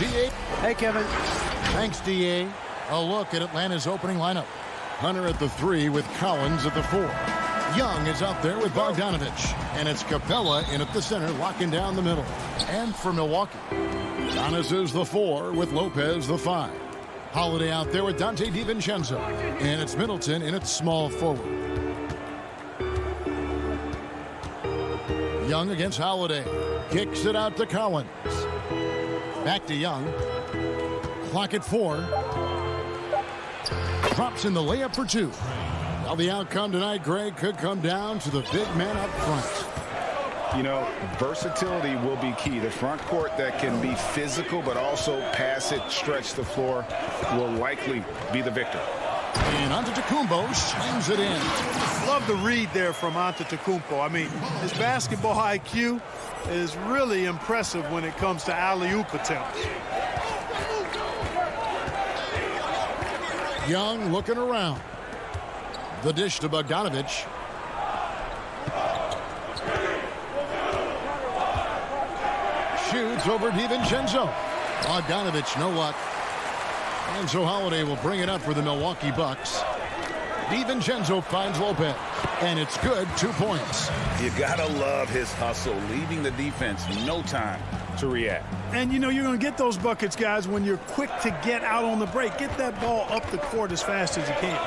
D.A. Hey, Kevin. Thanks, D.A. A look at Atlanta's opening lineup. Hunter at the 3 with Collins at the 4. Young is out there with Bogdanovich. And it's Capella in at the center, locking down the middle. And for Milwaukee, Giannis is the 4 with Lopez the 5. Holiday out there with Dante DiVincenzo. And it's Middleton in its small forward. Young against Holiday. Kicks it out to Collins. Back to Young. Clock at 4. Drops in the layup for 2. Well, the outcome tonight, Greg, could come down to the big man up front. You know, versatility will be key. The front court that can be physical but also pass it, stretch the floor will likely be the victor. And Antetokounmpo slams it in. Love the read there from Antetokounmpo. I mean, his basketball IQ is really impressive when it comes to alley-oop attempts. Young looking around. The dish to Bogdanovich. Shoots over DiVincenzo. Bogdanovich, no luck. And so Holiday will bring it up for the Milwaukee Bucks. DiVincenzo finds Lopez. And it's good, 2 points. You gotta love his hustle, leaving the defense no time to react. And, you know, you're going to get those buckets, guys, when you're quick to get out on the break. Get that ball up the court as fast as you can.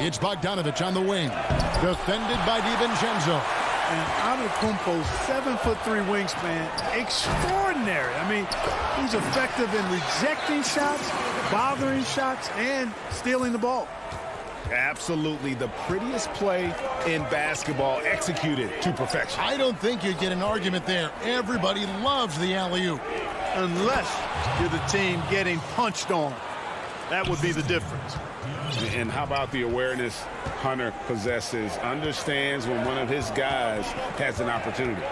It's Bogdanovich on the wing. Defended by DiVincenzo. And Antetokounmpo's 7'3" wingspan, extraordinary. I mean, he's effective in rejecting shots, bothering shots, and stealing the ball. Absolutely the prettiest play in basketball, executed to perfection. I don't think you get an argument there. Everybody loves the alley-oop. Unless you're the team getting punched on. That would be the difference. And how about the awareness Hunter possesses, understands when one of his guys has an opportunity.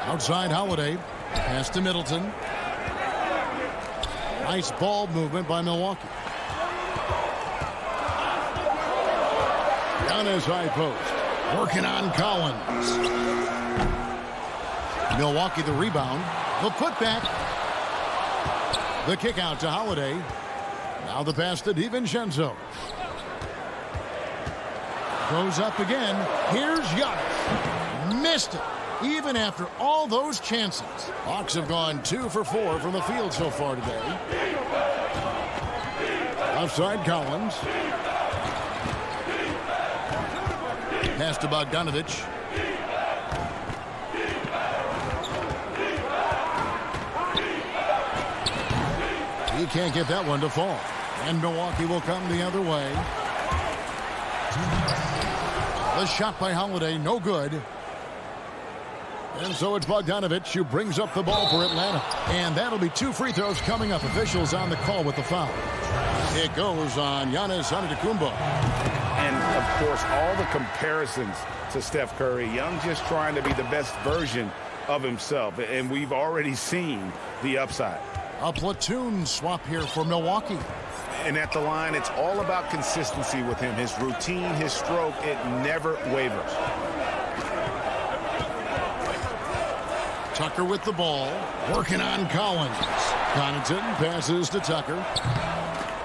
Outside Holiday, pass to Middleton. Nice ball movement by Milwaukee. Down his high post, working on Collins. Milwaukee the rebound, the putback. The kick out to Holiday. Now the pass to DiVincenzo. Goes up again. Here's Giannis. Missed it. Even after all those chances. Hawks have gone 2 for 4 from the field so far today. Offside Collins. Pass to Bogdanovich. He can't get that one to fall. And Milwaukee will come the other way. The shot by Holiday, no good. And so it's Bogdanovich who brings up the ball for Atlanta. And that'll be 2 free throws coming up. Officials on the call with the foul. It goes on Giannis Antetokounmpo. And, of course, all the comparisons to Steph Curry. Young just trying to be the best version of himself. And we've already seen the upside. A platoon swap here for Milwaukee. And at the line, it's all about consistency with him. His routine, his stroke, it never wavers. Tucker with the ball. Working on Collins. Connaughton passes to Tucker.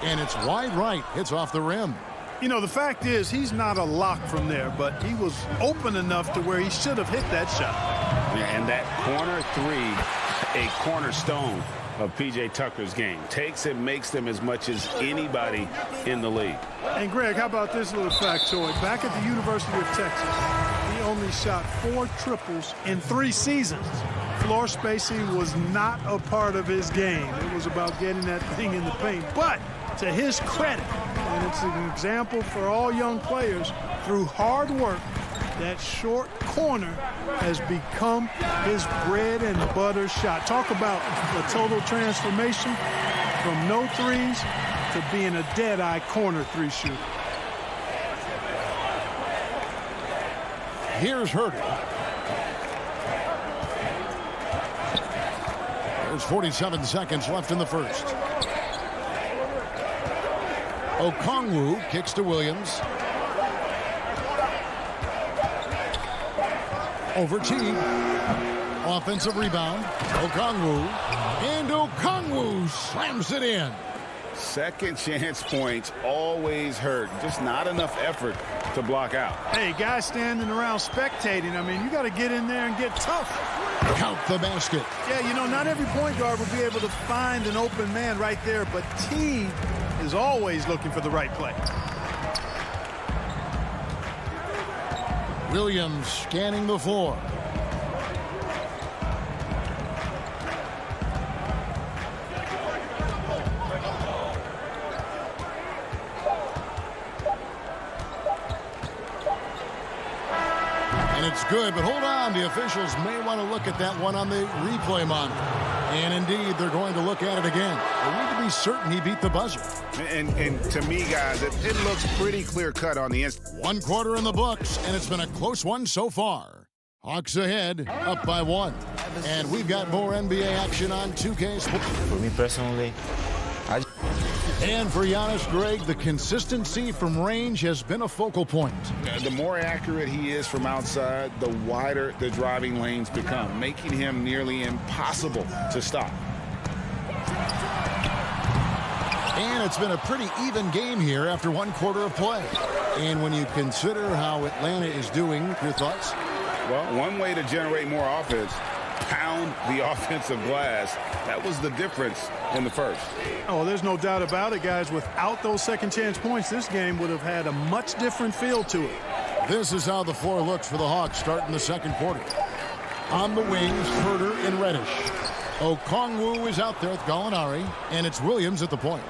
And it's wide right. It's off the rim. You know, the fact is he's not a lock from there, but he was open enough to where he should have hit that shot. And that corner 3, a cornerstone of P.J. Tucker's game. Takes and makes them as much as anybody in the league. And, Greg, how about this little factoid? Back at the University of Texas, he only shot 4 triples in 3 seasons. Floor spacing was not a part of his game. It was about getting that thing in the paint. But to his credit, and it's an example for all young players, through hard work, that short corner has become his bread and butter shot. Talk about a total transformation from no threes to being a dead-eye corner 3 shooter. Here's Herter. There's 47 seconds left in the first. Okongwu kicks to Williams. Over Teague. Offensive rebound. Okongwu. And Okongwu slams it in. Second chance points always hurt. Just not enough effort to block out. Hey, guys standing around spectating. I mean, you got to get in there and get tough. Count the basket. Yeah, you know, not every point guard will be able to find an open man right there, but Teague is always looking for the right play. Williams scanning the floor. And it's good, but hold on. The officials may want to look at that one on the replay monitor. And indeed, they're going to look at it again. They need to be certain he beat the buzzer. And to me, guys, it looks pretty clear-cut on the instant. 1 quarter in the books, and it's been a close one so far. Hawks ahead, up by 1. And we've got more NBA action on 2K Sports. For me personally, And for Giannis, Greg, the consistency from range has been a focal point. The more accurate he is from outside, the wider the driving lanes become, making him nearly impossible to stop. And it's been a pretty even game here after 1 quarter of play. And when you consider how Atlanta is doing, your thoughts? Well, one way to generate more offense, pound the offensive glass. That was the difference in the first. Oh, there's no doubt about it, guys. Without those second chance points, this game would have had a much different feel to it. This is how the floor looks for the Hawks starting the second quarter. On the wings, Herter and Reddish. Okongwu is out there with Gallinari, and it's Williams at the point.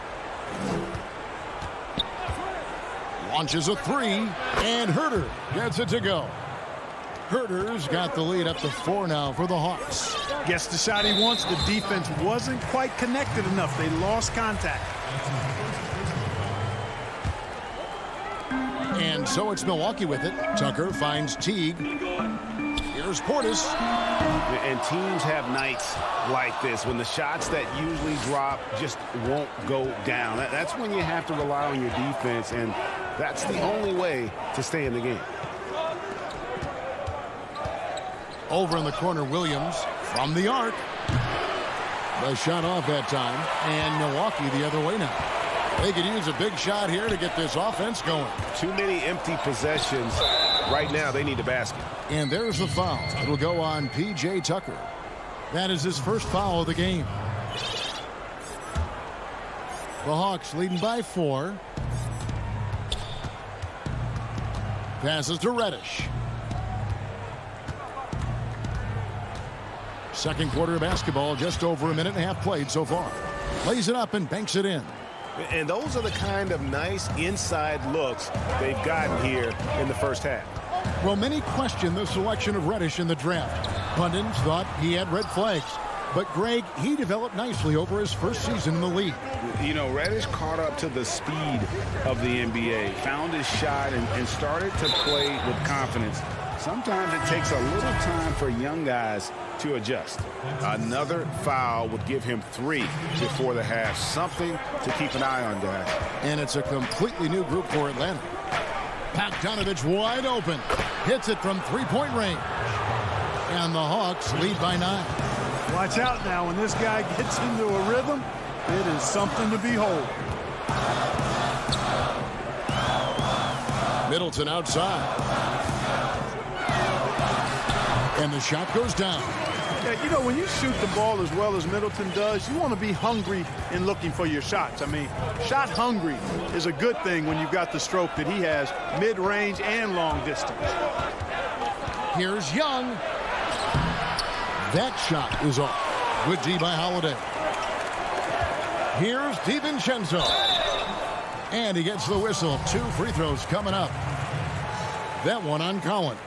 Launches a 3, and Herter gets it to go. Herter's got the lead up to 4 now for the Hawks. Gets the shot he wants. The defense wasn't quite connected enough. They lost contact. And so it's Milwaukee with it. Tucker finds Teague. Here's Portis. And teams have nights like this when the shots that usually drop just won't go down. That's when you have to rely on your defense, and that's the only way to stay in the game. Over in the corner, Williams from the arc. The shot off that time, and Milwaukee the other way now. They could use a big shot here to get this offense going. Too many empty possessions. Right now, they need a basket. And there's the foul. It'll go on P.J. Tucker. That is his first foul of the game. The Hawks leading by 4. Passes to Reddish. Second quarter of basketball, just over a minute and a half played so far. Lays it up and banks it in. And those are the kind of nice inside looks they've gotten here in the first half. Well, many question the selection of Reddish in the draft. Pundits thought he had red flags. But, Greg, he developed nicely over his first season in the league. You know, Reddish caught up to the speed of the NBA, found his shot, and started to play with confidence. Sometimes it takes a little time for young guys to adjust. Another foul would give him 3 before the half. Something to keep an eye on, guys. And it's a completely new group for Atlanta. Bogdanovich wide open. Hits it from three-point range. And the Hawks lead by 9. Watch out now. When this guy gets into a rhythm, it is something to behold. Middleton outside. And the shot goes down. Yeah, you know, when you shoot the ball as well as Middleton does, you want to be hungry in looking for your shots. I mean, shot hungry is a good thing when you've got the stroke that he has, mid-range and long distance. Here's Young. That shot is off. Good D by Holiday. Here's DiVincenzo. And he gets the whistle. 2 free throws coming up. That one on Collins.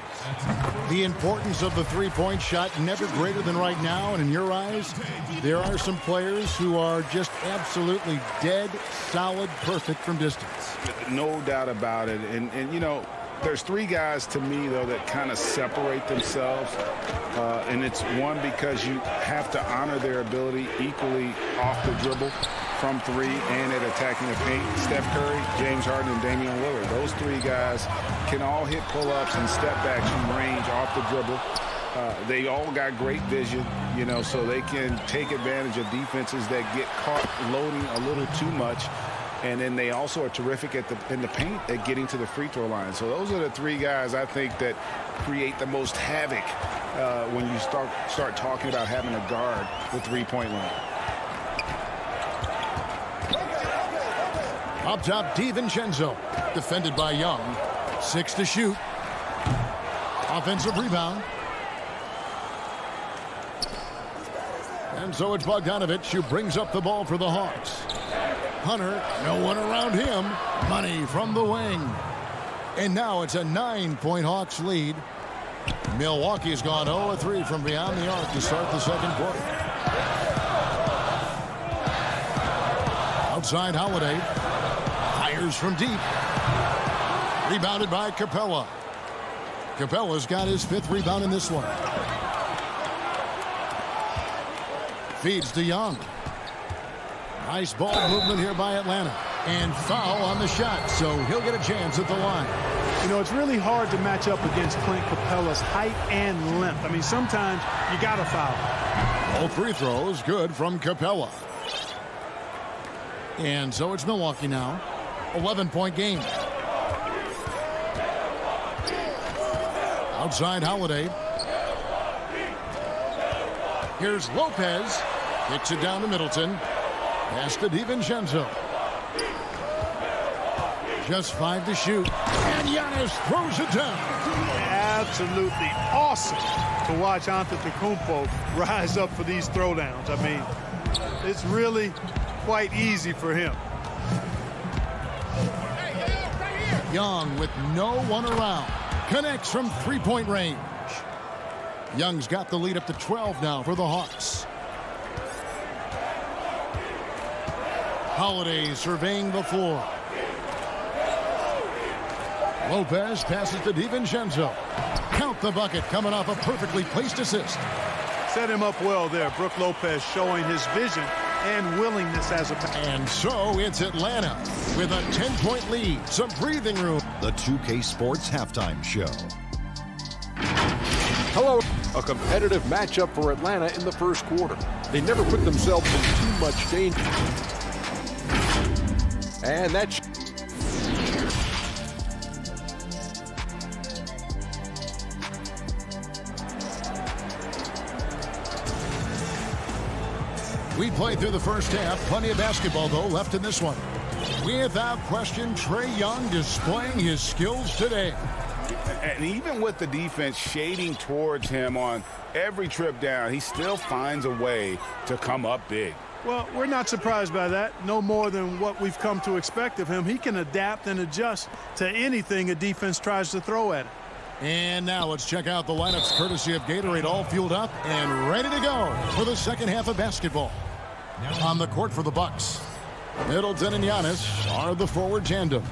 The importance of the three-point shot never greater than right now. And in your eyes, there are some players who are just absolutely dead, solid, perfect from distance. No doubt about it. And you know, there's 3 guys to me, though, that kind of separate themselves. And it's one, because you have to honor their ability equally off the dribble, from 3, and at attacking the paint. Steph Curry, James Harden, and Damian Lillard. Those 3 guys can all hit pull-ups and step-backs from range off the dribble. They all got great vision, you know, so they can take advantage of defenses that get caught loading a little too much. And then they also are terrific in the paint at getting to the free throw line. So those are the three guys I think that create the most havoc when you start talking about having a guard the three-point line. Up top, DiVincenzo, defended by Young. 6 to shoot. Offensive rebound. And so it's Bogdanovich who brings up the ball for the Hawks. Hunter, no one around him. Money from the wing. And now it's a 9-point Hawks lead. Milwaukee has gone 0-3 from beyond the arc to start the second quarter. Outside Holiday. Fires from deep. Rebounded by Capella. Capella's got his 5th rebound in this one. Feeds to Young. Nice ball movement here by Atlanta. And foul on the shot, so he'll get a chance at the line. You know, it's really hard to match up against Clint Capella's height and length. I mean, sometimes you got to foul. All free throws good from Capella. And so it's Milwaukee now. 11-point game. Outside Holiday. Here's Lopez. Kicks it down to Middleton. Pass to DiVincenzo. Just 5 to shoot. And Giannis throws it down. Absolutely awesome to watch Antetokounmpo rise up for these throwdowns. I mean, it's really quite easy for him. Young with no one around. Connects from 3-point range. Young's got the lead up to 12 now for the Hawks. Holiday surveying the floor. Lopez passes to DiVincenzo. Count the bucket coming off a perfectly placed assist. Set him up well there. Brook Lopez showing his vision and willingness as a passer. And so it's Atlanta with a 10-point lead. Some breathing room. The 2K Sports Halftime Show. Hello. A competitive matchup for Atlanta in the first quarter. They never put themselves in too much danger. And that's... We played through the first half. Plenty of basketball, though, left in this one. Without question, Trae Young displaying his skills today. And even with the defense shading towards him on every trip down, he still finds a way to come up big. Well, we're not surprised by that. No more than what we've come to expect of him. He can adapt and adjust to anything a defense tries to throw at him. And now let's check out the lineups courtesy of Gatorade, all fueled up and ready to go for the second half of basketball. On the court for the Bucks, Middleton and Giannis are the forward tandem.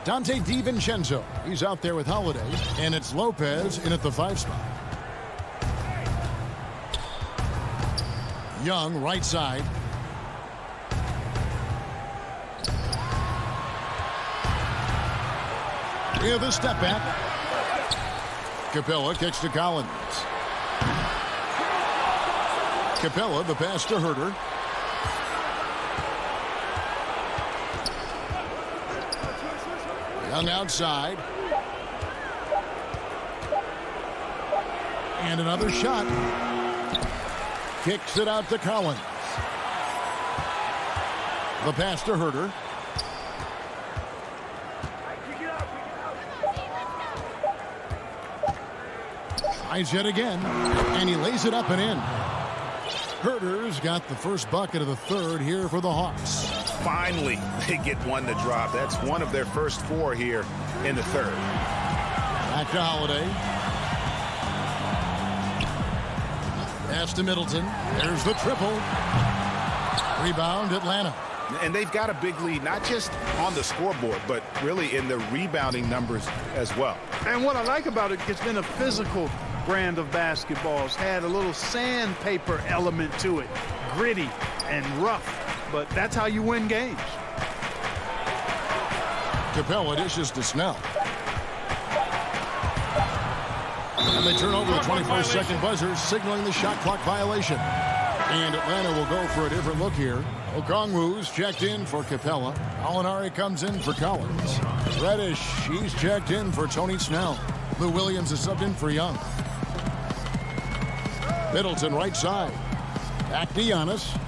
Dante DiVincenzo, he's out there with Holiday, and it's Lopez in at the 5 spot. Young, right side. With a step back. Capella kicks to Collins. Capella, the pass to Herter. Young outside. And another shot. Kicks it out to Collins. The pass to Herter. Tries yet again. And he lays it up and in. Herter's got the first bucket of the third here for the Hawks. Finally, they get one to drop. That's one of their first 4 here in the third. Back to Holiday. Pass to Middleton. There's the triple. Rebound, Atlanta. And they've got a big lead, not just on the scoreboard, but really in the rebounding numbers as well. And what I like about it, it's been a physical brand of basketball. It's had a little sandpaper element to it. Gritty and rough. But that's how you win games. Capella dishes to Snell. And they turn over the 21st-second buzzer, signaling the shot clock violation. And Atlanta will go for a different look here. Okongwu's checked in for Capella. Alinari comes in for Collins. Reddish, he's checked in for Tony Snell. Lou Williams is subbed in for Young. Middleton right side. Back to Giannis.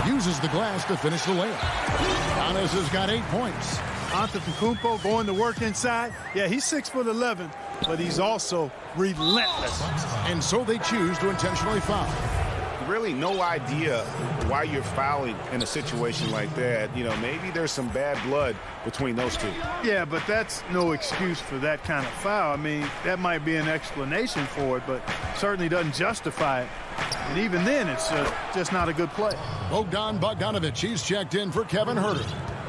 Uses the glass to finish the layup. Giannis has got 8 points. Antetokounmpo going to work inside. Yeah, he's 6'11", but he's also relentless. And so they choose to intentionally foul. Really no idea why you're fouling in a situation like that. You know, maybe there's some bad blood between those two. Yeah, but that's no excuse for that kind of foul. I mean, that might be an explanation for it, but certainly doesn't justify it. And even then, it's just not a good play. Bogdan Bogdanovic, he's checked in for Kevin Huerter.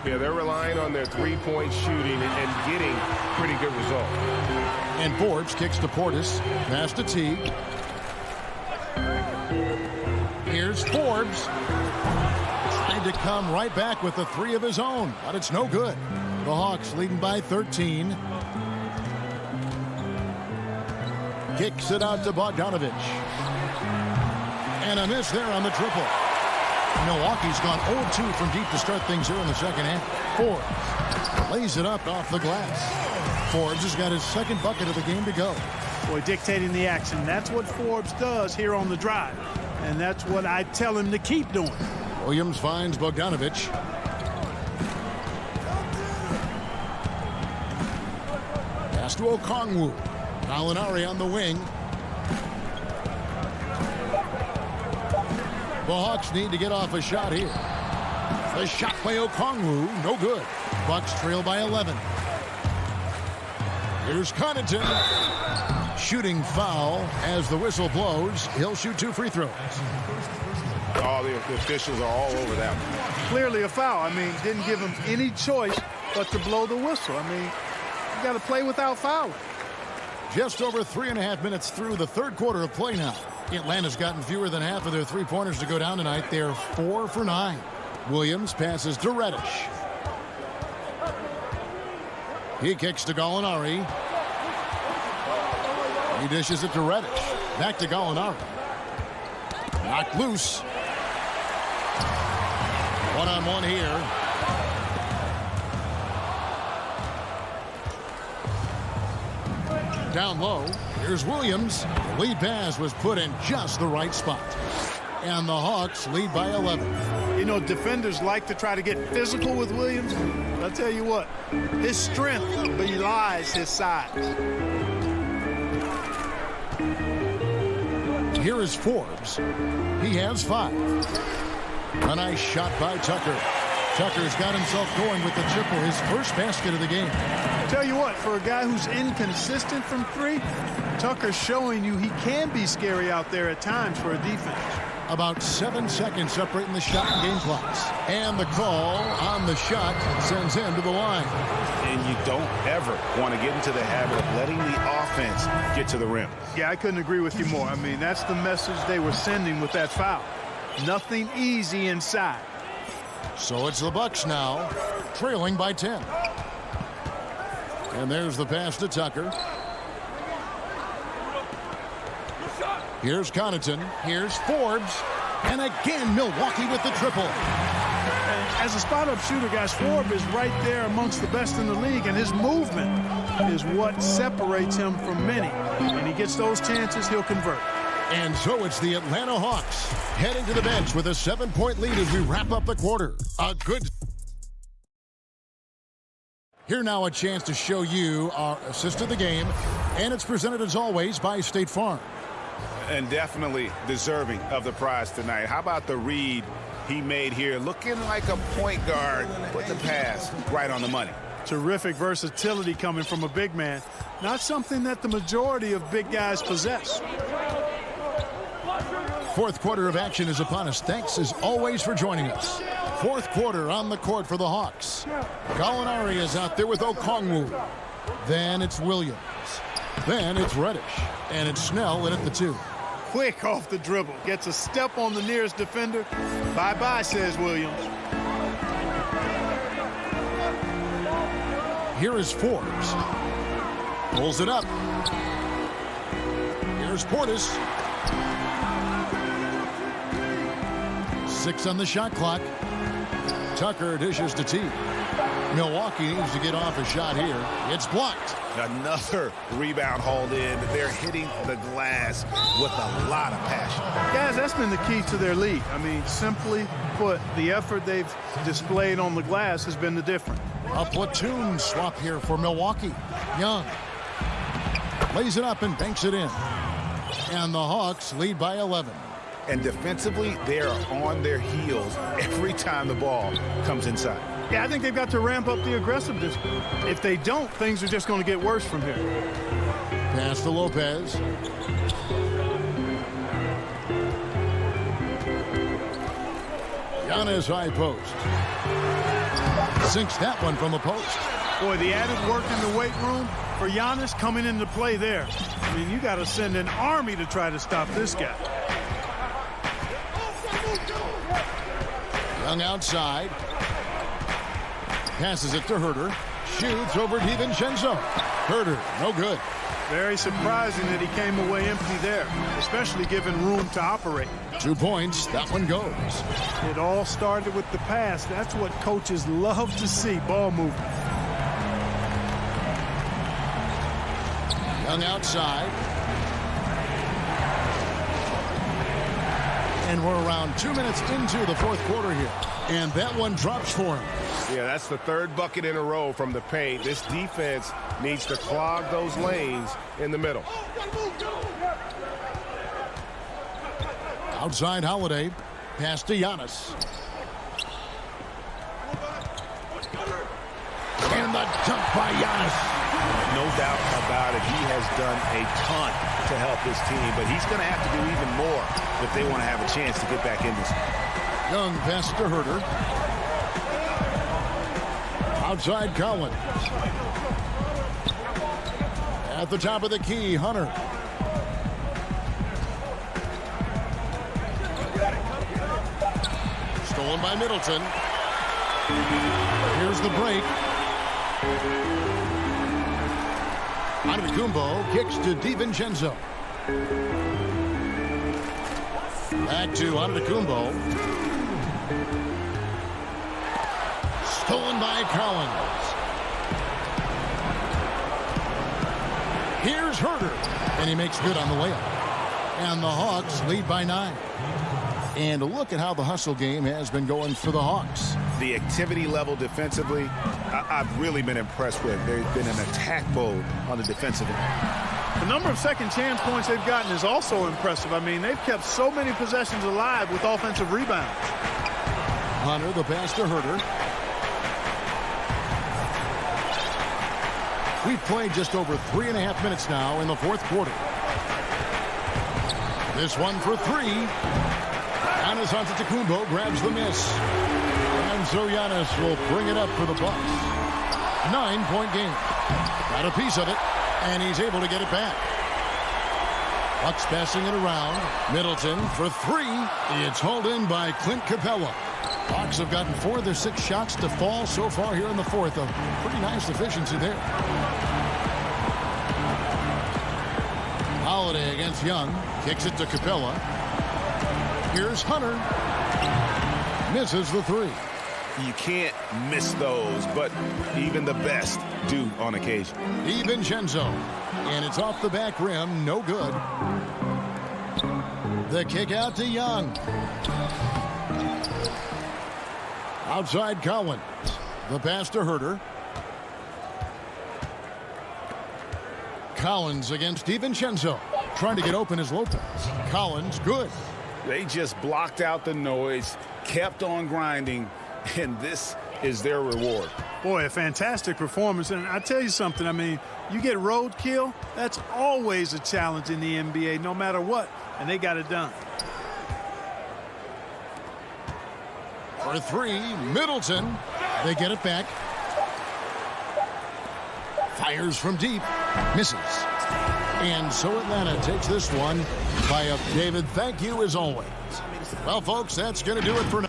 Yeah, they're relying on their three-point shooting and getting pretty good results. And Forbes kicks to Portis. Pass to Teague. Here's Forbes. Trying to come right back with the 3 of his own, but it's no good. The Hawks leading by 13. Kicks it out to Bogdanovic. And a miss there on the triple. Milwaukee's gone 0-2 from deep to start things here in the second half. Forbes lays it up off the glass. Forbes has got his second bucket of the game to go. Boy, dictating the action. That's what Forbes does here on the drive. And that's what I tell him to keep doing. Williams finds Bogdanovic. Pass to Okongwu. Alinari on the wing. The Hawks need to get off a shot here. The shot by Okongwu, no good. Bucks trail by 11. Here's Connaughton. Shooting foul as the whistle blows. He'll shoot 2 free throws. Oh, the officials are all over that one. Clearly a foul. I mean, didn't give him any choice but to blow the whistle. I mean, you got to play without fouling. Just over 3.5 minutes through the third quarter of play now. Atlanta's gotten fewer than half of their three-pointers to go down tonight. They're 4 for 9. Williams passes to Reddish. He kicks to Gallinari. He dishes it to Reddish. Back to Gallinari. Knocked loose. One-on-one here. Down low. Here's Williams. The lead pass was put in just the right spot. And the Hawks lead by 11. You know, defenders like to try to get physical with Williams. I'll tell you what, his strength belies his size. Here is Forbes. He has 5. A nice shot by Tucker. Tucker's got himself going with the triple, his first basket of the game. Tell you what, for a guy who's inconsistent from 3, Tucker's showing you he can be scary out there at times for a defense. About 7 seconds separating the shot and game clocks. And the call on the shot sends him to the line. And you don't ever want to get into the habit of letting the offense get to the rim. Yeah, I couldn't agree with you more. I mean, that's the message they were sending with that foul. Nothing easy inside. So it's the Bucks now, trailing by 10. And there's the pass to Tucker. Here's Connaughton. Here's Forbes. And again, Milwaukee with the triple. And as a spot-up shooter, guys, Forbes is right there amongst the best in the league, and his movement is what separates him from many. And he gets those chances, he'll convert. And so it's the Atlanta Hawks heading to the bench with a 7-point lead as we wrap up the quarter. A good... Here now a chance to show you our assist of the game, and it's presented as always by State Farm. And definitely deserving of the prize tonight. How about the read he made here? Looking like a point guard. Put the pass right on the money. Terrific versatility coming from a big man. Not something that the majority of big guys possess. Fourth quarter of action is upon us. Thanks as always for joining us. Fourth quarter on the court for the Hawks. Gallinari is out there with Okongwu. Then it's Williams. Then it's Reddish. And it's Snell in at the 2. Quick off the dribble. Gets a step on the nearest defender. Bye-bye, says Williams. Here is Forbes. Pulls it up. Here's Portis. 6 on the shot clock. Tucker dishes to T. Milwaukee needs to get off a shot here. It's blocked. Another rebound hauled in. They're hitting the glass with a lot of passion. Guys, that's been the key to their lead. I mean, simply put, the effort they've displayed on the glass has been the difference. A platoon swap here for Milwaukee. Young lays it up and banks it in. And the Hawks lead by 11. And defensively, they are on their heels every time the ball comes inside. Yeah, I think they've got to ramp up the aggressiveness. If they don't, things are just going to get worse from here. Pass to Lopez. Giannis high post. Sinks that one from the post. Boy, the added work in the weight room for Giannis coming into play there. I mean, you got to send an army to try to stop this guy. Young outside. Passes it to Herter. Shoots over DiVincenzo. Herter, no good. Very surprising that he came away empty there, especially given room to operate. 2 points. That one goes. It all started with the pass. That's what coaches love to see, ball movement. Young outside. And we're around 2 minutes into the fourth quarter here. And that one drops for him. Yeah, that's the third bucket in a row from the paint. This defense needs to clog those lanes in the middle. Outside Holiday. Pass to Giannis. And the dunk by Giannis. No doubt about it. He has done a ton to help this team, but he's going to have to do even more if they want to have a chance to get back in this. Young pass to Herter. Outside Collins. At the top of the key, Hunter. Stolen by Middleton. Here's the break. Antetokounmpo kicks to DiVincenzo. Back to Antetokounmpo. Stolen by Collins. Here's Herter. And he makes good on the layup. And the Hawks lead by 9. And look at how the hustle game has been going for the Hawks. The activity level defensively, I've really been impressed with. There's been an attack mode on the defensive end. The number of second chance points they've gotten is also impressive. I mean, they've kept so many possessions alive with offensive rebounds. Hunter, the pass to Herter. We've played just over 3.5 minutes now in the fourth quarter. This one for 3. Giannis Antetokounmpo grabs the miss. And so Giannis will bring it up for the Bucks. 9-point game. Got a piece of it, and he's able to get it back. Bucks passing it around. Middleton for 3. It's hauled in by Clint Capella. Bucks have gotten 4 of their 6 shots to fall so far here in the fourth. A pretty nice efficiency there. Holiday against Young. Kicks it to Capella. Here's Hunter. Misses the 3. You can't miss those, but even the best do on occasion. DiVincenzo. And it's off the back rim. No good. The kick out to Young. Outside Collins. The pass to Herter. Collins against DiVincenzo. Trying to get open is Lopez. Collins, good. They just blocked out the noise, kept on grinding, and this is their reward. Boy, a fantastic performance. And I tell you something, I mean, you get roadkill, that's always a challenge in the NBA, no matter what. And they got it done. For 3, Middleton. They get it back. Fires from deep. Misses. And so Atlanta takes this one by a David, thank you as always. Well, folks, that's going to do it for now.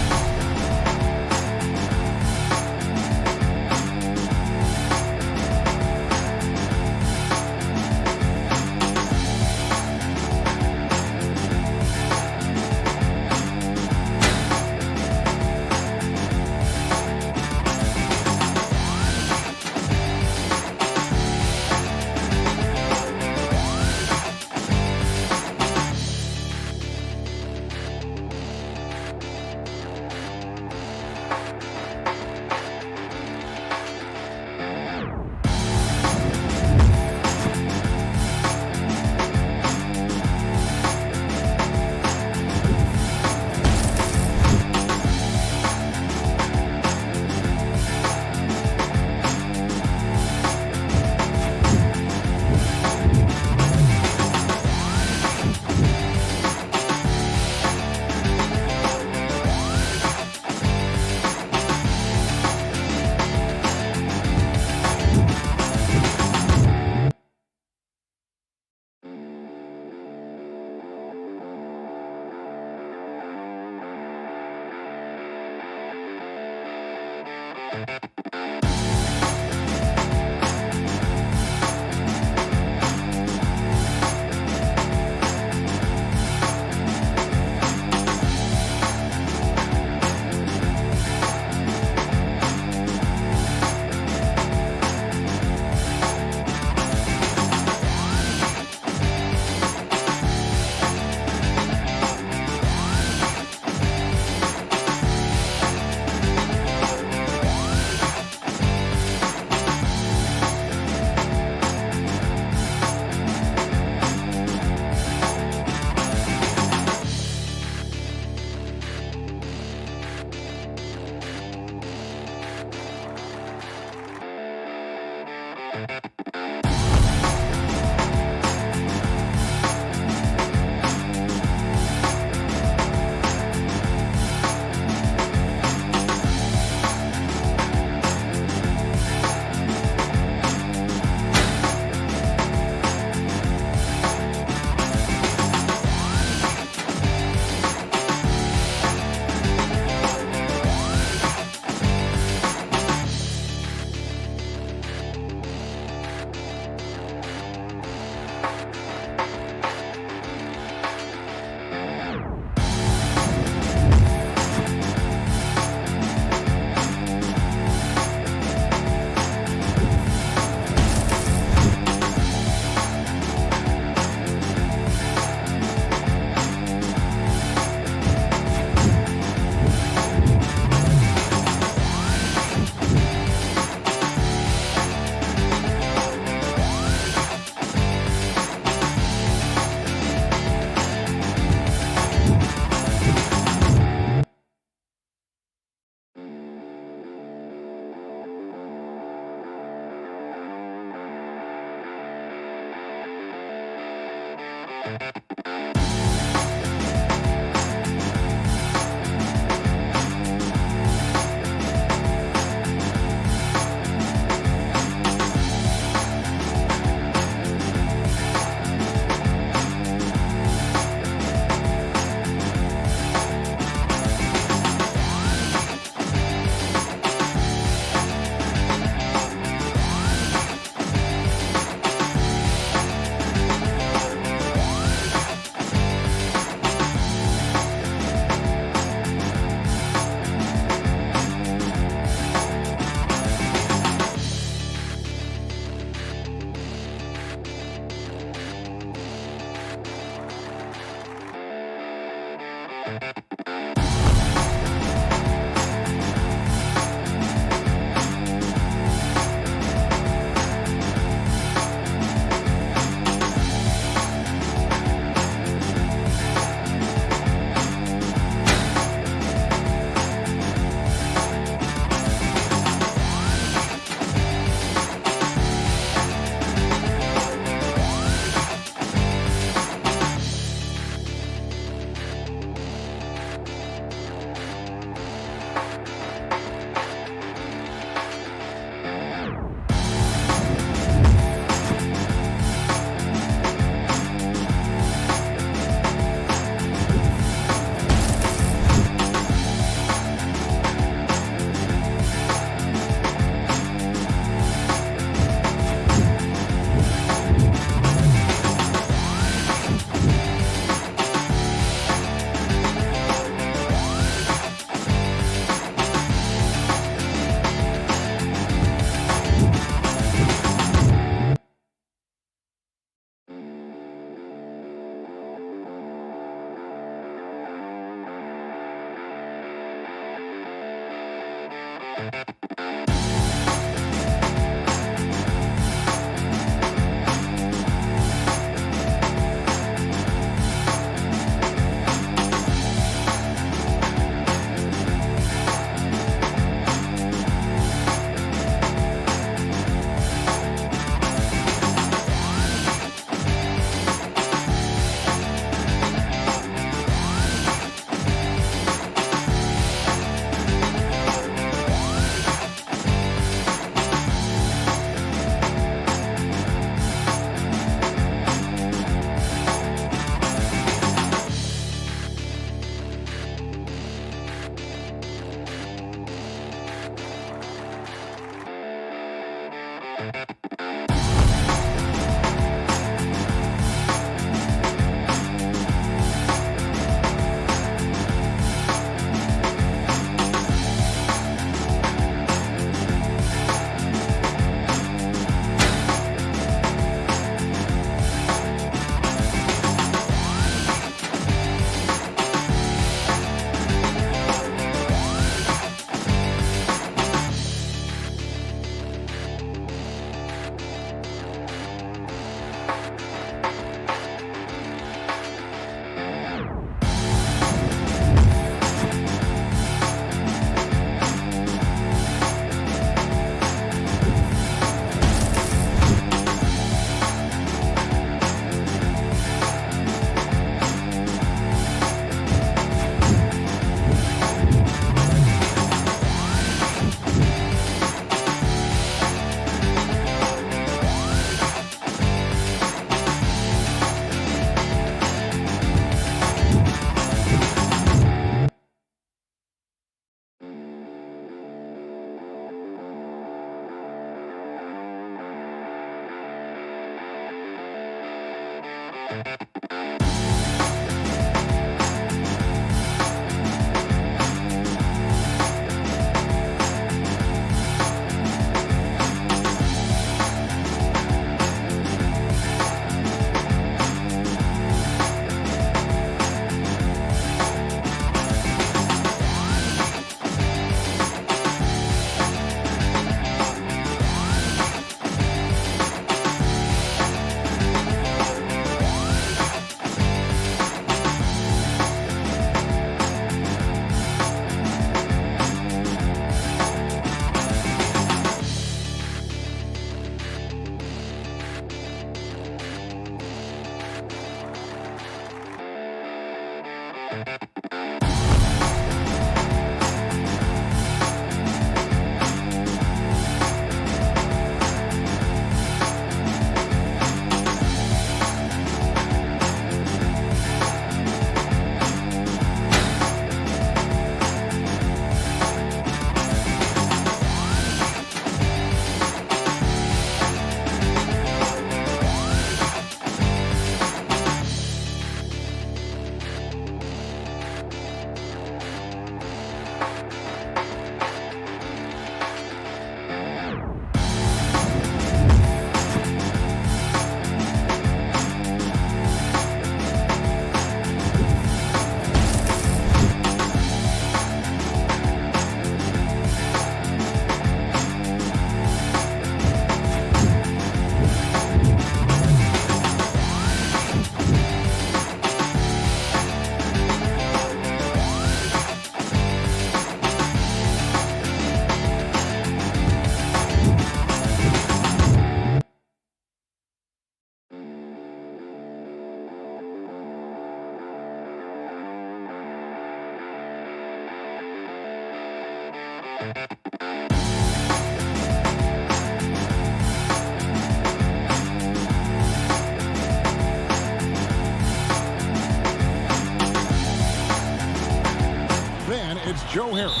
Then it's Joe Harris.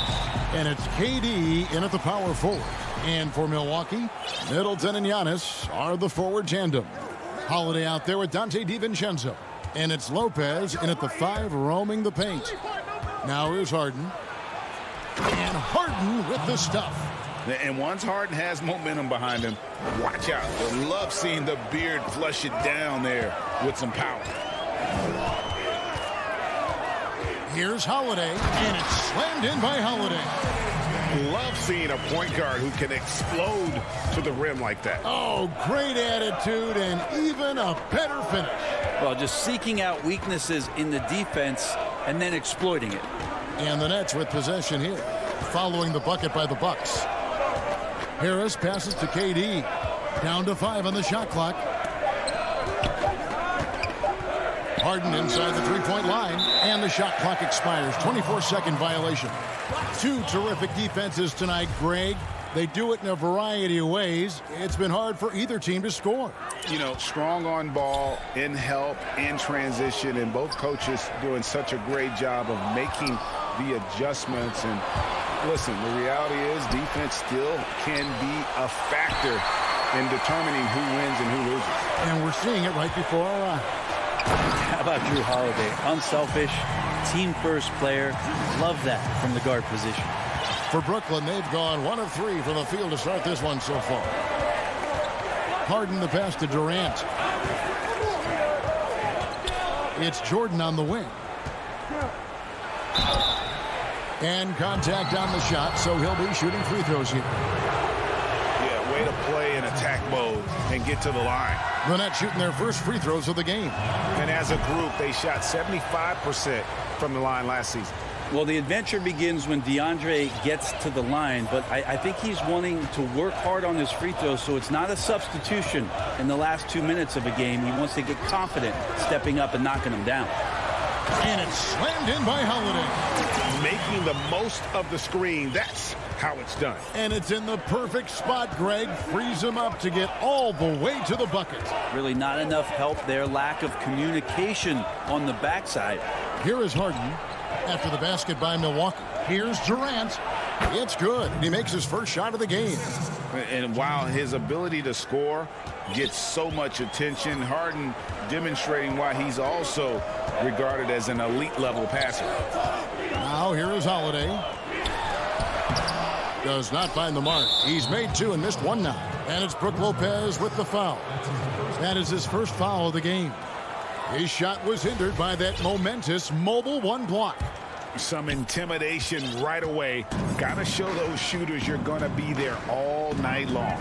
And it's KD in at the power forward. And for Milwaukee, Middleton and Giannis are the forward tandem. Holiday out there with Dante DiVincenzo. And it's Lopez in at the 5 roaming the paint. Now here's Harden. And Harden with the stuff. And once Harden has momentum behind him, watch out. I love seeing the beard flush it down there with some power. Here's Holiday, and it's slammed in by Holiday. Love seeing a point guard who can explode to the rim like that. Oh, great attitude and even a better finish. Well, just seeking out weaknesses in the defense and then exploiting it. And the Nets with possession here, following the bucket by the Bucks. Harris passes to KD. Down to 5 on the shot clock. Harden inside the three-point line, and the shot clock expires. 24-second violation. Two terrific defenses tonight, Greg. They do it in a variety of ways. It's been hard for either team to score. You know, strong on ball, in help, in transition, and both coaches doing such a great job of making the adjustments. And listen, the reality is defense still can be a factor in determining who wins and who loses. And we're seeing it right before our eyes. How about Drew Holiday? Unselfish, team-first player. Love that from the guard position. For Brooklyn, they've gone 1 of 3 from the field to start this one so far. Harden the pass to Durant. It's Jordan on the wing. And contact on the shot, so he'll be shooting free throws here. Yeah, way to play in attack mode and get to the line. The Nets shooting their first free throws of the game. And as a group, they shot 75% from the line last season. Well, the adventure begins when DeAndre gets to the line, but I think he's wanting to work hard on his free throws, so it's not a substitution in the last 2 minutes of a game. He wants to get confident stepping up and knocking them down. And it's slammed in by Holiday. Making the most of the screen. That's how it's done. And it's in the perfect spot, Greg. Frees him up to get all the way to the bucket. Really not enough help there. Lack of communication on the backside. Here is Harden after the basket by Milwaukee. Here's Durant. It's good. He makes his first shot of the game. And while his ability to score gets so much attention, Harden demonstrating why he's also regarded as an elite level passer. Now here is Holiday. Does not find the mark. He's made 2 and missed 1 now. And it's Brook Lopez with the foul. That is his first foul of the game. His shot was hindered by that momentous mobile 1 block. Some intimidation right away. Got to show those shooters you're going to be there all night long.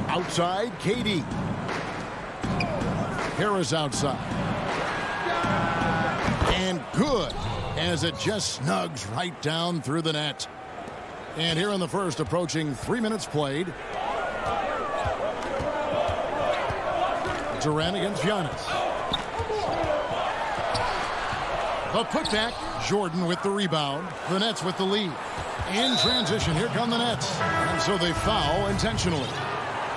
Outside, KD. Harris outside. And good, as it just snugs right down through the net. And here in the first, approaching 3 minutes played. Durant against Giannis. The putback. Jordan with the rebound. The Nets with the lead. In transition, here come the Nets. And so they foul intentionally.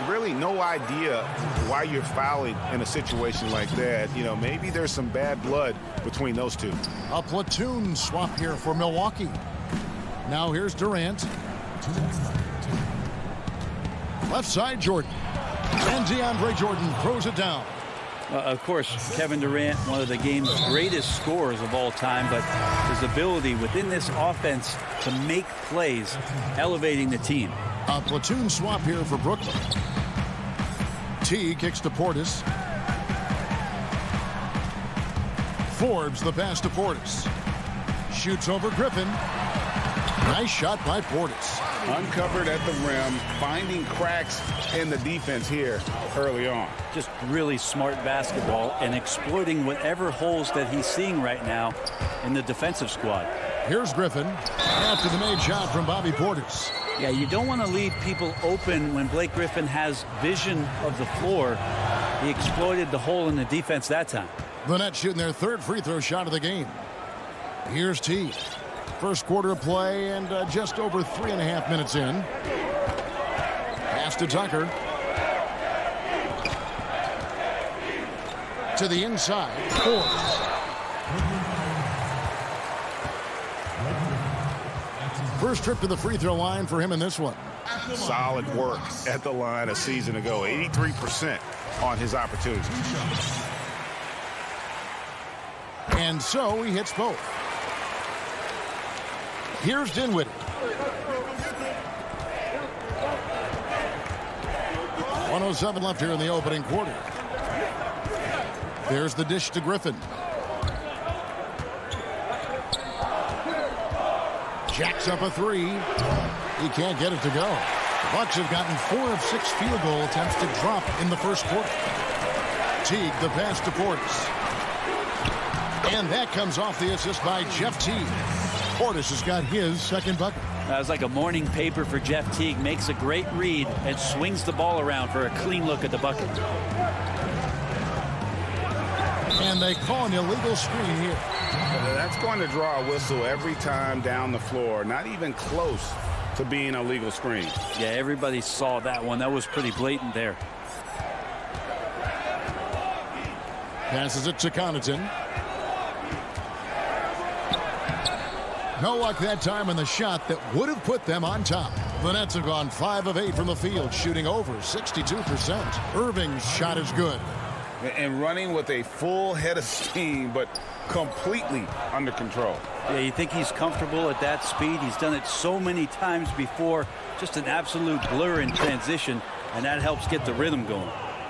Really no idea why you're fouling in a situation like that. You know, maybe there's some bad blood between those two. A platoon swap here for Milwaukee. Now here's Durant. Left side, Jordan. And DeAndre Jordan throws it down. Of course, Kevin Durant, one of the game's greatest scorers of all time, but his ability within this offense to make plays, elevating the team. A platoon swap here for Brooklyn. T kicks to Portis. Forbes the pass to Portis. Shoots over Griffin. Nice shot by Portis. Uncovered at the rim, finding cracks in the defense here early on. Just really smart basketball and exploiting whatever holes that he's seeing right now in the defensive squad. Here's Griffin after the made shot from Bobby Portis. Yeah, you don't want to leave people open when Blake Griffin has vision of the floor. He exploited the hole in the defense that time. The Nets shooting their 3rd free throw shot of the game. Here's T. First quarter of play and just over 3.5 minutes in. Pass to Tucker. To the inside. Forbes. First trip to the free throw line for him in this one. Solid work at the line a season ago. 83% on his opportunities. And so he hits both. Here's Dinwiddie. .107 left here in the opening quarter. There's the dish to Griffin. Jacks up a 3. He can't get it to go. Bucks have gotten 4 of 6 field goal attempts to drop in the first quarter. Teague the pass to Portis. And that comes off the assist by Jeff Teague. Portis has got his 2nd bucket. That was like a morning paper for Jeff Teague. Makes a great read and swings the ball around for a clean look at the bucket. And they call an illegal screen here. That's going to draw a whistle every time down the floor. Not even close to being a legal screen. Yeah, everybody saw that one. That was pretty blatant there. Passes it to Connaughton. No luck that time in the shot that would have put them on top. The Nets have gone 5 of 8 from the field, shooting over 62%. Irving's shot is good. And running with a full head of steam, but completely under control. Yeah, you think he's comfortable at that speed. He's done it so many times before. Just an absolute blur in transition, and that helps get the rhythm going.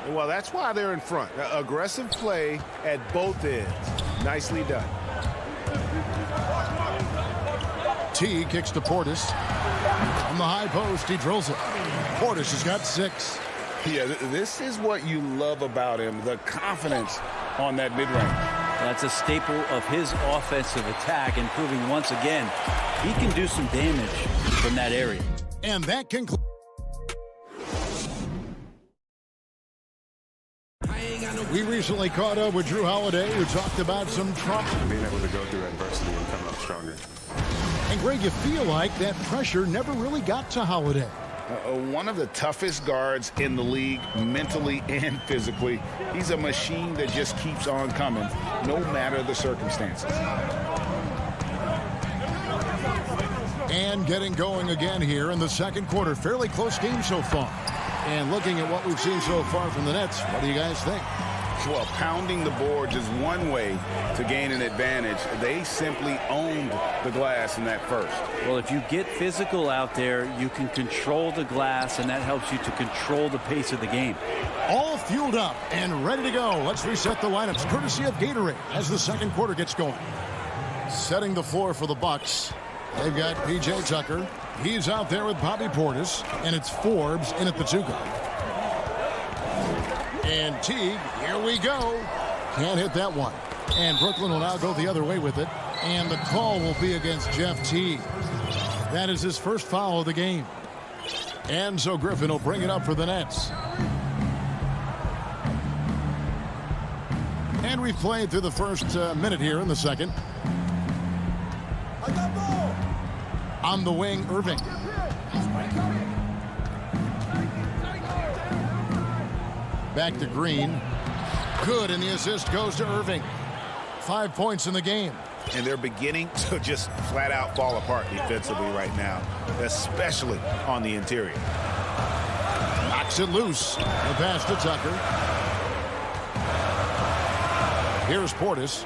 Well, that's why they're in front. Aggressive play at both ends. Nicely done. T kicks to Portis. From the high post, he drills it. Portis has got 6. Yeah, this is what you love about him, the confidence on that mid-range. That's a staple of his offensive attack, and proving once again he can do some damage from that area. And that concludes. We recently caught up with Drew Holiday, who talked about some trauma. Being able to go through adversity and come up stronger. And Greg, you feel like that pressure never really got to Holiday. One of the toughest guards in the league, mentally and physically. He's a machine that just keeps on coming, no matter the circumstances. And getting going again here in the second quarter. Fairly close game so far. And looking at what we've seen so far from the Nets, what do you guys think? Well, pounding the boards is one way to gain an advantage. They simply owned the glass in that first. Well, if you get physical out there, you can control the glass, and that helps you to control the pace of the game. All fueled up and ready to go. Let's reset the lineups, courtesy of Gatorade, as the second quarter gets going. Setting the floor for the Bucks. They've got P.J. Tucker. He's out there with Bobby Portis, and it's Forbes in at the 2 guard. And Teague, here we go. Can't hit that one. And Brooklyn will now go the other way with it. And the call will be against Jeff Teague. That is his first foul of the game. And so Griffin will bring it up for the Nets. And we've played through the first minute here in the second. On the wing, Irving. Back to Green. Good, and the assist goes to Irving. 5 points in the game. And they're beginning to just flat out fall apart defensively right now, especially on the interior. Knocks it loose. The pass to Tucker. Here's Portis.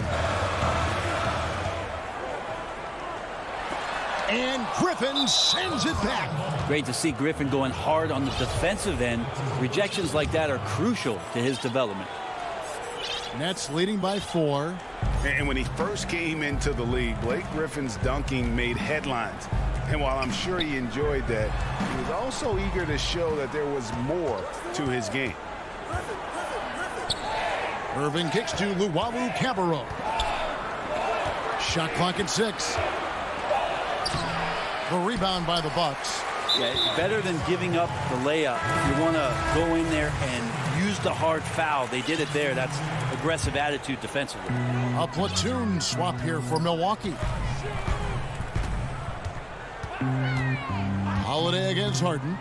And Griffin sends it back. Great to see Griffin going hard on the defensive end. Rejections like that are crucial to his development. Nets leading by 4. And when he first came into the league, Blake Griffin's dunking made headlines. And while I'm sure he enjoyed that, he was also eager to show that there was more to his game. Irving kicks to Luwawu Cabarro. Shot clock at 6. The rebound by the Bucks. Yeah, better than giving up the layup. You want to go in there and use the hard foul. They did it there. That's aggressive attitude defensively. A platoon swap here for Milwaukee. Holiday against Harden.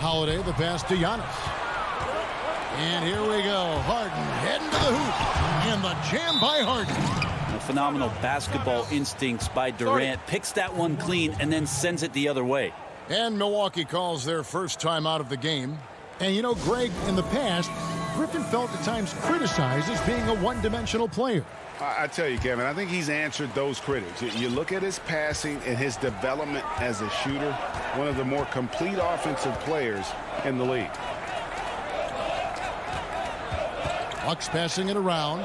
Holiday, the pass to Giannis. And here we go. Harden heading to the hoop. And the jam by Harden. Phenomenal basketball instincts by Durant. Picks that one clean and then sends it the other way. And Milwaukee calls their first time out of the game. And you know, Greg, in the past, Griffin felt at times criticized as being a one-dimensional player. I tell you, Kevin, I think he's answered those critics. You look at his passing and his development as a shooter, one of the more complete offensive players in the league. Bucks passing it around.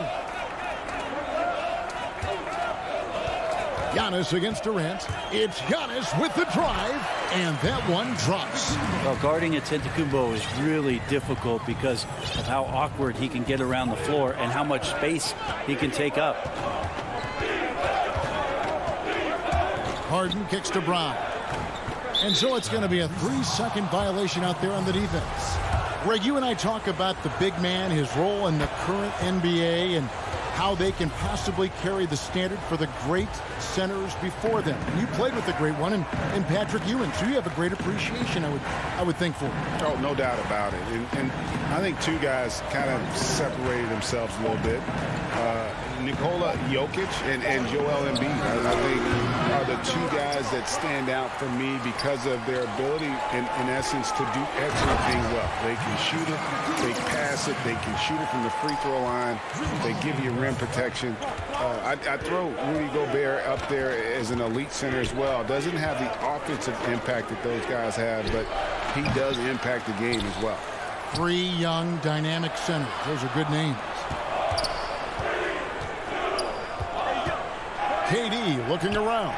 Giannis against Durant. It's Giannis with the drive, and that one drops. Well, guarding Antetokounmpo is really difficult because of how awkward he can get around the floor and how much space he can take up. Harden kicks to Brown. And so it's going to be a 3-second violation out there on the defense. Greg, you and I talk about the big man, his role in the current NBA, and how they can possibly carry the standard for the great centers before them. And you played with the great one in Patrick Ewing, so you have a great appreciation, I would think, for him. Oh, no doubt about it. And I think two guys kind of separated themselves a little bit. Nikola Jokic and Joel Embiid, I think, are the two guys that stand out for me because of their ability, in essence, to do everything well. They can shoot it, they pass it, they can shoot it from the free throw line, they give you rim protection. I throw Rudy Gobert up there as an elite center as well. Doesn't have the offensive impact that those guys have, but he does impact the game as well. 3 young, dynamic centers. Those are good names. KD looking around.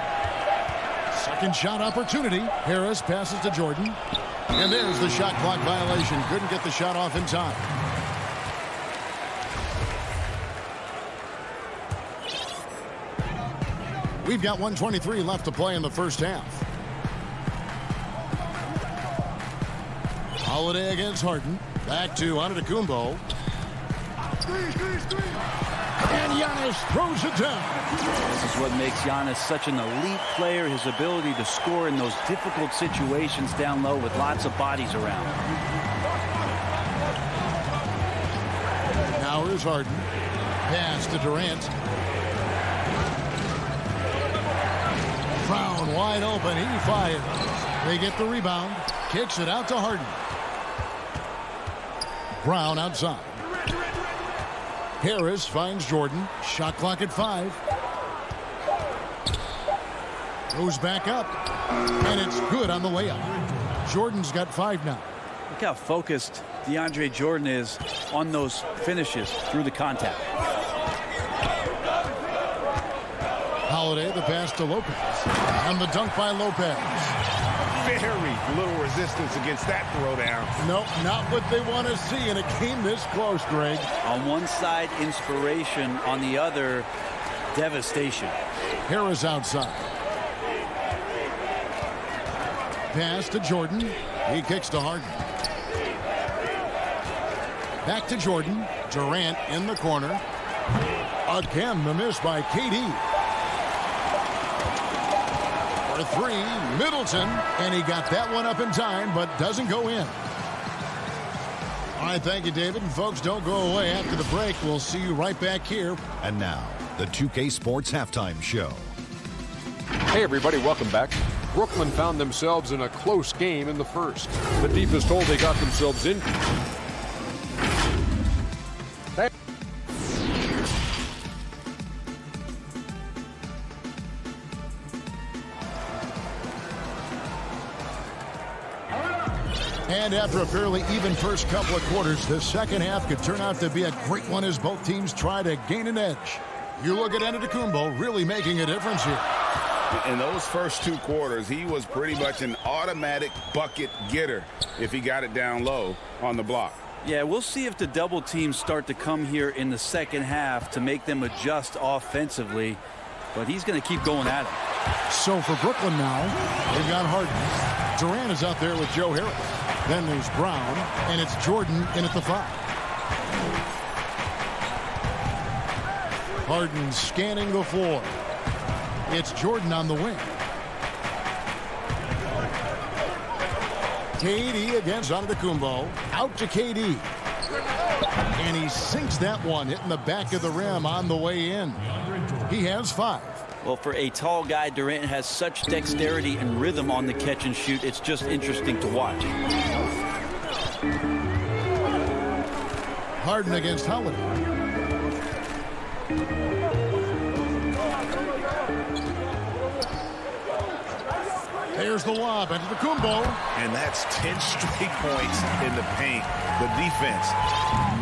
Second shot opportunity. Harris passes to Jordan. And there's the shot clock violation. Couldn't get the shot off in time. We've got 1:23 left to play in the first half. Holiday against Harden. Back to Antetokounmpo. And Giannis throws it down. This is what makes Giannis such an elite player, his ability to score in those difficult situations down low with lots of bodies around. Now here's Harden. Pass to Durant. Brown wide open. He fires. They get the rebound. Kicks it out to Harden. Brown outside. Harris finds Jordan. Shot clock at 5. Goes back up. And it's good on the way up. Jordan's got 5 now. Look how focused DeAndre Jordan is on those finishes through the contact. Holiday, the pass to Lopez. And the dunk by Lopez. Very little resistance against that throwdown. Nope, not what they want to see in a game this close, Greg. On one side, inspiration. On the other, devastation. Harris outside. Pass to Jordan. He kicks to Harden. Back to Jordan. Durant in the corner. Again, the miss by KD. For 3, Middleton. And he got that one up in time, but doesn't go in. All right, thank you, David. And folks, don't go away after the break. We'll see you right back here. And now, the 2K Sports Halftime Show. Hey, everybody, welcome back. Brooklyn found themselves in a close game in the first. The deepest hole they got themselves in. And after a fairly even first couple of quarters, the second half could turn out to be a great one as both teams try to gain an edge. You look at Antetokounmpo really making a difference here. In those first 2 quarters, he was pretty much an automatic bucket getter if he got it down low on the block. Yeah, we'll see if the double teams start to come here in the second half to make them adjust offensively. But he's going to keep going at it. So for Brooklyn now, they've got Harden. Durant is out there with Joe Harris. Then there's Brown, and it's Jordan in at the 5. Harden scanning the floor. It's Jordan on the wing. KD against Antetokounmpo. Out to KD. And he sinks that one, hitting the back of the rim on the way in. He has 5. Well, for a tall guy, Durant has such dexterity and rhythm on the catch and shoot. It's just interesting to watch. Harden against Holiday. There's the lob into the Antetokounmpo. And that's 10 straight points in the paint. The defense,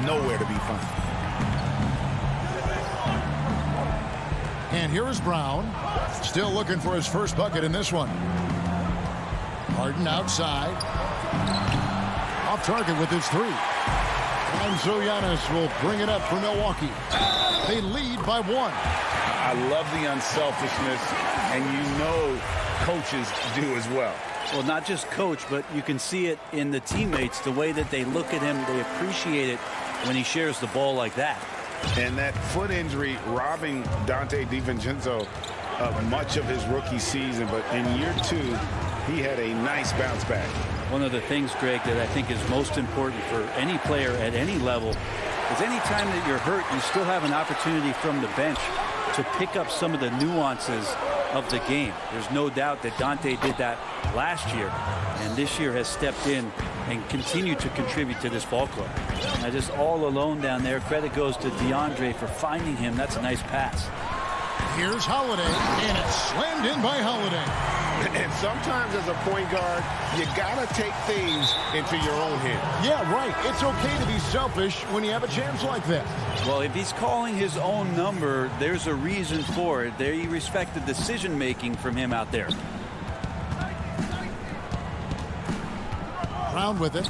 nowhere to be found. And here is Brown. Still looking for his first bucket in this one. Harden outside. Off target with his 3. And so Giannis will bring it up for Milwaukee. They lead by 1. I love the unselfishness, and you know coaches do as well. Well, not just coach, but you can see it in the teammates, the way that they look at him. They appreciate it when he shares the ball like that. And that foot injury robbing Dante DiVincenzo of much of his rookie season, but in year 2, he had a nice bounce back. One of the things, Greg, that I think is most important for any player at any level is any time that you're hurt, you still have an opportunity from the bench to pick up some of the nuances of the game. There's no doubt that Dante did that last year, and this year has stepped in and continued to contribute to this ball club. Now, just all alone down there, credit goes to DeAndre for finding him. That's a nice pass. Here's Holiday, and it's slammed in by Holiday. And sometimes as a point guard, you got to take things into your own hands. Yeah, right. It's okay to be selfish when you have a chance like that. Well, if he's calling his own number, there's a reason for it. They respect the decision-making from him out there. Brown with it.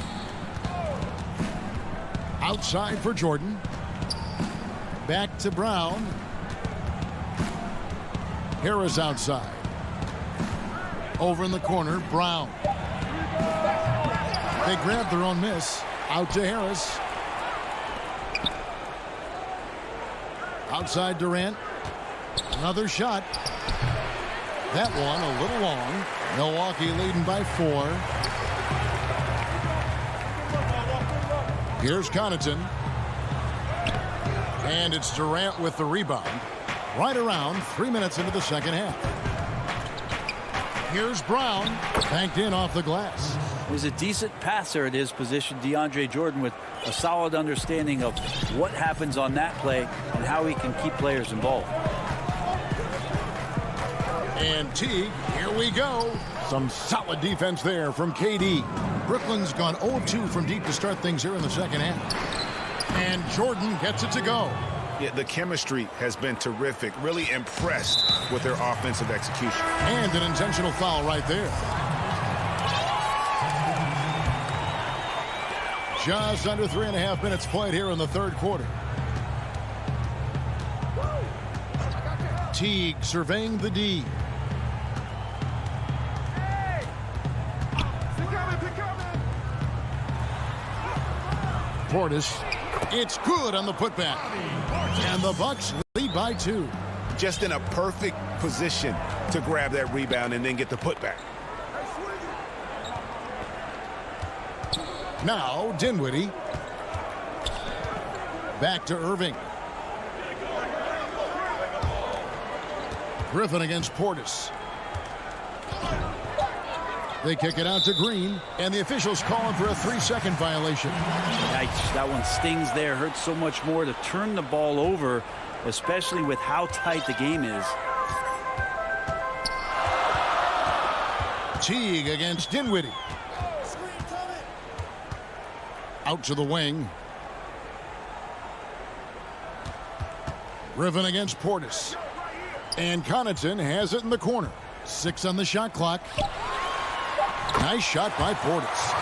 Outside for Jordan. Back to Brown. Harris outside. Over in the corner, Brown. They grab their own miss. Out to Harris. Outside Durant. Another shot. That one a little long. Milwaukee leading by 4. Here's Connaughton. And it's Durant with the rebound. Right around 3 minutes into the second half. Here's Brown, banked in off the glass. He's a decent passer at his position, DeAndre Jordan, with a solid understanding of what happens on that play and how he can keep players involved. And Teague, here we go. Some solid defense there from KD. Brooklyn's gone 0-2 from deep to start things here in the second half. And Jordan gets it to go. Yeah, the chemistry has been terrific. Really impressed with their offensive execution. And an intentional foul right there. Just under 3.5 minutes played here in the third quarter. Teague surveying the D. Portis, it's good on the putback. And the Bucks lead by 2. Just in a perfect position to grab that rebound and then get the putback. Now Dinwiddie. Back to Irving. Griffin against Portis. They kick it out to Green, and the officials calling for a 3-second violation. Yikes, that one stings there. Hurts so much more to turn the ball over, especially with how tight the game is. Teague against Dinwiddie. Out to the wing. Griffin against Portis. And Connaughton has it in the corner. 6 on the shot clock. Nice shot by Portis.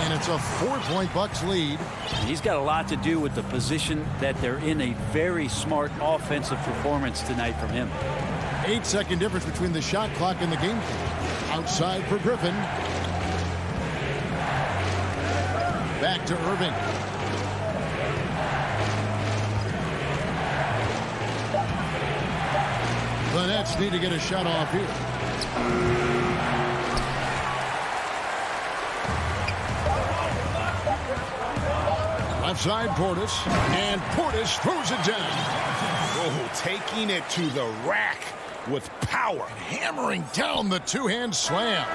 And it's a 4-point Bucks lead. He's got a lot to do with the position that they're in. A very smart offensive performance tonight from him. 8-second difference between the shot clock and the game clock. Outside for Griffin. Back to Irving. The Nets need to get a shot off here. Left side Portis, and Portis throws it down. Oh, taking it to the rack with power. Hammering down the two-hand slam.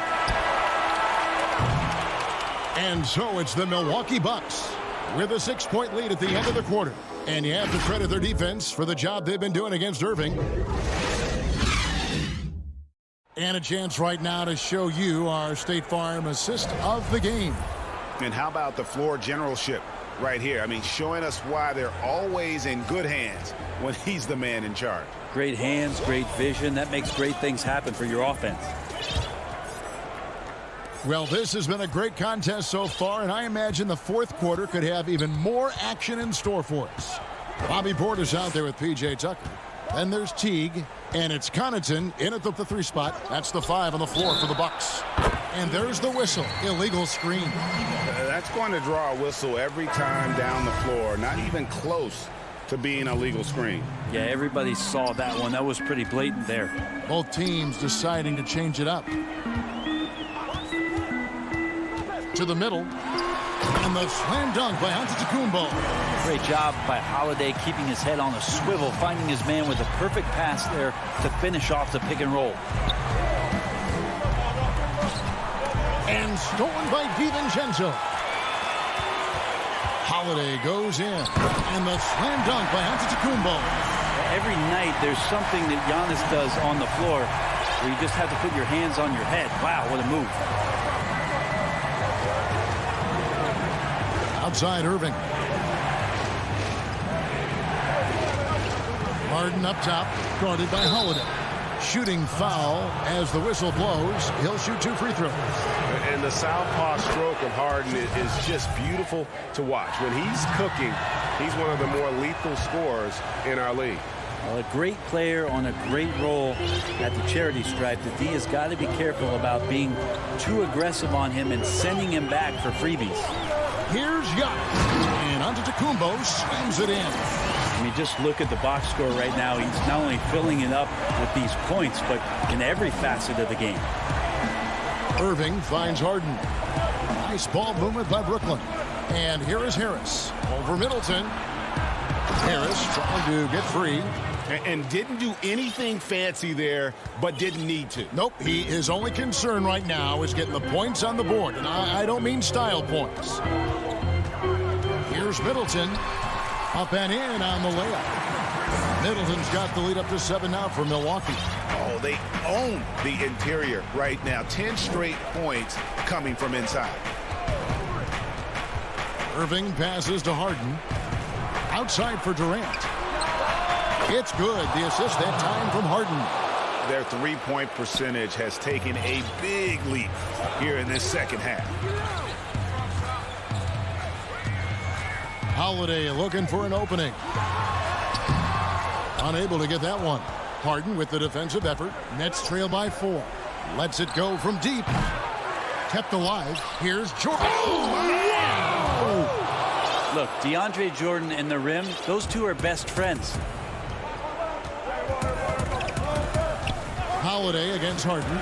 And so it's the Milwaukee Bucks with a 6-point lead at the end of the quarter. And you have to credit their defense for the job they've been doing against Irving. And a chance right now to show you our State Farm assist of the game. And how about the floor generalship right here? I mean, showing us why they're always in good hands when he's the man in charge. Great hands, great vision. That makes great things happen for your offense. Well, this has been a great contest so far, and I imagine the fourth quarter could have even more action in store for us. Bobby Portis out there with P.J. Tucker. Then there's Teague, and it's Connaughton in at the 3 spot. That's the 5 on the floor for the Bucks. And there's the whistle. Illegal screen. That's going to draw a whistle every time down the floor. Not even close to being a legal screen. Yeah, everybody saw that one. That was pretty blatant there. Both teams deciding to change it up. To the middle. And the slam dunk by Antetokounmpo. Great job by Holiday keeping his head on a swivel, finding his man with a perfect pass there to finish off the pick and roll. And stolen by DiVincenzo. Holiday goes in. And the slam dunk by Antetokounmpo. Every night there's something that Giannis does on the floor where you just have to put your hands on your head. Wow, what a move. Outside Irving. Harden up top, guarded by Holiday. Shooting foul as the whistle blows. He'll shoot 2 free throws. And the southpaw stroke of Harden is just beautiful to watch. When he's cooking, he's one of the more lethal scorers in our league. Well, a great player on a great role at the charity stripe. The D has got to be careful about being too aggressive on him and sending him back for freebies. Here's Giannis, and Antetokounmpo slams it in. I mean, just look at the box score right now. He's not only filling it up with these points, but in every facet of the game. Irving finds Harden. Nice ball movement by Brooklyn. And here is Harris over Middleton. Harris trying to get free. And didn't do anything fancy there, but didn't need to. Nope, his only concern right now is getting the points on the board, and I don't mean style points. Here's Middleton, up and in on the layup. Middleton's got the lead up to 7 now for Milwaukee. Oh, they own the interior right now. 10 straight points coming from inside. Irving passes to Harden. Outside for Durant. It's good. The assist that time from Harden. Their three-point percentage has taken a big leap here in this second half. Holiday looking for an opening. Unable to get that one. Harden with the defensive effort. Nets trail by 4. Lets it go from deep. Kept alive. Here's Jordan. Look, DeAndre Jordan and the rim, those two are best friends. Holiday against Harden.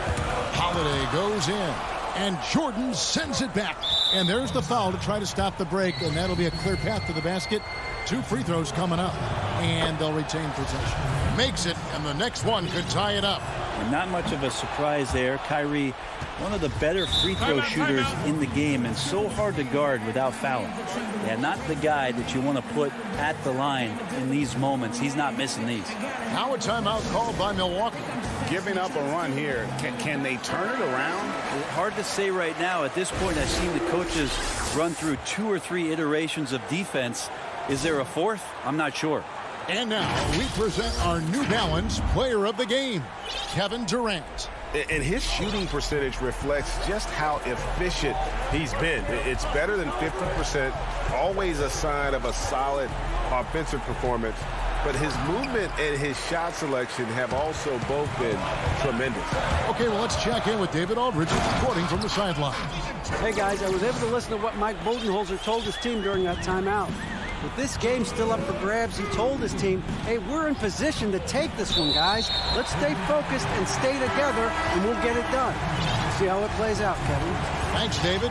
Holiday goes in. And Jordan sends it back. And there's the foul to try to stop the break. And that'll be a clear path to the basket. 2 free throws coming up. And they'll retain possession. Makes it. And the next one could tie it up. And not much of a surprise there. Kyrie, one of the better free throw shooters in the game and so hard to guard without fouling. Yeah, not the guy that you want to put at the line in these moments. He's not missing these. Now a timeout called by Milwaukee. Giving up a run here. Can they turn it around? Hard to say right now. At this point, I've seen the coaches run through 2 or 3 iterations of defense. Is there a fourth? I'm not sure. And now we present our New Balance player of the game, Kevin Durant. And his shooting percentage reflects just how efficient he's been. It's better than 50%, always a sign of a solid offensive performance. But his movement and his shot selection have also both been tremendous. Okay, well, let's check in with David Aldridge reporting from the sideline. Hey, guys, I was able to listen to what Mike Budenholzer told his team during that timeout. With this game still up for grabs, he told his team, hey, we're in position to take this one, guys. Let's stay focused and stay together, and we'll get it done. See how it plays out, Kevin. Thanks, David.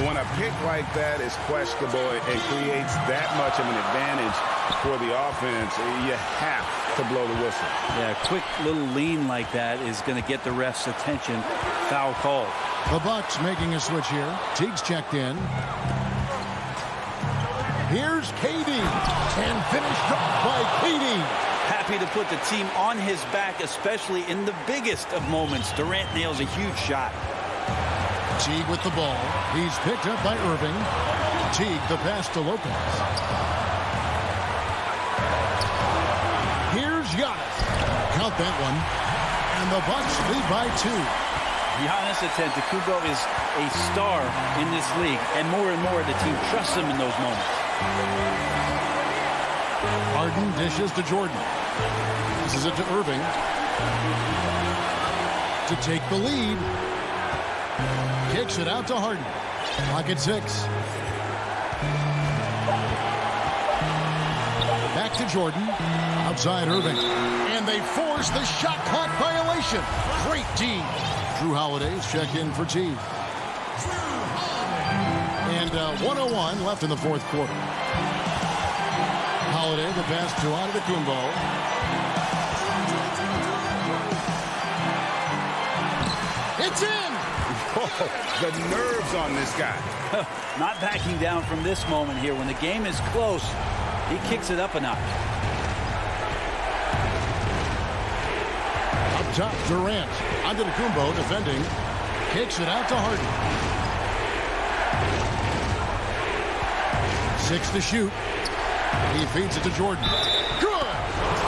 When a pick like that is questionable and creates that much of an advantage for the offense, you have to blow the whistle. Yeah, a quick little lean like that is going to get the ref's attention. Foul called. The Bucks making a switch here. Teague's checked in. Here's KD. And finished off by KD. Happy to put the team on his back, especially in the biggest of moments. Durant nails a huge shot. Teague with the ball. He's picked up by Irving. Teague the pass to Lopez. Here's Giannis. Count that one. And the Bucks lead by 2. Giannis Antetokounmpo is a star in this league, and more the team trusts him in those moments. Harden dishes to Jordan. Passes it to Irving. To take the lead. Kicks it out to Harden. Clock at 6. Back to Jordan. Outside Irving. And they force the shot clock violation. Great D. Drew Holiday's check in for T. And 1:01 left in the fourth quarter. Holiday, the pass to Antetokounmpo. It's in! Oh, the nerves on this guy. Not backing down from this moment here. When the game is close, he kicks it up a notch. Up top, Durant. Antetokounmpo defending. Kicks it out to Harden. 6 to shoot. He feeds it to Jordan. Good!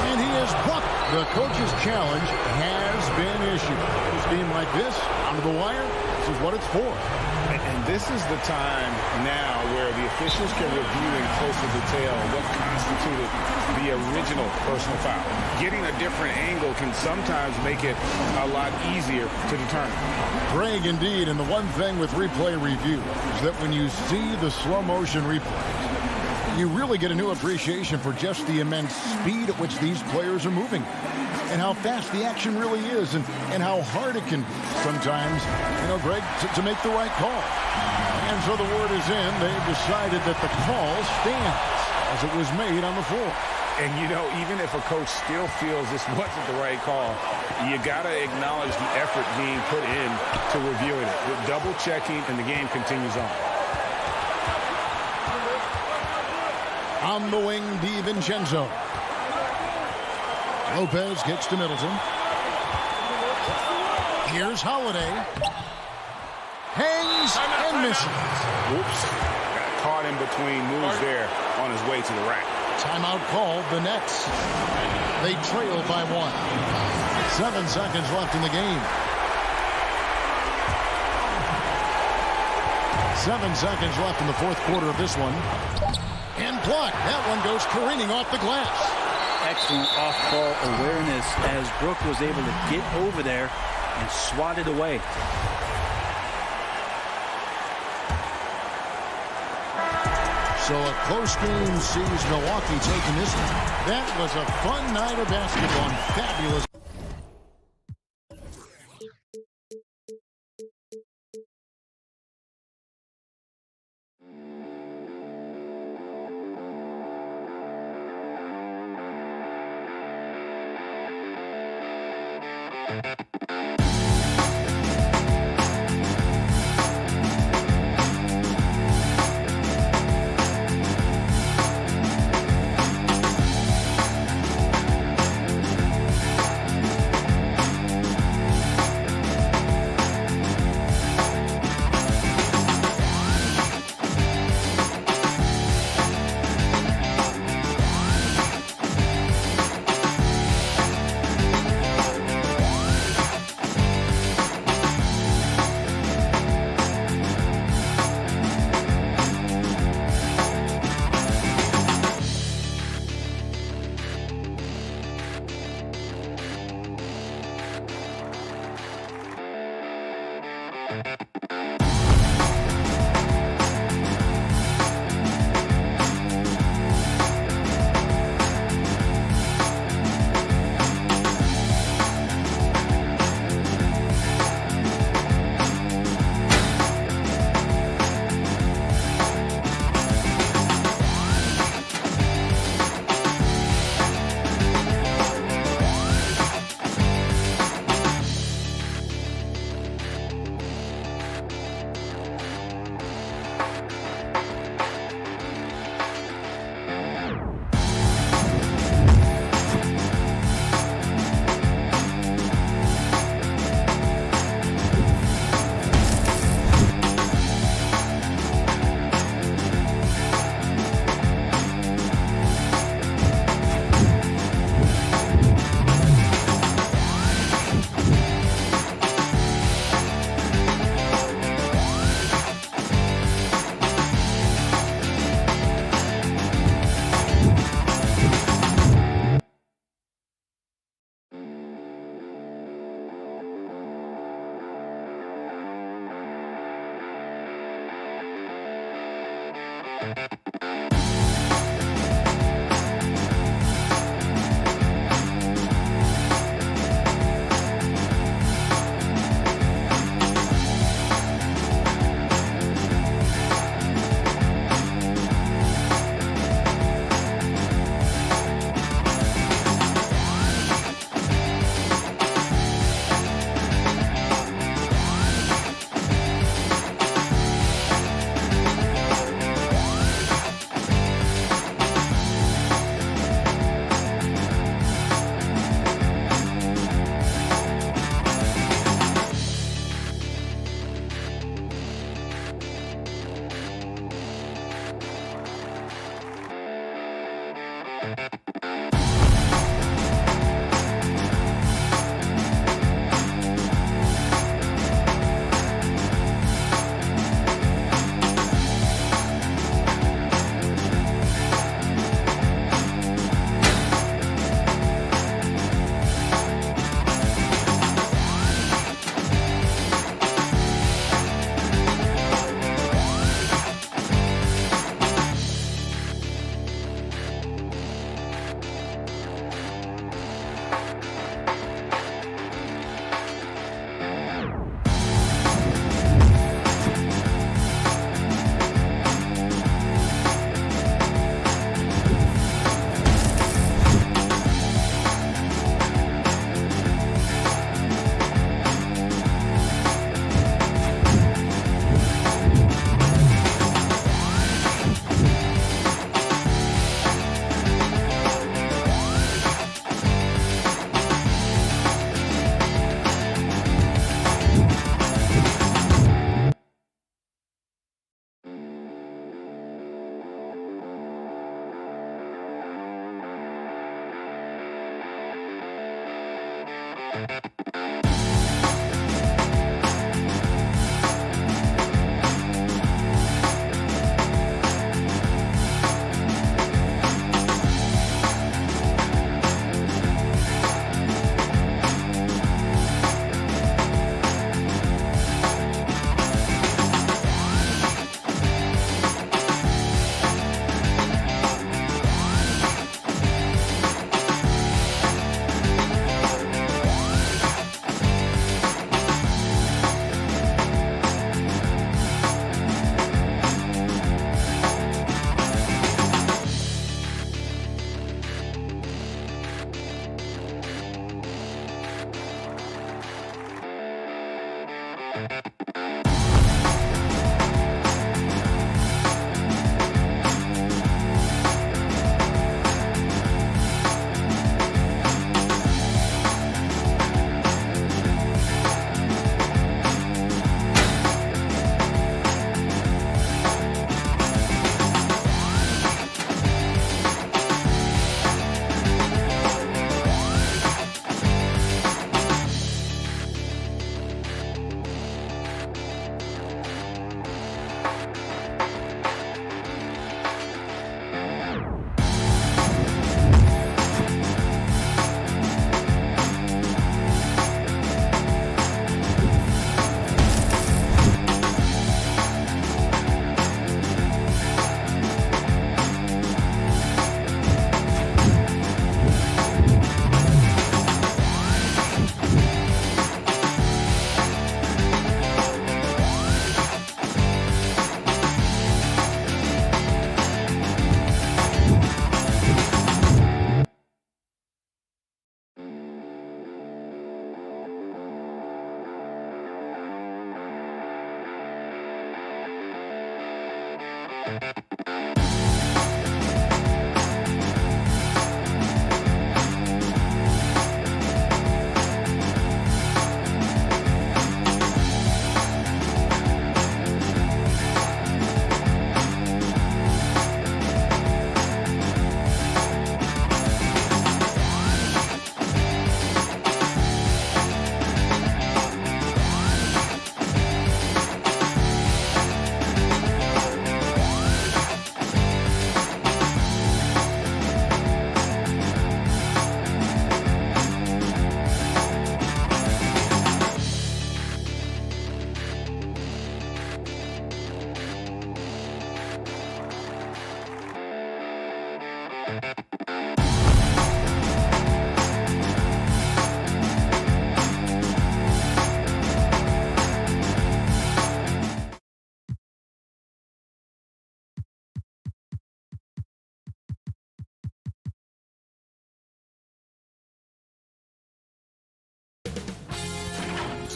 And he is bucked. The coach's challenge has been issued. A game like this, under the wire, this is what it's for. And this is the time now where the officials can review in closer detail what constituted the original personal foul. Getting a different angle can sometimes make it a lot easier to determine. Greg, indeed, and the one thing with replay review is that when you see the slow motion replay, you really get a new appreciation for just the immense speed at which these players are moving and how fast the action really is and how hard it can sometimes, Greg, to make the right call. And so the word is in. They've decided that the call stands as it was made on the floor. And, you know, even if a coach still feels this wasn't the right call, you got to acknowledge the effort being put in to reviewing it. With double checking, and the game continues on. On the wing, DiVincenzo. Lopez gets to Middleton. Here's Holiday. Hangs and misses. Whoops. Got caught in between moves there on his way to the rack. Timeout called. The Nets. They trail by 1. 7 seconds left in the game. 7 seconds left in the fourth quarter of this one. And blocked. That one goes careening off the glass. Excellent off-ball awareness as Brook was able to get over there and swat it away. So a close game sees Milwaukee taking this one. That was a fun night of basketball and fabulous.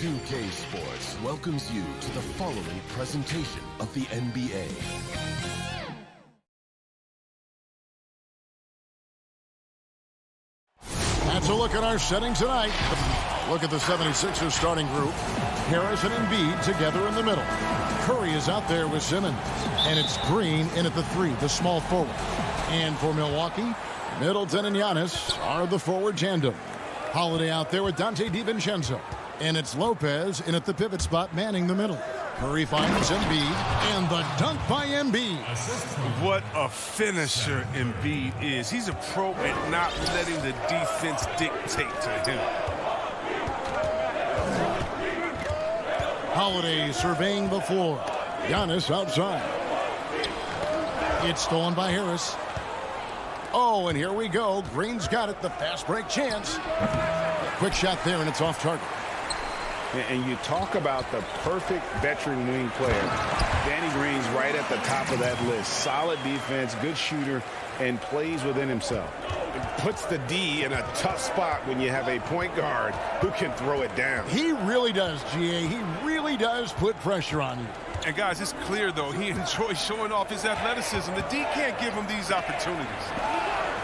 2K Sports welcomes you to the following presentation of the NBA. That's a look at our settings tonight. Look at the 76ers starting group. Harris and Embiid together in the middle. Curry is out there with Simmons. And it's Green in at the 3, the small forward. And for Milwaukee, Middleton and Giannis are the forward tandem. Holiday out there with Dante DiVincenzo. And it's Lopez in at the pivot spot manning the middle. Curry finds Embiid, and the dunk by Embiid. What a finisher Embiid is. He's a pro at not letting the defense dictate to him. Holiday surveying the floor. Giannis outside. It's stolen by Harris. Oh, and here we go. Green's got it. The fast break chance. Quick shot there, and it's off target. And you talk about the perfect veteran wing player. Danny Green's right at the top of that list. Solid defense, good shooter, and plays within himself. It puts the D in a tough spot when you have a point guard who can throw it down. He really does, GA. He really does put pressure on you. And guys, it's clear, though, he enjoys showing off his athleticism. The D can't give him these opportunities.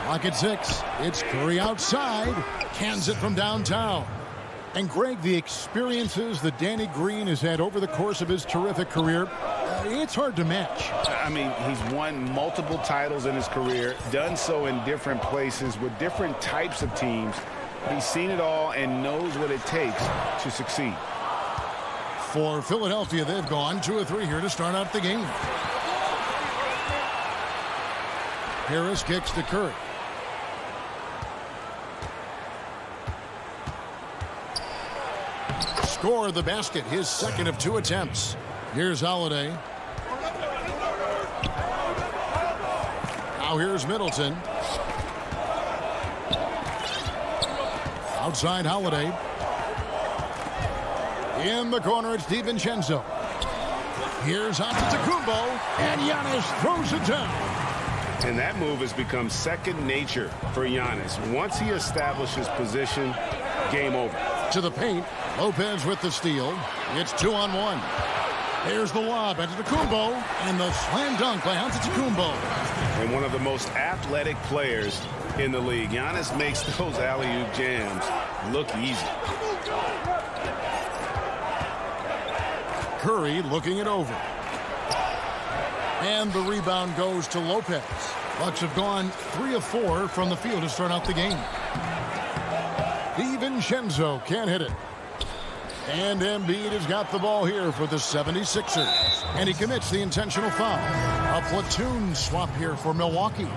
Clock at 6. It's Curry outside. Cans it from downtown. And Greg, the experiences that Danny Green has had over the course of his terrific career, it's hard to match. I mean, he's won multiple titles in his career, done so in different places with different types of teams. He's seen it all and knows what it takes to succeed. For Philadelphia, they've gone 2 of 3 here to start out the game. Harris kicks to Curry. Score the basket, his second of 2 attempts. Here's Holiday. Now here's Middleton. Outside Holiday. In the corner, it's DiVincenzo. Here's Antetokounmpo, and Giannis throws it down. And that move has become second nature for Giannis. Once he establishes position, game over. To the paint, Lopez with the steal. It's 2-on-1. Here's the lob, Antetokounmpo, and the slam dunk by Antetokounmpo. And one of the most athletic players in the league. Giannis makes those alley-oop jams look easy. Curry looking it over. And the rebound goes to Lopez. Bucks have gone 3 of 4 from the field to start out the game. DiVincenzo can't hit it. And Embiid has got the ball here for the 76ers. And he commits the intentional foul. A platoon swap here for Milwaukee.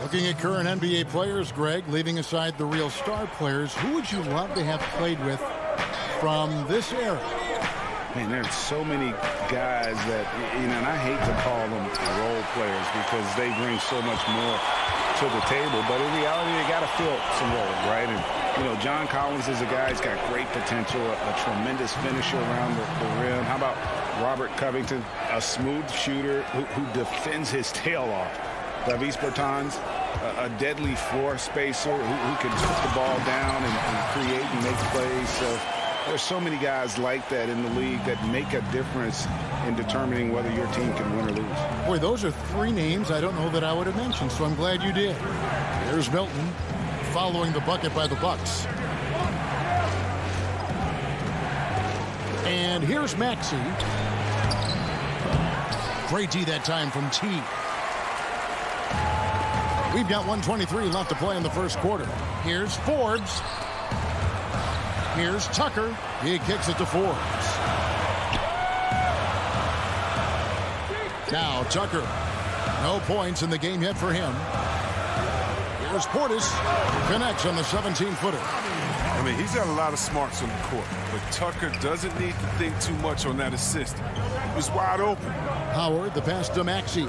Looking at current NBA players, Greg, leaving aside the real star players, who would you love to have played with from this era? Man, there's so many guys that, and I hate to call them role players because they bring so much more to the table. But in reality, they got to fill some roles, right? And, John Collins is a guy who's got great potential, a tremendous finisher around the rim. How about Robert Covington, a smooth shooter who defends his tail off? Davis Bertans, a deadly floor spacer who can put the ball down and create and make plays. So there's so many guys like that in the league that make a difference in determining whether your team can win or lose. Boy, those are 3 names I don't know that I would have mentioned, so I'm glad you did. There's Milton following the bucket by the Bucks. And here's Maxey. Great D that time from T. We've got 1:23 left to play in the first quarter. Here's Forbes. Here's Tucker. He kicks it to Forbes. Now Tucker. No points in the game yet for him. Here's Portis. Connects on the 17-footer. I mean, he's got a lot of smarts on the court, but Tucker doesn't need to think too much on that assist. He was wide open. Howard, the pass to Maxey.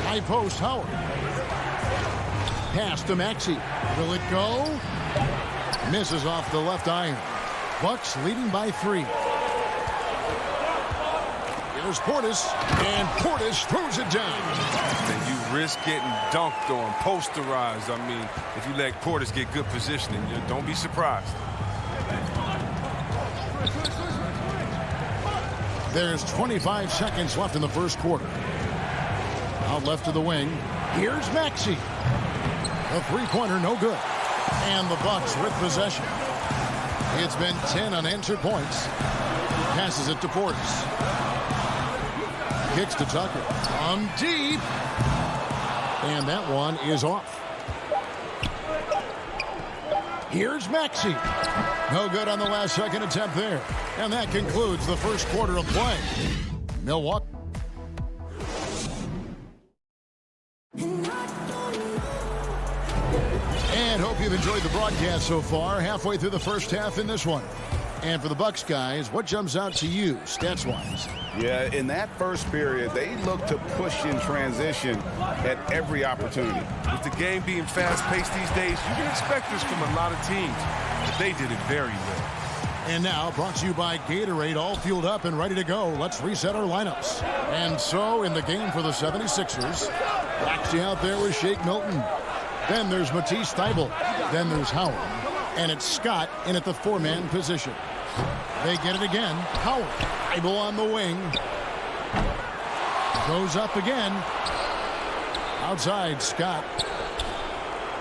High post, Howard. Pass to Maxey. Will it go? Misses off the left iron. Bucks leading by 3. Here's Portis, and Portis throws it down. And you risk getting dunked on, posterized. I mean, if you let Portis get good positioning, don't be surprised. There's 25 seconds left in the first quarter. Out left to the wing. Here's Maxey. A 3-pointer, no good. And the Bucks with possession. It's been 10 unanswered points. Passes it to Portis. Kicks to Tucker. From deep. And that one is off. Here's Maxey. No good on the last second attempt there. And that concludes the first quarter of play. Milwaukee. And hope you've enjoyed the broadcast so far. Halfway through the first half in this one. And for the Bucks guys, what jumps out to you stats-wise? Yeah, in that first period, they looked to push in transition at every opportunity. With the game being fast-paced these days, you can expect this from a lot of teams. But they did it very well. And now, brought to you by Gatorade, all fueled up and ready to go. Let's reset our lineups. And so, in the game for the 76ers, Waxy out there with Shake Milton. Then there's Matisse Thybulle. Then there's Howard. And it's Scott in at the 4-man position. They get it again. Howard. Thybulle on the wing. Goes up again. Outside, Scott.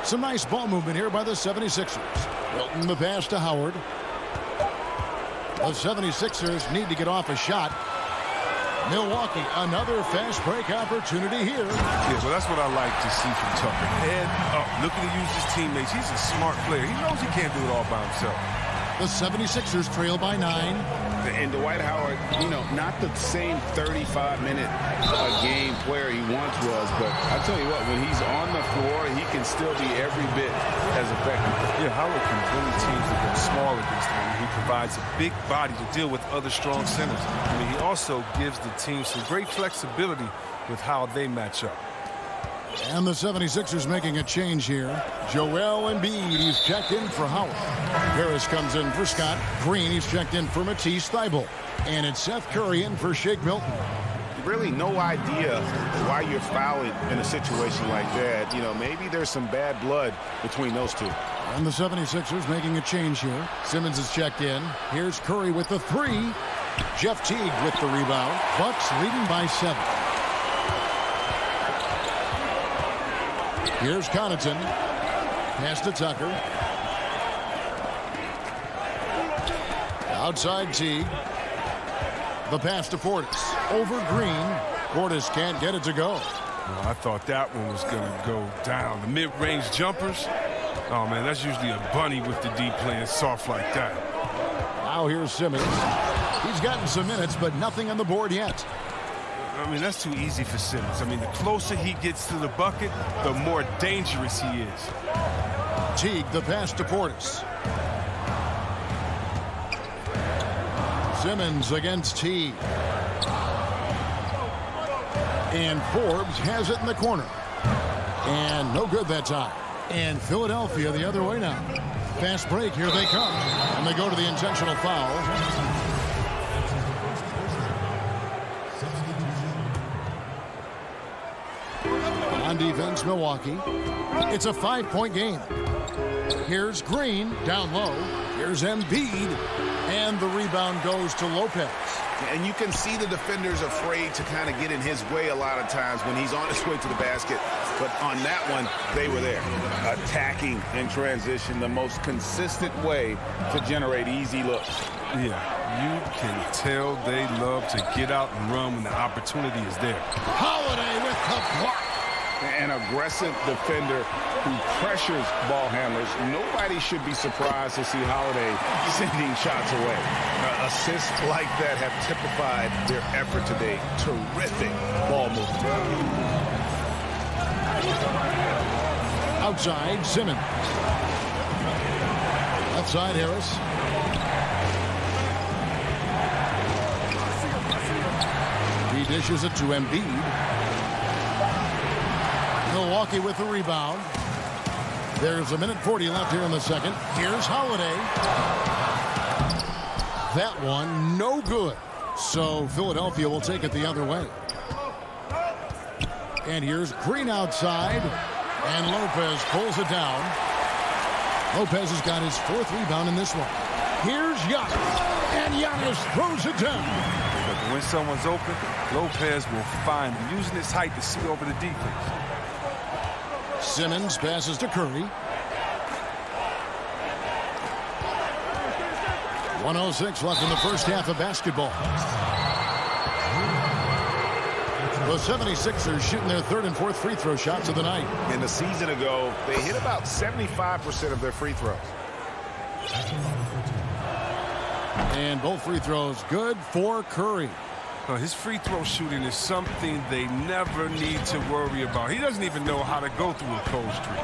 Some nice ball movement here by the 76ers. Milton the pass to Howard. The 76ers need to get off a shot. Milwaukee, another fast break opportunity here. Yeah, well, that's what I like to see from Tucker. Head up, looking to use his teammates. He's a smart player. He knows he can't do it all by himself. The 76ers trail by 9. And Dwight Howard, you know, not the same 35-minute-a-game player he once was, but I tell you what, when he's on the floor, he can still be every bit as effective. Yeah, Howard can bully teams that go small against him. He provides a big body to deal with other strong centers. I mean, he also gives the team some great flexibility with how they match up. And the 76ers making a change here. Joel Embiid, he's checked in for Howard. Harris comes in for Scott. Green, he's checked in for Matisse Thybulle. And it's Seth Curry in for Shake Milton. Really no idea why you're fouling in a situation like that. You know, maybe there's some bad blood between those two. And the 76ers making a change here. Simmons is checked in. Here's Curry with the 3. Jeff Teague with the rebound. Bucks leading by 7. Here's Connaughton. Pass to Tucker. Outside Teague. The pass to Portis. Over Green. Portis can't get it to go. Well, I thought that one was going to go down. The mid-range jumpers. Oh, man, that's usually a bunny with the D playing soft like that. Now here's Simmons. He's gotten some minutes, but nothing on the board yet. I mean, that's too easy for Simmons. I mean, the closer he gets to the bucket, the more dangerous he is. Teague, the pass to Portis. Simmons against Teague. And Forbes has it in the corner. And no good that time. And Philadelphia the other way now. Fast break, here they come. And they go to the intentional foul. On defense, Milwaukee. It's a 5-point game. Here's Green, down low. Here's Embiid. And the rebound goes to Lopez. And you can see the defenders afraid to kind of get in his way a lot of times when he's on his way to the basket. But on that one, they were there. Attacking in transition, the most consistent way to generate easy looks. Yeah, you can tell they love to get out and run when the opportunity is there. Holiday with the block. An aggressive defender who pressures ball handlers. Nobody should be surprised to see Holiday sending shots away. Assists like that have typified their effort today. Terrific ball movement. Outside, Simmons. Left side, Harris. He dishes it to Embiid. Milwaukee with the rebound. There's a minute 40 left here in the second. Here's Holiday. That one, no good. So Philadelphia will take it the other way. And here's Green outside. And Lopez pulls it down. Lopez has got his 4th rebound in this one. Here's Giannis. And Giannis throws it down. But when someone's open, Lopez will find him, using his height to see over the defense. Simmons passes to Curry. 1:06 left in the first half of basketball. The 76ers shooting their 3rd and 4th free throw shots of the night. In the season ago, they hit about 75% of their free throws. And both free throws good for Curry. His free throw shooting is something they never need to worry about. He doesn't even know how to go through a cold streak.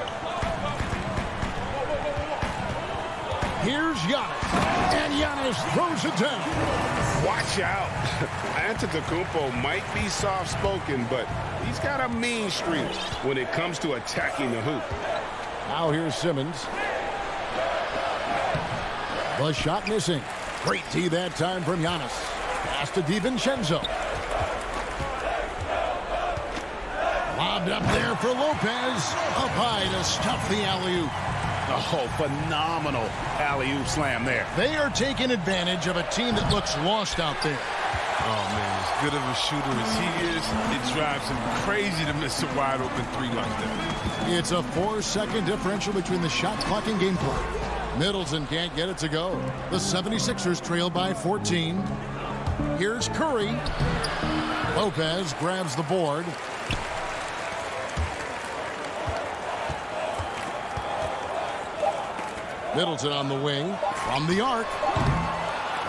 Here's Giannis. And Giannis throws it down. Watch out. Antetokounmpo might be soft-spoken, but he's got a mean streak when it comes to attacking the hoop. Now here's Simmons. The shot missing. Great tee that time from Giannis. Pass to DiVincenzo. Lobbed up there for Lopez. Up high to stuff the alley-oop. Oh, phenomenal alley-oop slam there. They are taking advantage of a team that looks lost out there. Oh, man, as good of a shooter as he is, it drives him crazy to miss a wide-open 3 like that. It's a 4-second differential between the shot clock and game clock. Middleton can't get it to go. The 76ers trail by 14. Here's Curry. Lopez grabs the board. Middleton on the wing. From the arc.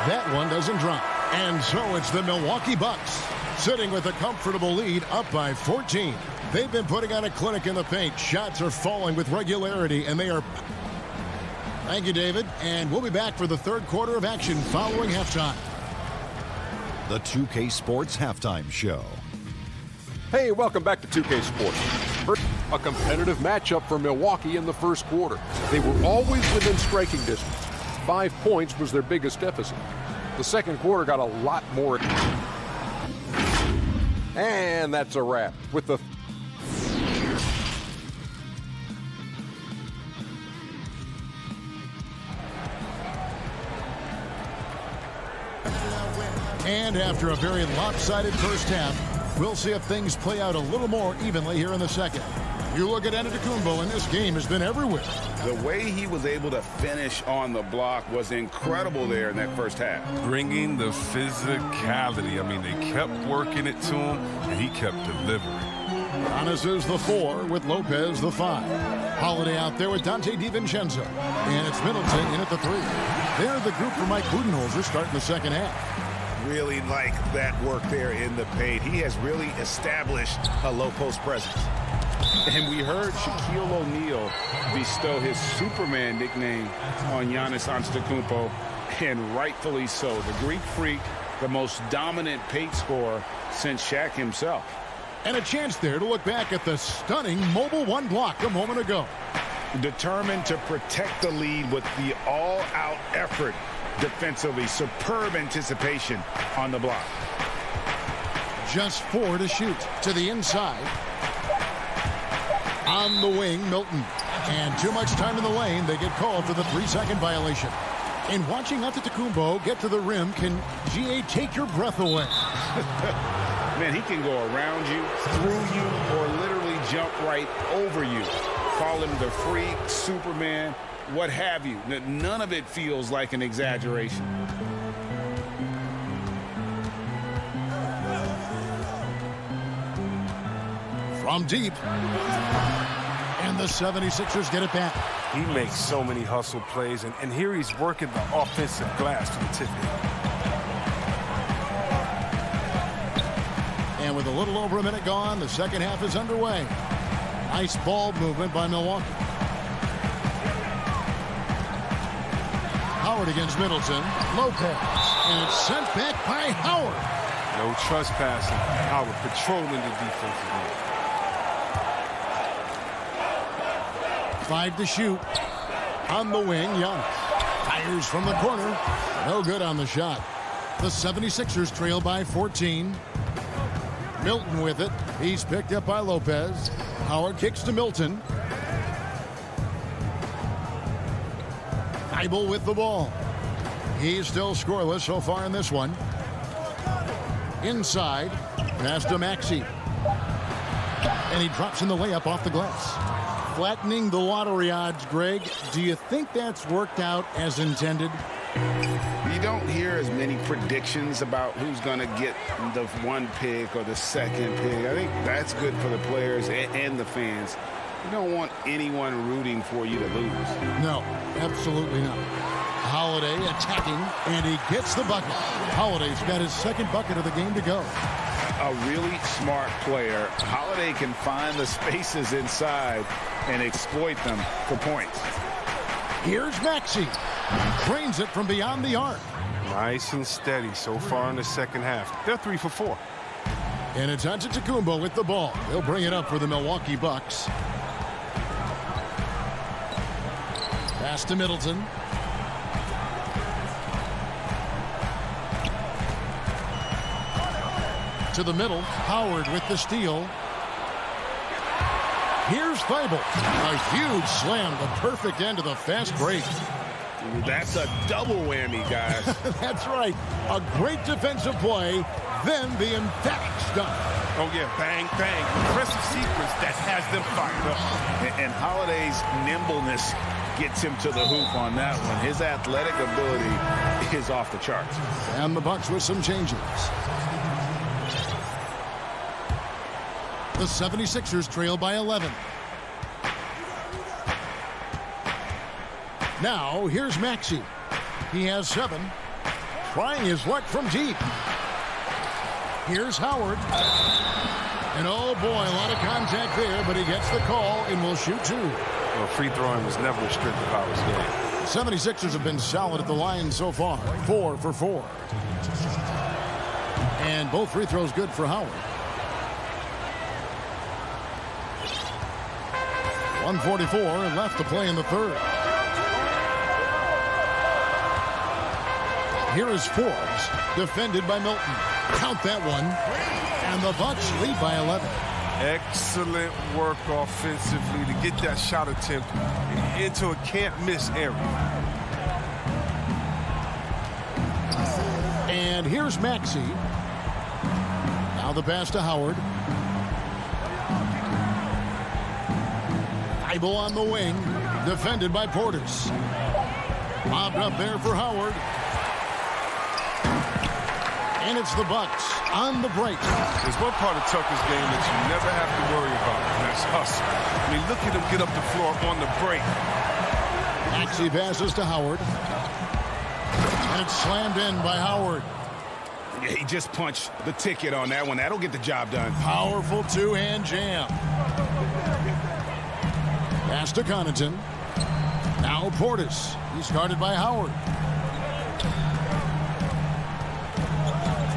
That one doesn't drop. And so it's the Milwaukee Bucks sitting with a comfortable lead, up by 14. They've been putting on a clinic in the paint. Shots are falling with regularity, and they are... Thank you, David. And we'll be back for the third quarter of action following halftime. The 2K Sports Halftime Show. Hey, welcome back to 2K Sports. A competitive matchup for Milwaukee in the first quarter. They were always within striking distance. 5 points was their biggest deficit. The second quarter got a lot more. And that's a wrap with the... And after a very lopsided first half, we'll see if things play out a little more evenly here in the second. You look at Antetokounmpo, and this game has been everywhere. The way he was able to finish on the block was incredible there in that first half. Bringing the physicality. I mean, they kept working it to him, and he kept delivering. Giannis is the 4 with Lopez the 5. Holiday out there with Dante DiVincenzo. And it's Middleton in at the 3. They're the group for Mike Budenholzer starting the second half. Really like that work there in the paint. He has really established a low post presence. And we heard Shaquille O'Neal bestow his Superman nickname on Giannis Antetokounmpo, and rightfully so. The Greek Freak, the most dominant paint scorer since Shaq himself. And a chance there to look back at the stunning mobile 1 block a moment ago. Determined to protect the lead with the all-out effort defensively. Superb anticipation on the block. Just 4 to shoot. To the inside. On the wing, Milton. And too much time in the lane. They get called for the 3-second violation. And watching Antetokounmpo get to the rim can, GA, take your breath away. Man, he can go around you, through you, or literally jump right over you. Call him the Freak, Superman, what have you. None of it feels like an exaggeration. From deep. And the 76ers get it back. He makes so many hustle plays, and here he's working the offensive glass to the tip end. And with a little over a minute gone, the second half is underway. Nice ball movement by Milwaukee. Howard against Middleton. Lopez. And it's sent back by Howard. No trespassing. Howard patrolling the defensive end. 5 to shoot. On the wing, Giannis fires from the corner. No good on the shot. The 76ers trail by 14. Milton with it. He's picked up by Lopez. Howard kicks to Milton. Thibault with the ball. He's still scoreless so far in this one. Inside. Pass to Maxey. And he drops in the layup off the glass. Flattening the lottery odds, Greg. Do you think that's worked out as intended? You don't hear as many predictions about who's going to get the 1 pick or the 2nd pick. I think that's good for the players and the fans. You don't want anyone rooting for you to lose. No, absolutely not. Holiday attacking, and he gets the bucket. Holiday's got his 2nd bucket of the game to go. A really smart player. Holiday can find the spaces inside and exploit them for points. Here's Maxey. Drains it from beyond the arc. Nice and steady so far in the second half. They're 3 for 4. And it's Antetokounmpo with the ball. They'll bring it up for the Milwaukee Bucks. Pass to Middleton. To the middle. Howard with the steal. Here's Thibault. A huge slam, the perfect end of the fast break. That's a double whammy, guys. That's right. A great defensive play, then the emphatic stuff. Oh, yeah, bang, bang. Impressive sequence that has them fired up. And Holiday's nimbleness gets him to the hoop on that one. His athletic ability is off the charts. And the Bucks with some changes. The 76ers trail by 11. Now, here's Maxey. He has 7. Trying his luck from deep. Here's Howard. And oh boy, a lot of contact there, but he gets the call and will shoot 2. Well, free throwing was never a strength of Howard's game. 76ers have been solid at the line so far. 4 for 4. And both free throws good for Howard. 1:44 left to play in the third. Here is Forbes, defended by Milton. Count that one. And the Bucks lead by 11. Excellent work offensively to get that shot attempt into a can't-miss area. And here's Maxey. Now the pass to Howard. Thibault on the wing, defended by Portis. Lobbed up there for Howard. And it's the Bucks on the break. There's one part of Tucker's game that you never have to worry about, and that's hustle. I mean, look at him get up the floor on the break. Maxey passes to Howard. And it's slammed in by Howard. Yeah, he just punched the ticket on that one. That'll get the job done. Powerful two-hand jam. Pass to Connaughton. Now Portis. He's guarded by Howard.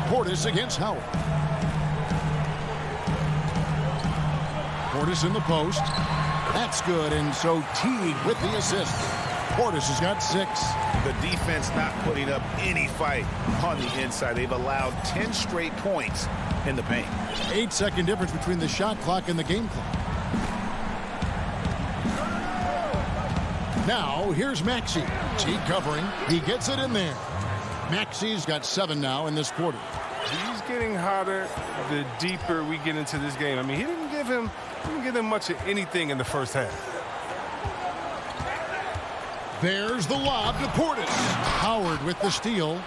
Portis against Howard. Portis in the post. That's good, and so Teague with the assist. Portis has got 6. The defense not putting up any fight on the inside. They've allowed 10 straight points in the paint. 8-second difference between the shot clock and the game clock. Now, here's Maxey. Teague covering. He gets it in there. Maxey's got 7 now in this quarter. He's getting hotter the deeper we get into this game. I mean, he didn't give him much of anything in the first half. There's the lob to Portis. Howard with the steal.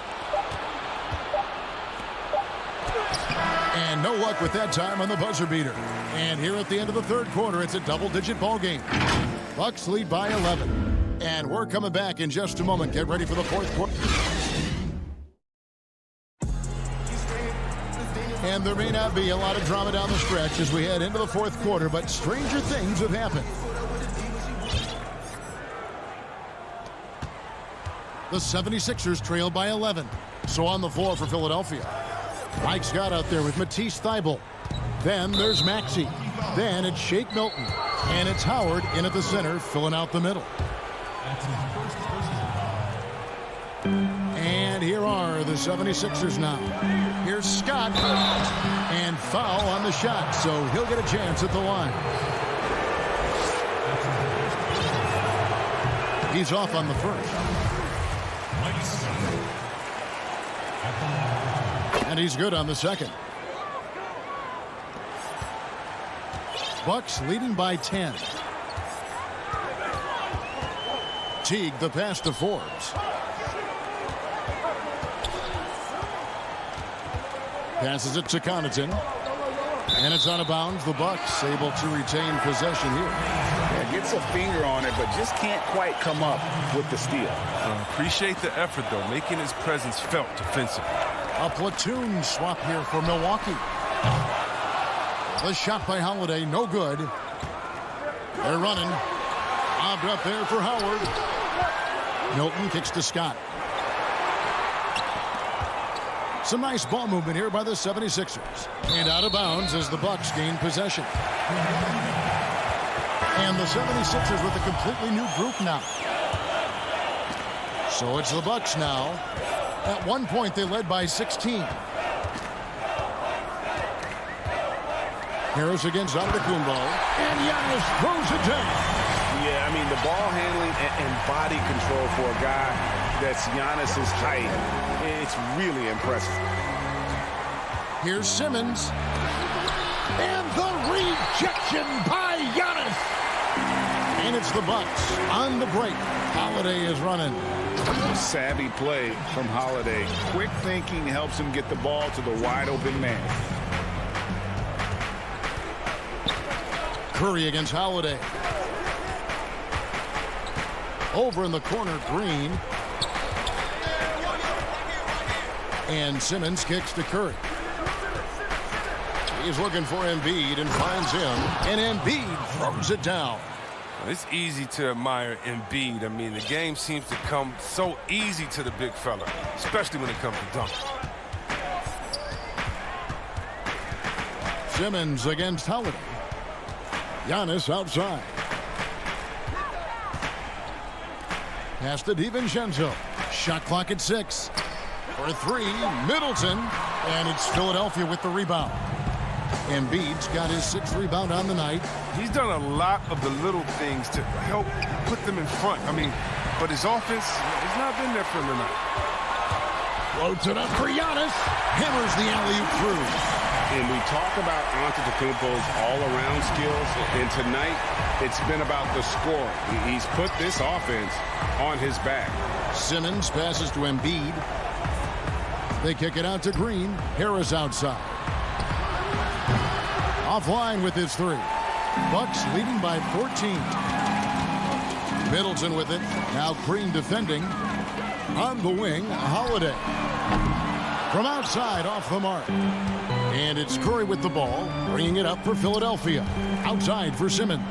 And no luck with that time on the buzzer beater. And here at the end of the third quarter, it's a double-digit ball game. Bucks lead by 11. And we're coming back in just a moment. Get ready for the fourth quarter. And there may not be a lot of drama down the stretch as we head into the fourth quarter, but stranger things have happened. The 76ers trail by 11. So on the floor for Philadelphia. Mike Scott out there with Matisse Thybulle. Then there's Maxey. Then it's Shake Milton. And it's Howard in at the center, filling out the middle. And here are the 76ers now. Here's Scott. And foul on the shot, so he'll get a chance at the line. He's off on the first. And he's good on the second. Bucks leading by 10. Teague the pass to Forbes. Passes it to Connaughton. And it's out of bounds. The Bucks able to retain possession here. Yeah, gets a finger on it, but just can't quite come up with the steal. Appreciate the effort, though, making his presence felt defensively. A platoon swap here for Milwaukee. The shot by Holiday, no good. They're running. Lobbed up there for Howard. Milton kicks to Scott. Some nice ball movement here by the 76ers. And out of bounds as the Bucks gain possession. And the 76ers with a completely new group now. So it's the Bucks now. At one point, they led by 16. Harris against Antetokounmpo. And Giannis throws it down. Yeah, I mean, the ball handling and body control for a guy that's Giannis's height, it's really impressive. Here's Simmons. And the rejection by Giannis. And it's the Bucks on the break. Holiday is running. Savvy play from Holiday. Quick thinking helps him get the ball to the wide open man. Curry against Holiday. Over in the corner, Green. And Simmons kicks to Curry. He's looking for Embiid and finds him. And Embiid throws it down. It's easy to admire Embiid. I mean, the game seems to come so easy to the big fella, especially when it comes to dunking. Simmons against Holiday. Giannis outside. Pass to DiVincenzo. Shot clock at 6. For 3, Middleton. And it's Philadelphia with the rebound. Embiid's got his 6th rebound on the night. He's done a lot of the little things to help put them in front. I mean, but his offense has not been there for him tonight. Floats it up for Giannis. Hammers the alley-oop through. And we talk about Antetokounmpo's all-around skills, and tonight it's been about the scoring. He's put this offense on his back. Simmons passes to Embiid. They kick it out to Green. Harris outside. Offline with his 3. Bucks leading by 14. Middleton with it. Now Green defending. On the wing, Holiday. From outside, off the mark. And it's Curry with the ball, bringing it up for Philadelphia. Outside for Simmons.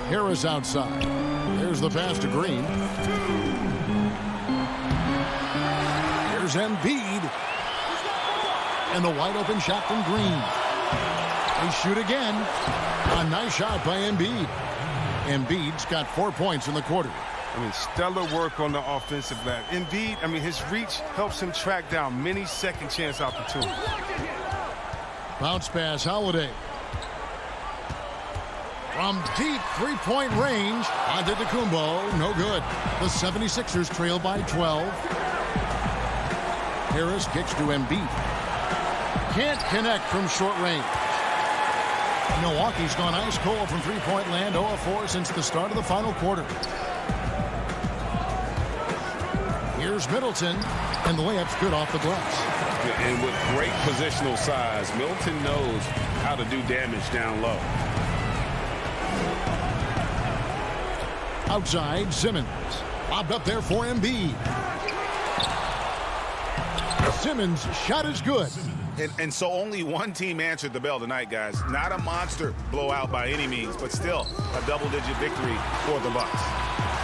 Harris outside. There's the pass to Green. Here's Embiid. And the wide open shot from Green. They shoot again. A nice shot by Embiid. Embiid's got 4 points in the quarter. I mean, stellar work on the offensive end. Embiid, I mean, his reach helps him track down many second chance opportunities. Bounce pass, Holiday. From deep three-point range, Antetokounmpo, no good. The 76ers trail by 12. Harris kicks to Embiid. Can't connect from short range. Milwaukee's gone ice cold from three-point land, 0 of 4 since the start of the final quarter. Here's Middleton, and the layup's good off the glass. And with great positional size, Middleton knows how to do damage down low. Outside, Simmons. Lobbed up there for Embiid. Simmons' shot is good. And so only one team answered the bell tonight, guys. Not a monster blowout by any means, but still a double-digit victory for the Bucks.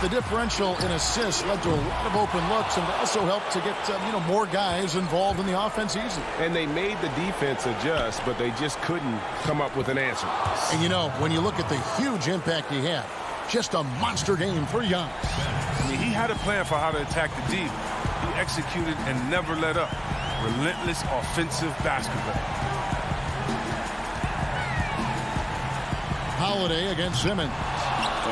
The differential in assists led to a lot of open looks and also helped to get more guys involved in the offense easily. And they made the defense adjust, but they just couldn't come up with an answer. And when you look at the huge impact he had, just a monster game for Giannis. I mean, he had a plan for how to attack the D. He executed and never let up. Relentless offensive basketball. Holiday against Simmons.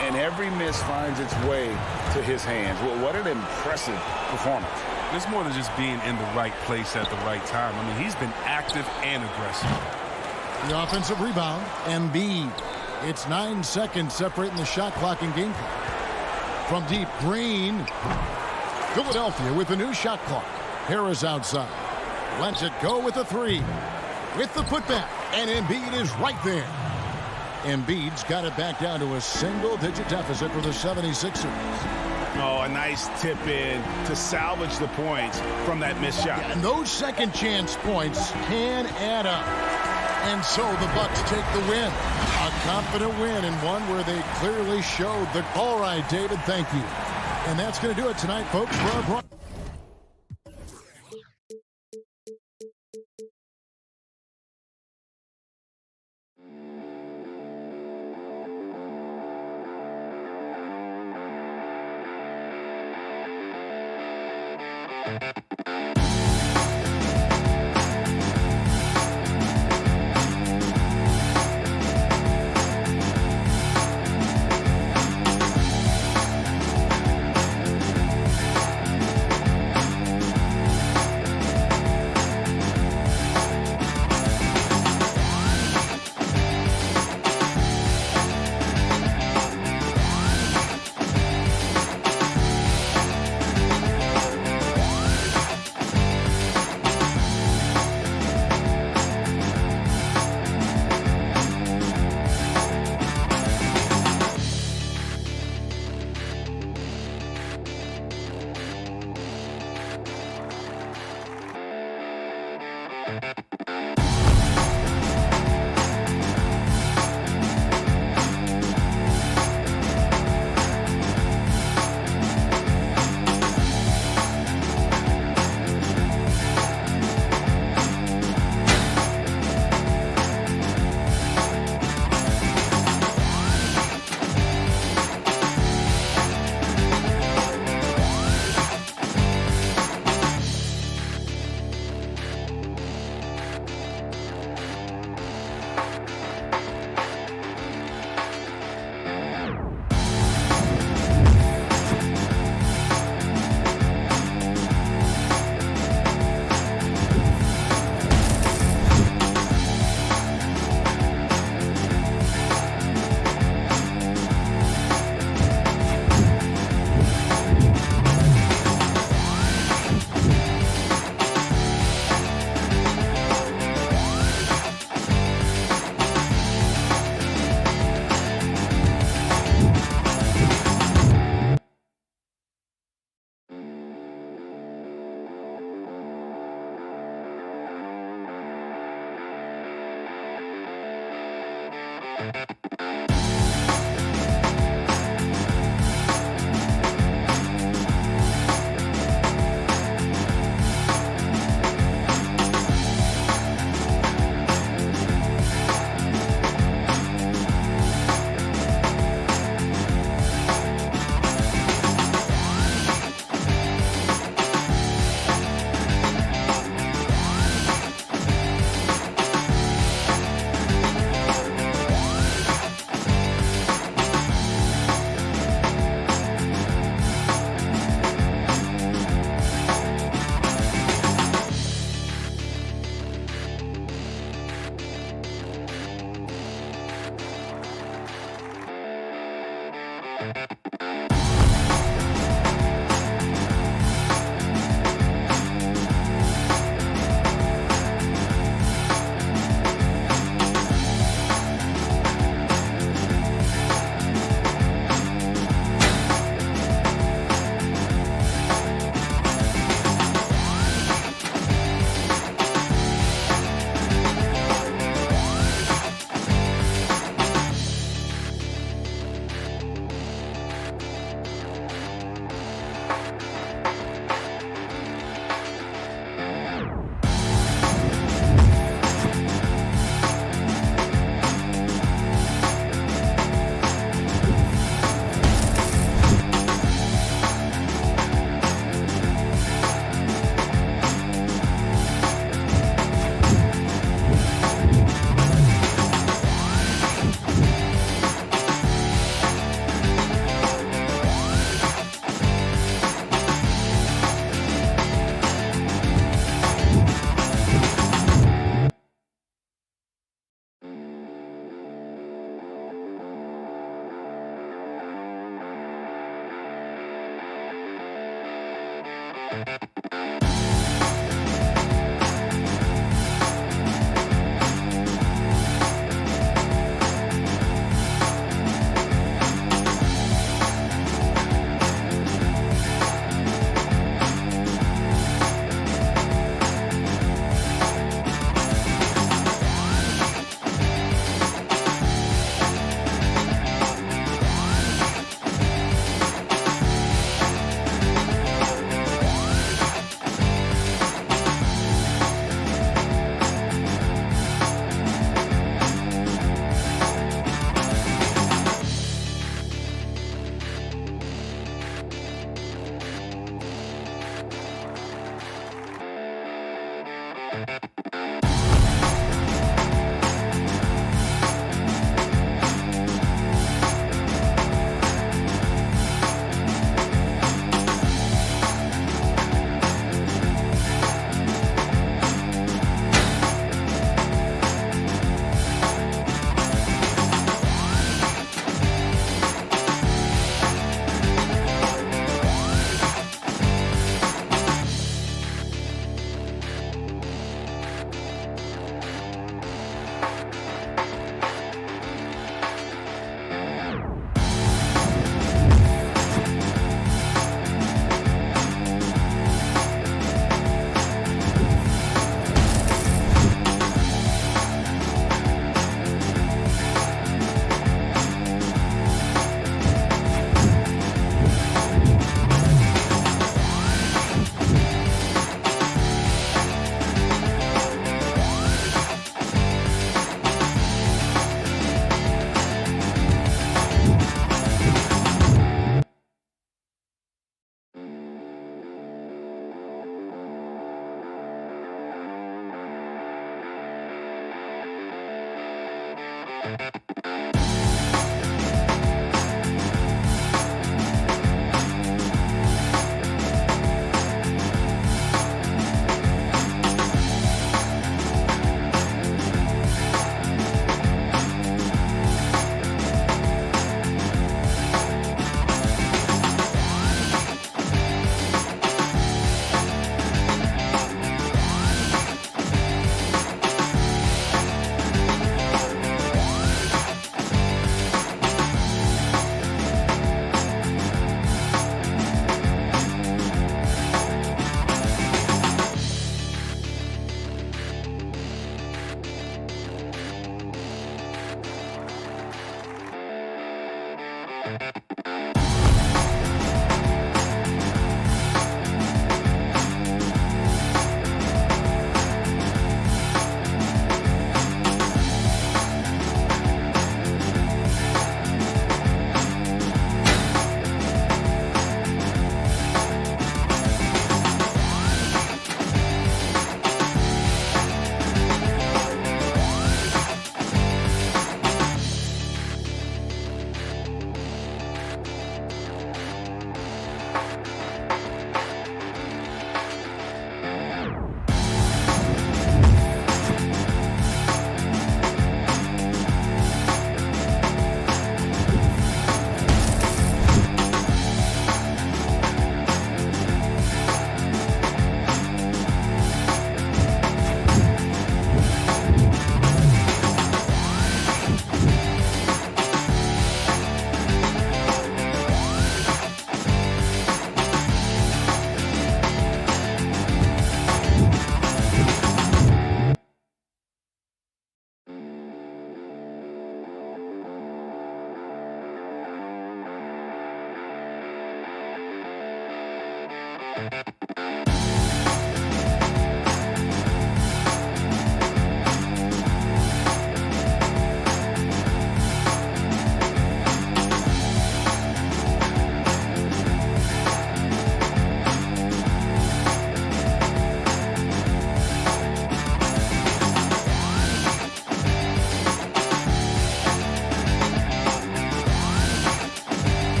And every miss finds its way to his hands. Well, what an impressive performance. It's more than just being in the right place at the right time. I mean, he's been active and aggressive. The offensive rebound, Embiid. It's 9 seconds separating the shot clock and game clock. From deep, Green. Philadelphia with a new shot clock. Harris outside. Lets it go with a 3. With the putback. And Embiid is right there. Embiid's got it back down to a single-digit deficit for the 76ers. Oh, a nice tip in to salvage the points from that missed shot. Yeah, and those second chance points can add up. And so the Bucks take the win. A confident win and one where they clearly showed the all right, David, thank you. And that's going to do it tonight, folks, for our broadcast.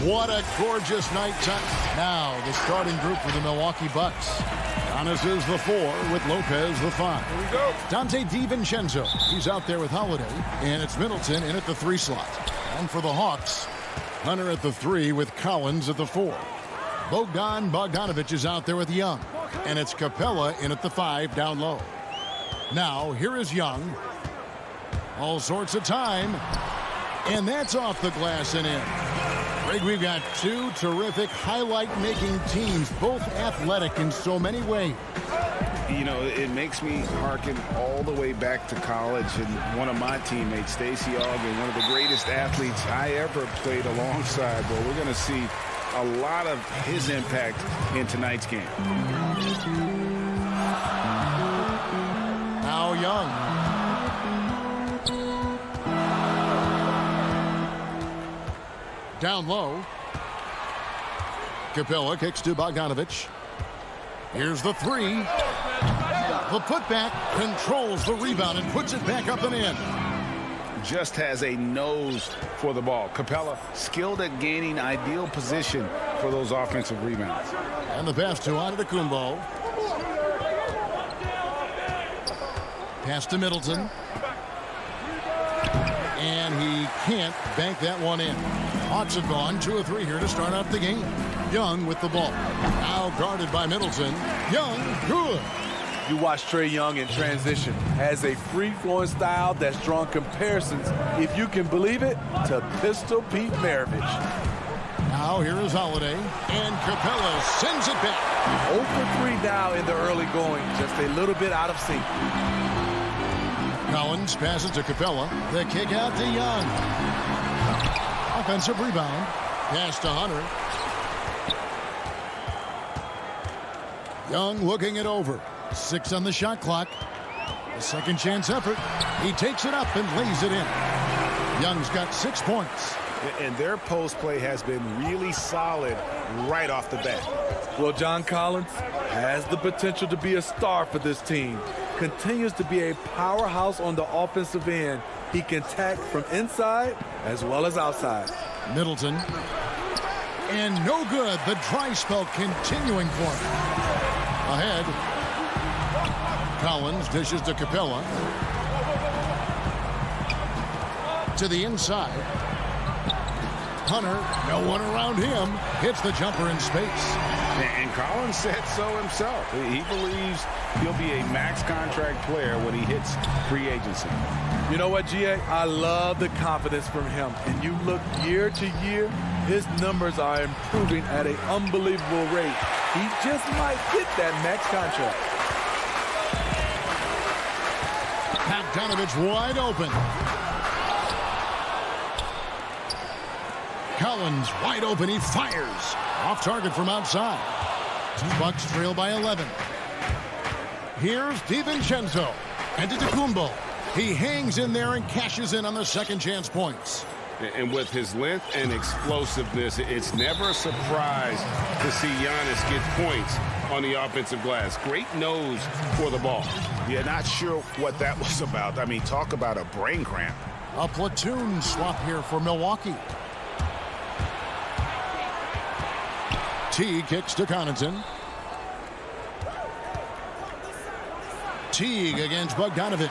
What a gorgeous night. Now the starting group for the Milwaukee Bucks. Giannis is the 4 with Lopez the 5. Here we go. Dante DiVincenzo, he's out there with Holiday. And it's Middleton in at the 3 slot. And for the Hawks, Hunter at the 3 with Collins at the 4. Bogdanovich is out there with Young. And it's Capella in at the 5 down low. Now here is Young. All sorts of time. And that's off the glass and in. Greg, we've got two terrific highlight-making teams, both athletic in so many ways. You know, it makes me hearken all the way back to college, and one of my teammates, Stacey Ogden, one of the greatest athletes I ever played alongside. But we're going to see a lot of his impact in tonight's game. Now Young. Down low. Capella kicks to Bogdanovich. Here's the 3. The putback controls the rebound and puts it back up and in. Just has a nose for the ball. Capella skilled at gaining ideal position for those offensive rebounds. And the pass to Antetokounmpo. Pass to Middleton. And he can't bank that one in. Hawks have gone 2 of 3 here to start out the game. Young with the ball. Now guarded by Middleton. Young, good. You watch Trae Young in transition. Has a free-flowing style that's drawn comparisons, if you can believe it, to Pistol Pete Maravich. Now here is Holiday, and Capella sends it back. 0 for 3 now in the early going, just a little bit out of sync. Collins passes to Capella. The kick out to Young. Offensive rebound. Pass to Hunter. Young looking it over. 6 on the shot clock. A second chance effort. He takes it up and lays it in. Young's got 6 points. And their post play has been really solid right off the bat. Well, John Collins has the potential to be a star for this team. Continues to be a powerhouse on the offensive end. He can attack from inside as well as outside. Middleton. And no good. The dry spell continuing for him. Ahead. Collins dishes to Capella. To the inside. Hunter, no one around him, hits the jumper in space. And Collins said so himself. He believes he'll be a max contract player when he hits free agency. You know what, GA? I love the confidence from him. And you look year to year, his numbers are improving at an unbelievable rate. He just might get that max contract. Bogdanovich wide open. Collins wide open. He fires. Off target from outside. Bucks trail by 11. Here's DiVincenzo. And to Antetokounmpo. He hangs in there and cashes in on the second chance points. And with his length and explosiveness, it's never a surprise to see Giannis get points on the offensive glass. Great nose for the ball. Yeah, not sure what that was about. I mean, talk about a brain cramp. A platoon swap here for Milwaukee. Teague kicks to Connaughton. Teague against Bogdanovich.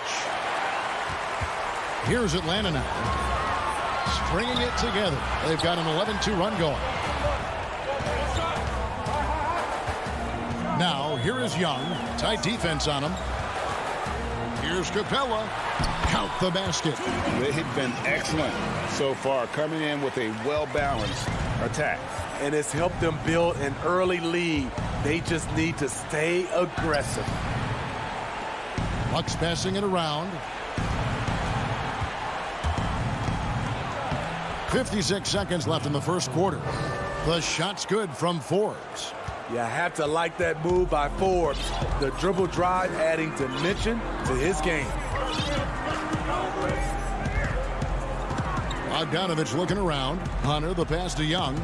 Here's Atlanta now. Stringing it together. They've got an 11-2 run going. Now, here is Young. Tight defense on him. Here's Capella. Count the basket. They have been excellent so far, coming in with a well-balanced attack. And it's helped them build an early lead. They just need to stay aggressive. Bucks passing it around. 56 seconds left in the first quarter. The shot's good from Forbes. You have to like that move by Forbes. The dribble drive adding dimension to his game. Bogdanovich looking around. Hunter, the pass to Young.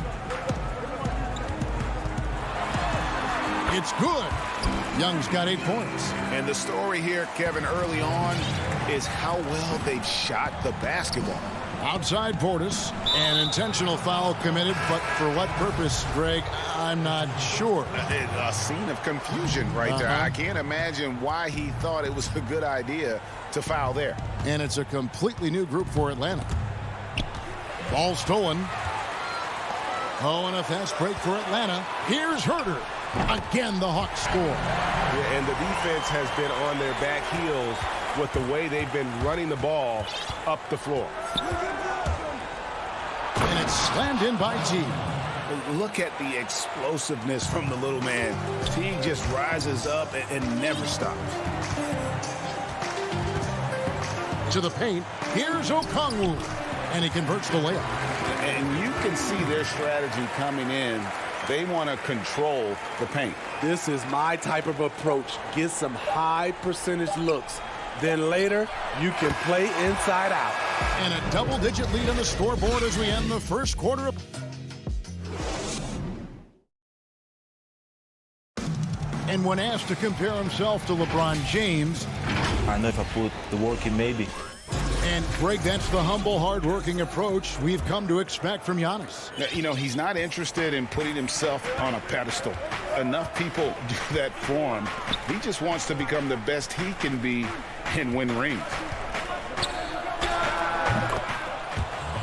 It's good. Young's got 8 points. And the story here, Kevin, early on is how well they've shot the basketball. Outside Portis, an intentional foul committed, but for what purpose, Greg, I'm not sure. A scene of confusion right there. I can't imagine why he thought it was a good idea to foul there. And it's a completely new group for Atlanta. Ball stolen. Oh, and a fast break for Atlanta. Here's Herter. Again, the Hawks score. Yeah, and the defense has been on their back heels with the way they've been running the ball up the floor. And it's slammed in by Teague. Look at the explosiveness from the little man. Teague just rises up and never stops. To the paint. Here's Okongwu. And he converts the layup. And you can see their strategy coming in. They want to control the paint. This is my type of approach. Get some high percentage looks. Then later, you can play inside out. And a double-digit lead on the scoreboard as we end the first quarter. And when asked to compare himself to LeBron James, I know if I put the work in, maybe. And, Greg, that's the humble, hard-working approach we've come to expect from Giannis. You know, he's not interested in putting himself on a pedestal. Enough people do that for him. He just wants to become the best he can be and win rings.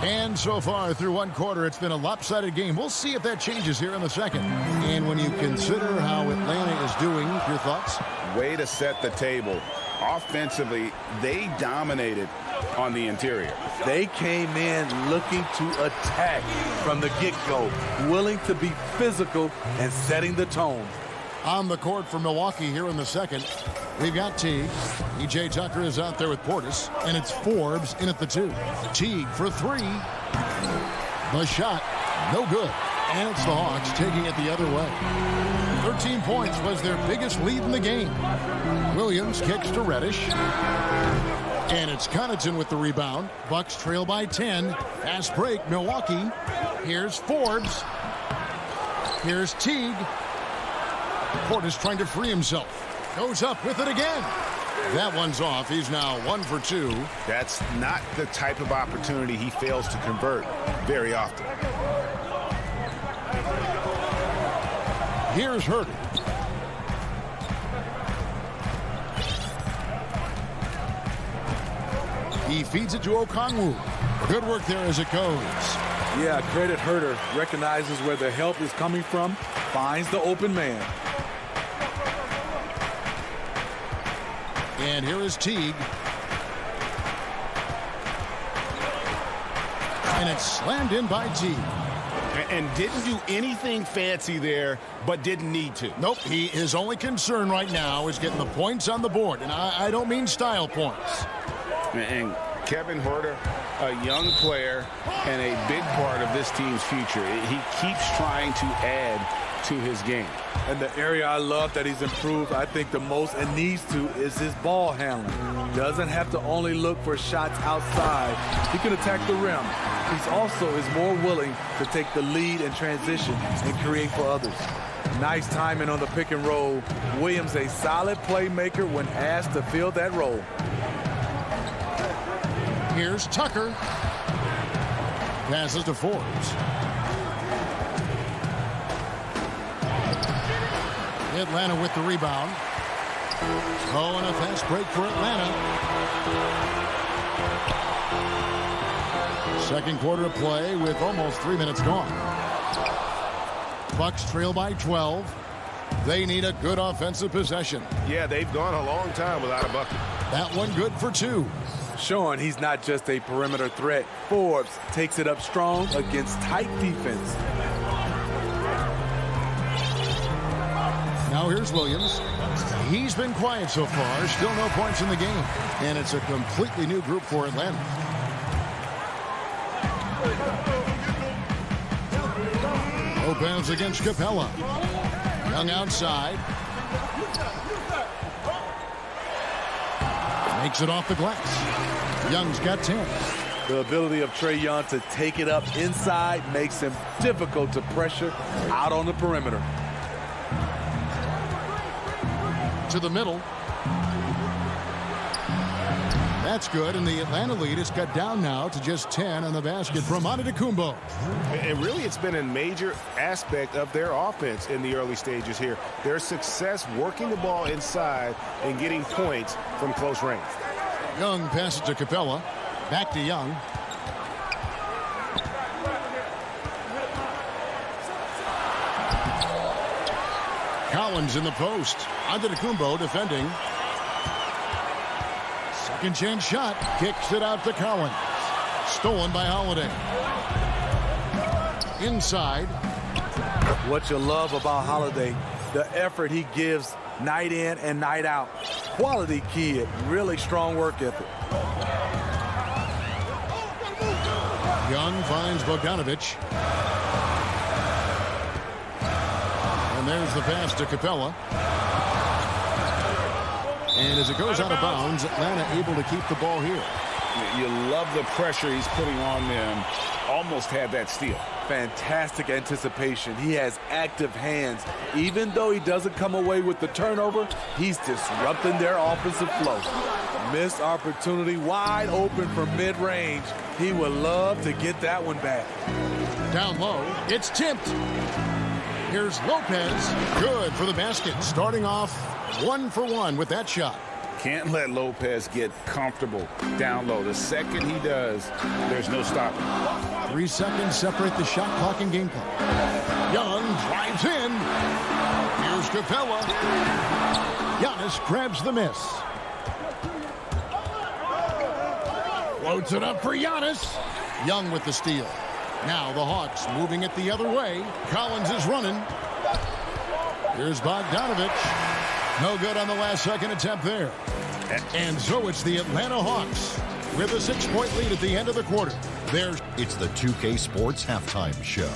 And so far, through one quarter, it's been a lopsided game. We'll see if that changes here in the second. And when you consider how Atlanta is doing, your thoughts? way to set the table. Offensively, they dominated on the interior. They came in looking to attack from the get-go, willing to be physical and setting the tone. On the court for Milwaukee here in the second, we've got Teague. E.J. Tucker is out there with Portis, and it's Forbes in at the 2. Teague for 3. The shot, no good. And it's the Hawks taking it the other way. 13 points was their biggest lead in the game. Williams kicks to Reddish. And it's Connaughton with the rebound. Bucks trail by 10. Fast break, Milwaukee. Here's Forbes. Here's Teague. Portis trying to free himself. Goes up with it again. That one's off. He's now 1 for 2. That's not the type of opportunity he fails to convert very often. Here's Herter. He feeds it to Okongwu. Good work there as it goes. Yeah, credit Herter. Recognizes where the help is coming from. Finds the open man. And here is Teague. And it's slammed in by Teague. And didn't do anything fancy there, but didn't need to. Nope, his only concern right now is getting the points on the board. And I don't mean style points. And Kevin Huerter, a young player and a big part of this team's future. He keeps trying to add to his game. And the area I love that he's improved, I think the most and needs to, is his ball handling. Doesn't have to only look for shots outside. He can attack the rim. He's also is more willing to take the lead in transition and create for others. Nice timing on the pick and roll. Williams a solid playmaker when asked to fill that role. Here's Tucker. Passes to Forbes. Atlanta with the rebound. Oh, and a fast break for Atlanta. Second quarter of play with almost 3 minutes gone. Bucks trail by 12. They need a good offensive possession. Yeah, they've gone a long time without a bucket. That one good for 2. Showing he's not just a perimeter threat. Forbes takes it up strong against tight defense. Now here's Williams. He's been quiet so far. Still no points in the game. And it's a completely new group for Atlanta. Lopez against Capella. Young outside. Makes it off the glass. Young's got 10. The ability of Trae Young to take it up inside makes him difficult to pressure out on the perimeter. To the middle. That's good, and the Atlanta lead is cut down now to just 10 on the basket from Antetokounmpo. And really, it's been a major aspect of their offense in the early stages here. Their success working the ball inside and getting points from close range. Young passes to Capella. Back to Young. Collins in the post. Antetokounmpo defending. Second chance shot. Kicks it out to Collins. Stolen by Holiday. Inside. What you love about Holiday, the effort he gives night in and night out. Quality kid, really strong work ethic. Young finds Bogdanovich. And there's the pass to Capella. And as it goes out of bounds, Atlanta able to keep the ball here. You love the pressure he's putting on them. Almost had that steal. Fantastic anticipation. He has active hands. Even though he doesn't come away with the turnover, he's disrupting their offensive flow. Missed opportunity, wide open from mid-range. He would love to get that one back. Down low, it's tipped. Here's Lopez. Good for the basket. Starting off 1 for 1 with that shot. Can't let Lopez get comfortable down low. The second he does, there's no stopping. 3 seconds separate the shot clock and game clock. Young drives in. Here's Here's Capella. Giannis grabs the miss. Floats it up for Giannis. Young with the steal. Now the Hawks moving it the other way. Collins is running. Here's Bogdanovich. No good on the last second attempt there. And so it's the Atlanta Hawks with a 6-point lead at the end of the quarter. It's the 2K Sports Halftime Show.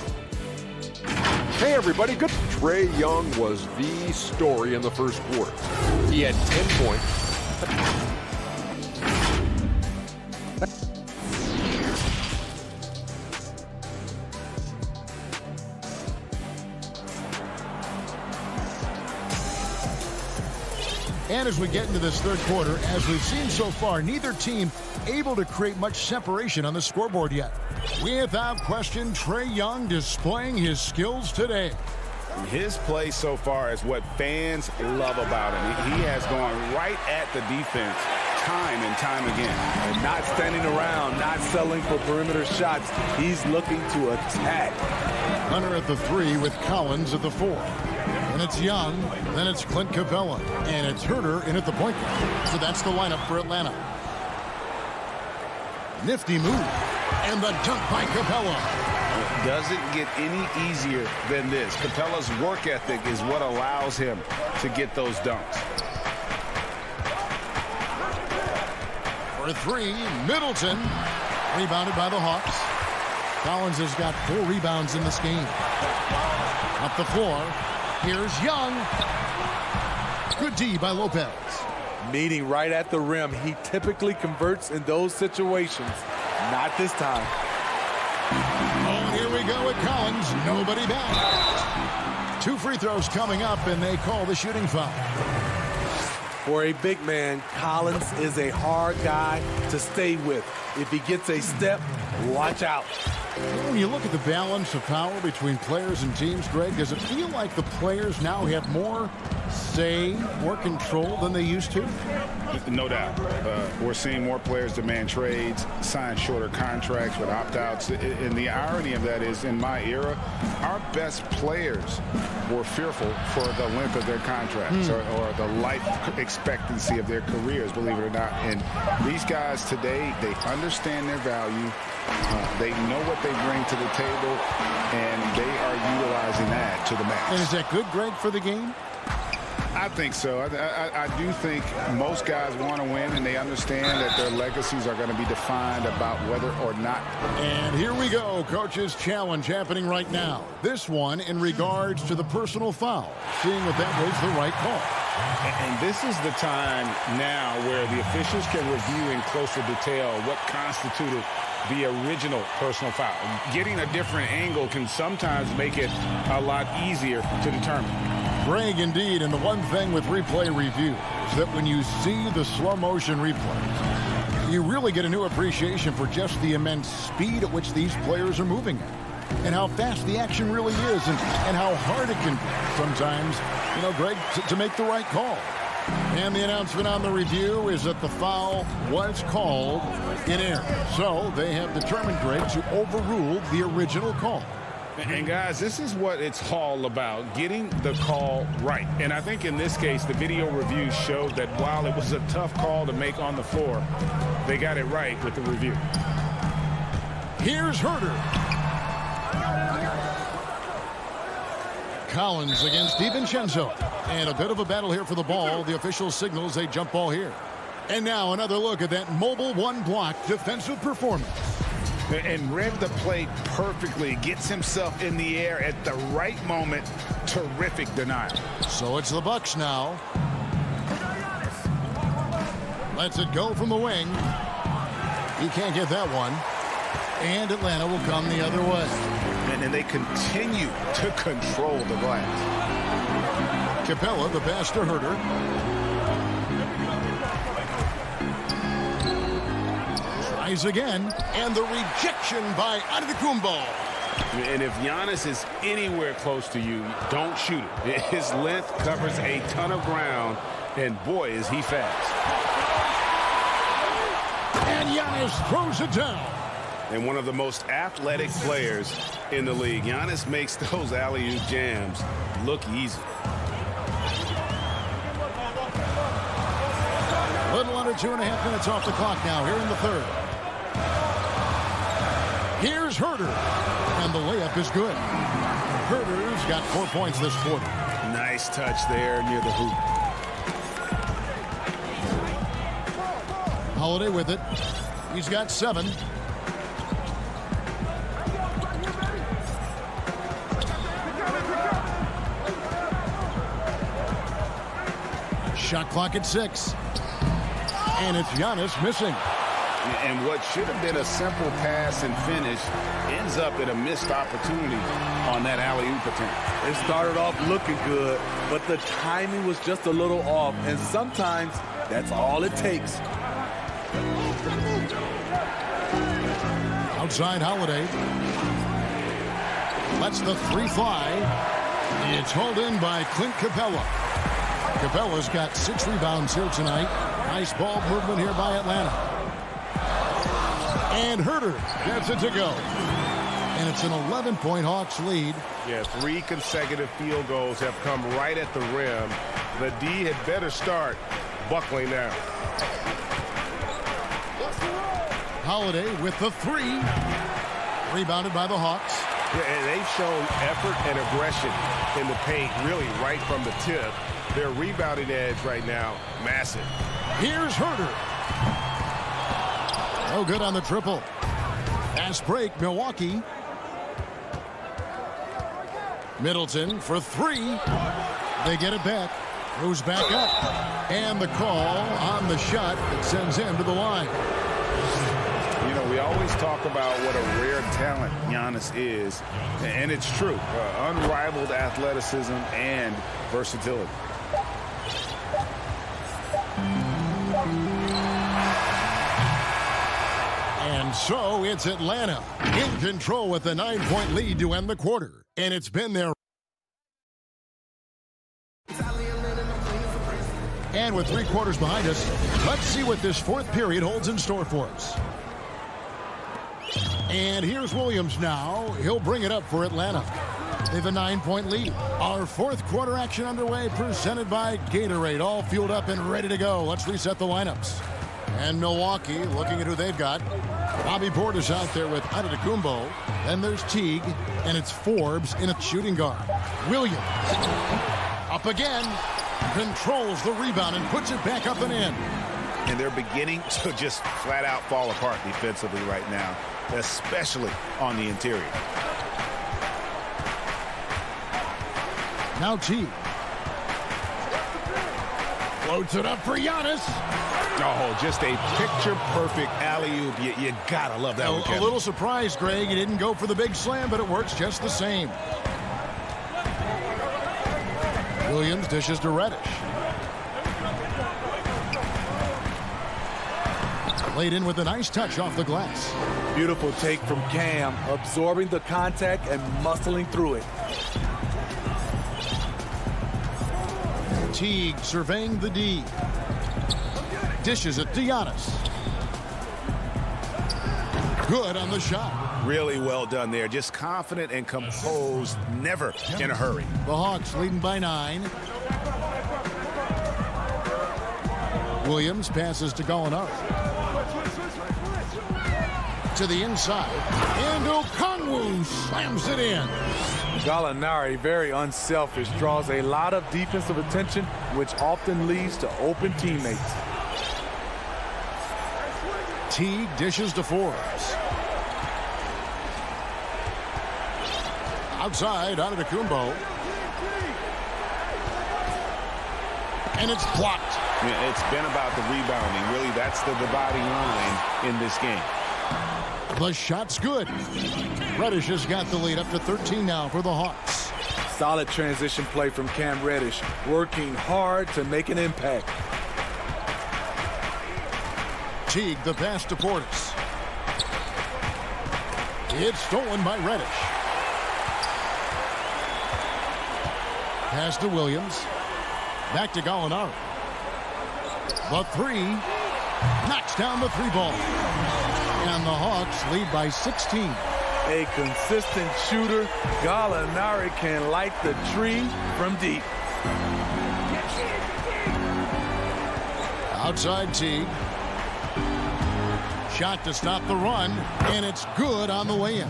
Hey everybody, good. Trae Young was the story in the first quarter. He had 10 points. And as we get into this third quarter, as we've seen so far, neither team able to create much separation on the scoreboard yet. Without question, Trae Young displaying his skills today. His play so far is what fans love about him. He has gone right at the defense time and time again. And not standing around, not settling for perimeter shots. He's looking to attack. Hunter at the 3 with Collins at the 4. And it's Young, then it's Clint Capella, and it's Herter in at the point guard. So that's the lineup for Atlanta. Nifty move, and the dunk by Capella. It doesn't get any easier than this. Capella's work ethic is what allows him to get those dunks. For 3, Middleton, rebounded by the Hawks. Collins has got 4 rebounds in this game. Up the floor. Here's Young. Good D by Lopez. Meeting right at the rim. He typically converts in those situations. Not this time. Oh, here we go with Collins. Nobody back. 2 free throws coming up, and they call the shooting foul. For a big man, Collins is a hard guy to stay with. If he gets a step, watch out. When you look at the balance of power between players and teams, Greg, does it feel like the players now have more say, more control than they used to? No doubt. We're seeing more players demand trades, sign shorter contracts with opt-outs. And the irony of that is, in my era, our best players were fearful for the length of their contracts or the life expectancy of their careers, believe it or not. And these guys today, they understand their value. They know what they bring to the table, and they are utilizing that to the max. And is that good, Greg, for the game? I think so. I do think most guys want to win, and they understand that their legacies are going to be defined about whether or not. And here we go. Coach's challenge happening right now. This one in regards to the personal foul, seeing if that was the right call. And this is the time now where the officials can review in closer detail what constituted the original personal foul. Getting a different angle can sometimes make it a lot easier to determine. Greg, indeed, and the one thing with replay review is that when you see the slow motion replays, you really get a new appreciation for just the immense speed at which these players are moving at, and how fast the action really is, and how hard it can be sometimes, you know, Greg, to make the right call. And the announcement on the review is that the foul was called in error. So they have determined, Greg, to overrule the original call. And guys, this is what it's all about, getting the call right. And I think in this case, the video review showed that while it was a tough call to make on the floor, they got it right with the review. Here's Herter. Collins against DiVincenzo. And a bit of a battle here for the ball. The official signals a jump ball here. And now another look at that mobile one-block defensive performance. And read the play perfectly. Gets himself in the air at the right moment. Terrific denial. So it's the Bucks now. Lets it go from the wing. He can't get that one. And Atlanta will come the other way. And they continue to control the glass. Capella, the pass to Herter. Tries again. And the rejection by Antetokounmpo. And if Giannis is anywhere close to you, don't shoot it. His length covers a ton of ground. And boy, is he fast. And Giannis throws it down. And one of the most athletic players in the league. Giannis makes those alley-oop jams look easy. 2.5 minutes off the clock now here in the third. Here's Herder, and the layup is good. Herder's got 4 points this quarter. Nice touch there near the hoop. Holiday with it. He's got 7. Shot clock at 6. And it's Giannis missing. And what should have been a simple pass and finish ends up at a missed opportunity on that alley-oop attempt. It started off looking good, but the timing was just a little off. And sometimes that's all it takes. Outside Holiday. Lets the 3 fly. It's hauled in by Clint Capella. Capella's got 6 rebounds here tonight. Nice ball movement here by Atlanta. And Herder gets it to go. And it's an 11-point Hawks lead. Yeah, 3 consecutive field goals have come right at the rim. The D had better start buckling now. Holiday with the 3. Rebounded by the Hawks. Yeah, and they've shown effort and aggression in the paint, really right from the tip. Their rebounding edge right now, massive. Here's Herder. No good on the triple. Fast break, Milwaukee. Middleton for 3. They get it back. Goes back up. And the call on the shot that sends him to the line. You know, we always talk about what a rare talent Giannis is. And it's true. Unrivaled athleticism and versatility. And so it's Atlanta in control with a 9-point lead to end the quarter. And it's been there. And with 3 quarters behind us, let's see what this 4th period holds in store for us. And here's Williams now. He'll bring it up for Atlanta. They have a 9-point lead. Our 4th quarter action underway, presented by Gatorade. All fueled up and ready to go. Let's reset the lineups. And Milwaukee, looking at who they've got. Bobby Portis out there with Antetokounmpo. Then there's Teague, and it's Forbes in a shooting guard. Williams up again, controls the rebound and puts it back up and in. And they're beginning to just flat out fall apart defensively right now, especially on the interior. Now Teague. Floats it up for Giannis. Oh, just a picture-perfect alley-oop. You gotta love that one, Kevin. A little surprised, Greg. He didn't go for the big slam, but it works just the same. Williams dishes to Reddish. Laid in with a nice touch off the glass. Beautiful take from Cam, absorbing the contact and muscling through it. Teague surveying the D. Dishes it to Giannis. Good on the shot. Really well done there. Just confident and composed, never in a hurry. The Hawks leading by 9. Williams passes to Gallinari. To the inside. And Okongwu slams it in. Gallinari, very unselfish, draws a lot of defensive attention, which often leads to open teammates. Teague dishes to Forbes. Outside, Antetokounmpo. And it's blocked. Yeah, it's been about the rebounding. Really, that's the dividing line in this game. The shot's good. Reddish has got the lead up to 13 now for the Hawks. Solid transition play from Cam Reddish, working hard to make an impact. Teague, the pass to Portis. It's stolen by Reddish. Pass to Williams. Back to Gallinari. The 3. Knocks down the 3 ball. And the Hawks lead by 16. A consistent shooter. Gallinari can light the tree from deep. Outside Teague. Shot to stop the run, and it's good on the way in.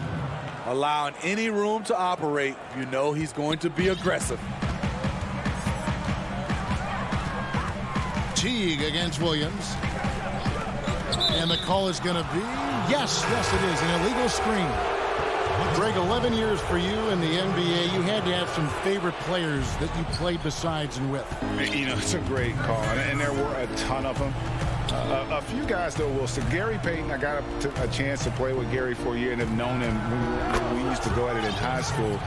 Allowing any room to operate, you know he's going to be aggressive. Teague against Williams. And the call is going to be, yes, it is, an illegal screen. Greg, 11 years for you in the NBA. You had to have some favorite players that you played besides and with. You know, it's a great call, and there were a ton of them. A few guys, though, Wilson. Gary Payton, I got a chance to play with Gary for a year and have known him when we used to go at it in high school.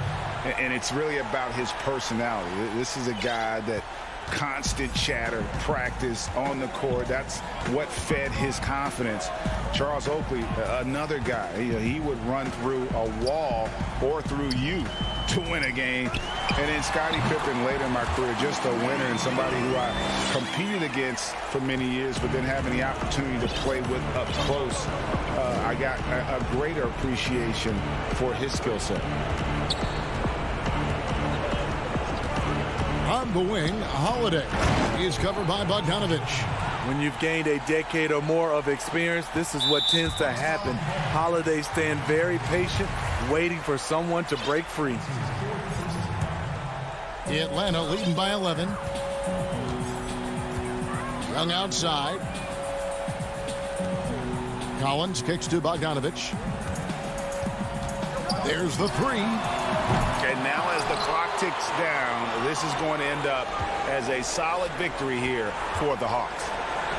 And it's really about his personality. This is a guy that constant chatter, practice on the court. That's what fed his confidence. Charles Oakley, another guy, he would run through a wall or through you to win a game. And then Scottie Pippen later in my career, just a winner and somebody who I competed against for many years, but then having the opportunity to play with up close, I got a greater appreciation for his skill set. On the wing, Holiday is covered by Bogdanovich. When you've gained a decade or more of experience, this is what tends to happen. Holiday staying very patient, waiting for someone to break free. Atlanta leading by 11. Young outside. Collins kicks to Bogdanovich. There's the three. And now as the clock ticks down, this is going to end up as a solid victory here for the Hawks.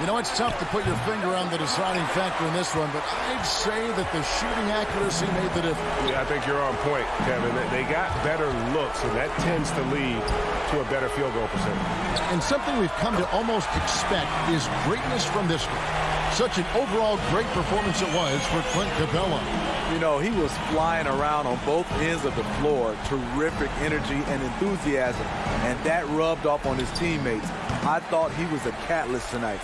You know, it's tough to put your finger on the deciding factor in this one, but I'd say that the shooting accuracy made the difference. Yeah, I think you're on point, Kevin. They got better looks, and that tends to lead to a better field goal percentage. And something we've come to almost expect is greatness from this one. Such an overall great performance it was for Clint Capella. You know, he was flying around on both ends of the floor. Terrific energy and enthusiasm, and that rubbed off on his teammates. I thought he was a catalyst tonight.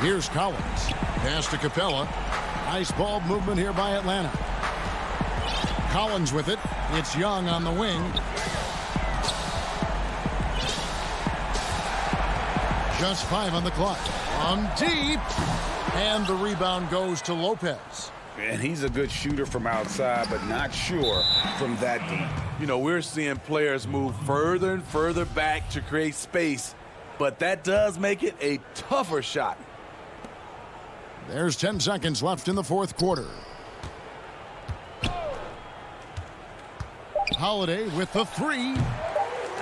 Here's Collins. Pass to Capella. Nice ball movement here by Atlanta. Collins with it. It's Young on the wing. Just 5 on the clock. On deep. And the rebound goes to Lopez. And he's a good shooter from outside, but not sure from that deep. You know, we're seeing players move further and further back to create space, but that does make it a tougher shot. There's 10 seconds left in the fourth quarter. Holiday with the three.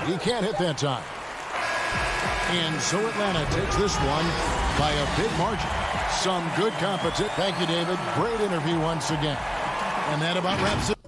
He can't hit that time. And so Atlanta takes this one by a big margin. Some good competition. Thank you, David. Great interview once again. And that about wraps it.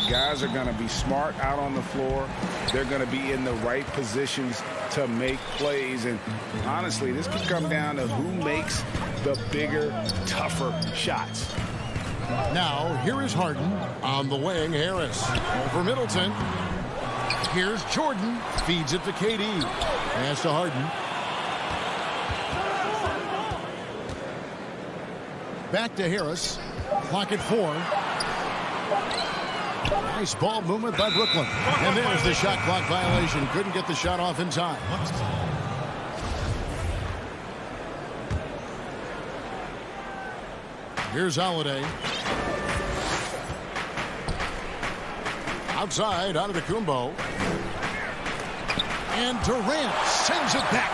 Guys are going to be smart out on the floor. They're going to be in the right positions to make plays. And honestly, this could come down to who makes the bigger, tougher shots. Now, here is Harden on the wing. Harris over Middleton. Here's Jordan. Feeds it to KD. Pass to Harden. Back to Harris. Clock at 4. Nice ball movement by Brooklyn. And there's the shot clock violation. Couldn't get the shot off in time. Here's Holiday. Outside, out of the Kumbo. And Durant sends it back.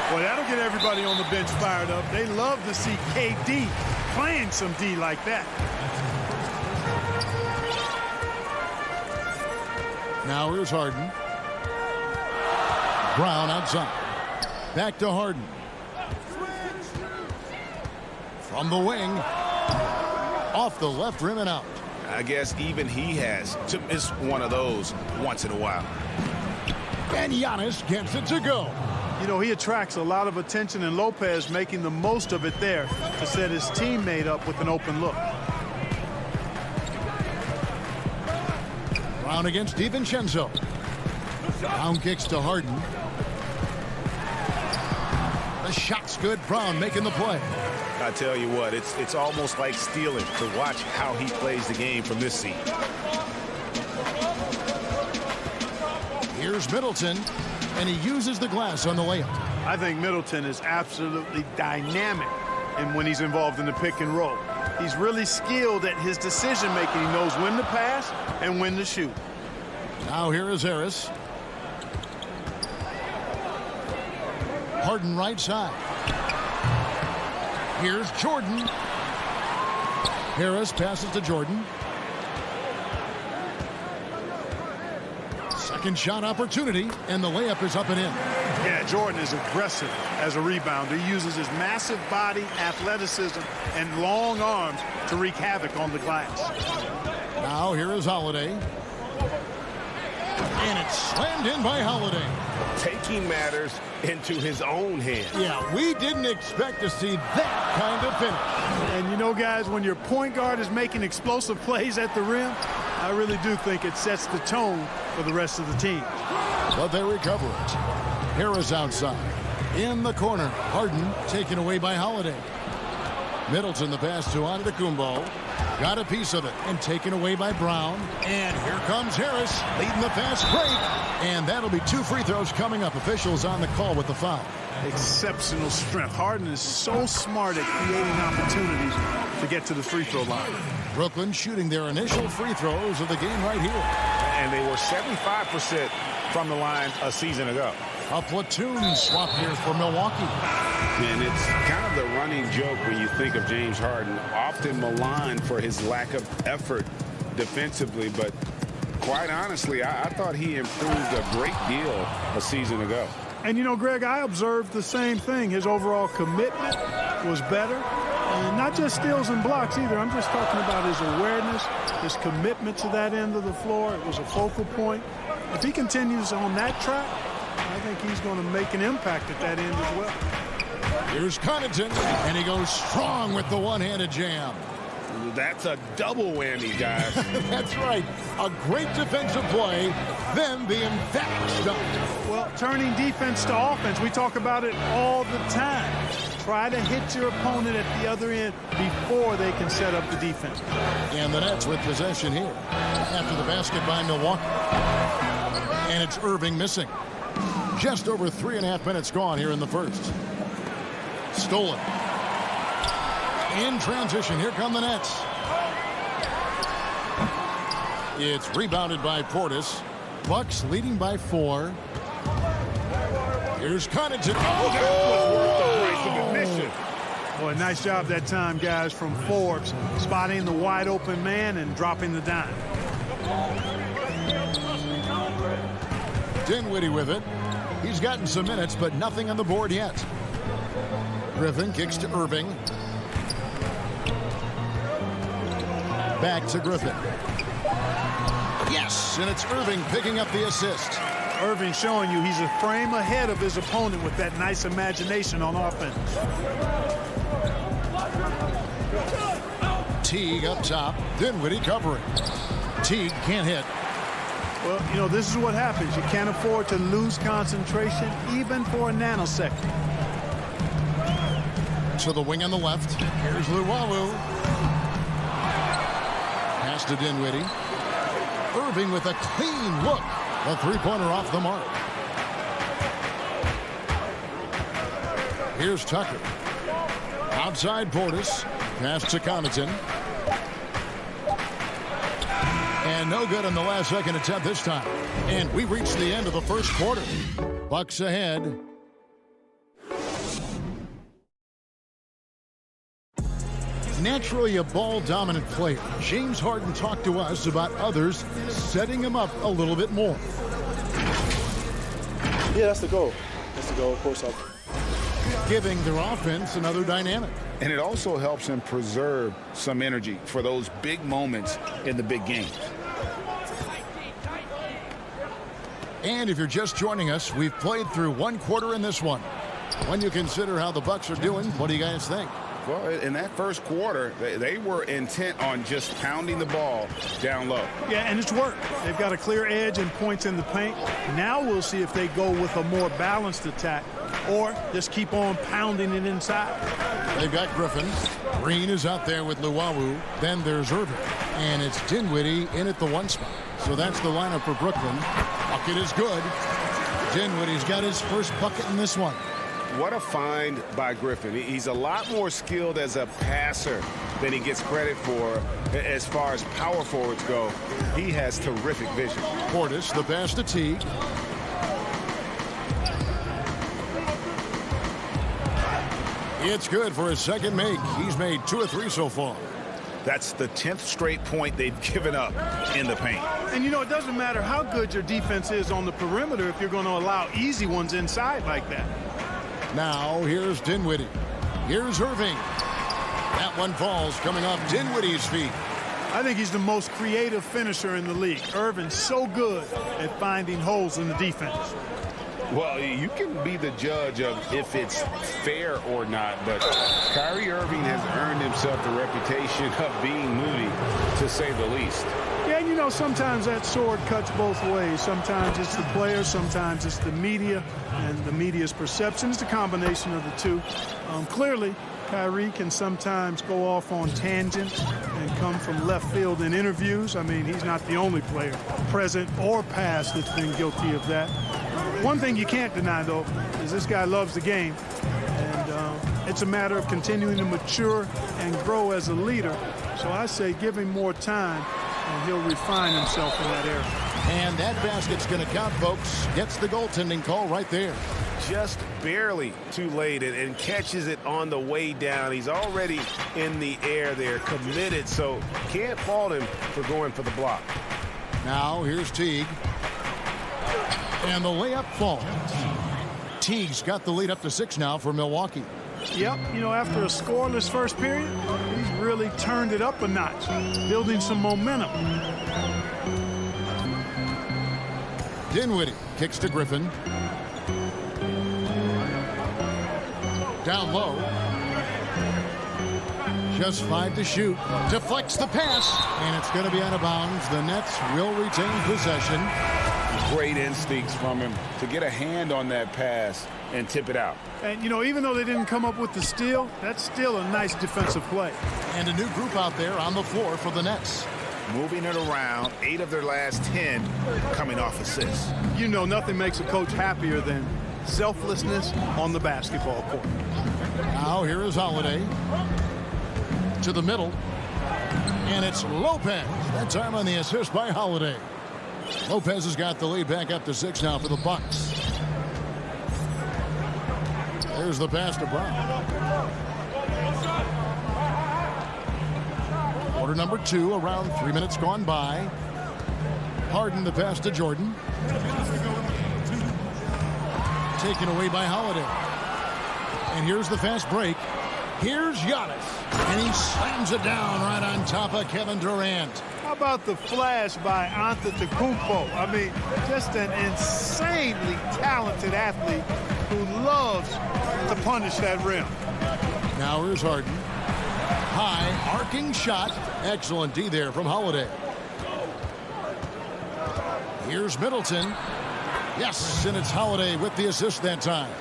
Well, that'll get everybody on the bench fired up. They love to see KD playing some D like that. Now here's Harden. Brown outside. Back to Harden. From the wing. Off the left rim and out. I guess even he has to miss one of those once in a while. And Giannis gets it to go. You know, he attracts a lot of attention, and Lopez making the most of it there to set his teammate up with an open look. Brown against DiVincenzo. Brown kicks to Harden. The shot's good. Brown making the play. I tell you what, it's almost like stealing to watch how he plays the game from this seat. Here's Middleton, and he uses the glass on the layup. I think Middleton is absolutely dynamic when he's involved in the pick and roll. He's really skilled at his decision-making. He knows when to pass and when to shoot. Now here is Harris. Harden right side. Here's Jordan. Harris passes to Jordan. Second shot opportunity, and the layup is up and in. Yeah, Jordan is aggressive as a rebounder. He uses his massive body, athleticism, and long arms to wreak havoc on the glass. Now here is Holiday. And it's slammed in by Holiday. Taking matters into his own hands. Yeah, we didn't expect to see that kind of finish. And you know, guys, when your point guard is making explosive plays at the rim, I really do think it sets the tone for the rest of the team. But they recover it. Harris outside. In the corner. Harden taken away by Holiday. Middleton the pass to Antetokounmpo. Got a piece of it and taken away by Brown. And here comes Harris leading the fast break. And that'll be 2 free throws coming up. Officials on the call with the foul. Exceptional strength. Harden is so smart at creating opportunities to get to the free throw line. Brooklyn shooting their initial free throws of the game right here. And they were 75% from the line a season ago. A platoon swap here for Milwaukee. And it's kind of the running joke when you think of James Harden, often maligned for his lack of effort defensively. But quite honestly, I thought he improved a great deal a season ago. And, you know, Greg, I observed the same thing. His overall commitment was better. And not just steals and blocks either. I'm just talking about his awareness, his commitment to that end of the floor. It was a focal point. If he continues on that track, I think he's going to make an impact at that end as well. Here's Connaughton, and he goes strong with the one-handed jam. That's a double whammy, guys. That's right. A great defensive play, then the emphatic stop. Well, turning defense to offense, we talk about it all the time. Try to hit your opponent at the other end before they can set up the defense. And the Nets with possession here after the basket by Milwaukee. And it's Irving missing. Just over 3.5 minutes gone here in the first. Stolen. In transition, here come the Nets. It's rebounded by Portis. Bucks leading by 4. Here's Connaughton. Oh, that was worth the price of admission. Boy, nice job that time, guys, from Forbes, spotting the wide open man and dropping the dime. Dinwiddie with it. He's gotten some minutes, but nothing on the board yet. Griffin kicks to Irving. Back to Griffin. Yes, and it's Irving picking up the assist. Irving showing you he's a frame ahead of his opponent with that nice imagination on offense. Teague up top. Dinwiddie covering. Teague can't hit. Well, you know, this is what happens. You can't afford to lose concentration even for a nanosecond. To the wing on the left. Here's Luwawu. Pass to Dinwiddie. Irving with a clean look. A three-pointer off the mark. Here's Tucker. Outside Portis. Pass to Connaughton. And no good on the last second attempt this time. And we reached the end of the first quarter. Bucks ahead. Naturally a ball-dominant player, James Harden talked to us about others setting him up a little bit more. Yeah, that's the goal. That's the goal, of course. Giving their offense another dynamic. And it also helps him preserve some energy for those big moments in the big games. And if you're just joining us, we've played through one quarter in this one. When you consider how the Bucks are doing, what do you guys think? Well, in that first quarter, they were intent on just pounding the ball down low. Yeah, and it's worked. They've got a clear edge and points in the paint. Now we'll see if they go with a more balanced attack or just keep on pounding it inside. They've got Griffin. Green is out there with Luwawu. Then there's Irving. And it's Dinwiddie in at the 1 spot. So that's the lineup for Brooklyn. Bucket is good. Dinwiddie's got his first bucket in this one. What a find by Griffin. He's a lot more skilled as a passer than he gets credit for as far as power forwards go. He has terrific vision. Portis, the pass to Teague. It's good for his second make. He's made 2 of 3 so far. That's the 10th straight point they've given up in the paint. And, it doesn't matter how good your defense is on the perimeter if you're going to allow easy ones inside like that. Now, here's Dinwiddie. Here's Irving. That one falls coming off Dinwiddie's feet. I think he's the most creative finisher in the league. Irving's so good at finding holes in the defense. Well, you can be the judge of if it's fair or not, but Kyrie Irving has earned himself the reputation of being moody, to say the least. Yeah, and sometimes that sword cuts both ways. Sometimes it's the player, sometimes it's the media, and the media's perception. It's a combination of the two. Clearly, Kyrie can sometimes go off on tangents and come from left field in interviews. I mean, he's not the only player, present or past, that's been guilty of that. One thing you can't deny, though, is this guy loves the game. And it's a matter of continuing to mature and grow as a leader. So I say give him more time, and he'll refine himself in that area. And that basket's going to count, folks. Gets the goaltending call right there. Just barely too late and catches it on the way down. He's already in the air there, committed, so can't fault him for going for the block. Now here's Teague. And the layup falls. Teague's got the lead up to 6 now for Milwaukee. Yep, after a scoreless first period, he's really turned it up a notch, building some momentum. Dinwiddie kicks to Griffin. Down low. Just 5 to shoot. Deflects the pass. And it's going to be out of bounds. The Nets will retain possession. Great instincts from him to get a hand on that pass and tip it out. And, even though they didn't come up with the steal, that's still a nice defensive play. And a new group out there on the floor for the Nets. Moving it around, 8 of their last 10 coming off assists. Nothing makes a coach happier than selflessness on the basketball court. Now here is Holiday. To the middle. And it's Lopez. That time on the assist by Holiday. Lopez has got the lead back up to 6 now for the Bucks. There's the pass to Brown. Quarter number 2, around 3 minutes gone by. Harden the pass to Jordan. Taken away by Holiday. And here's the fast break. Here's Giannis. And he slams it down right on top of Kevin Durant. How about the flash by Antetokounmpo? I mean, just an insanely talented athlete who loves to punish that rim. Now here's Harden. High, arcing shot. Excellent D there from Holiday. Here's Middleton. Yes, and it's Holiday with the assist that time.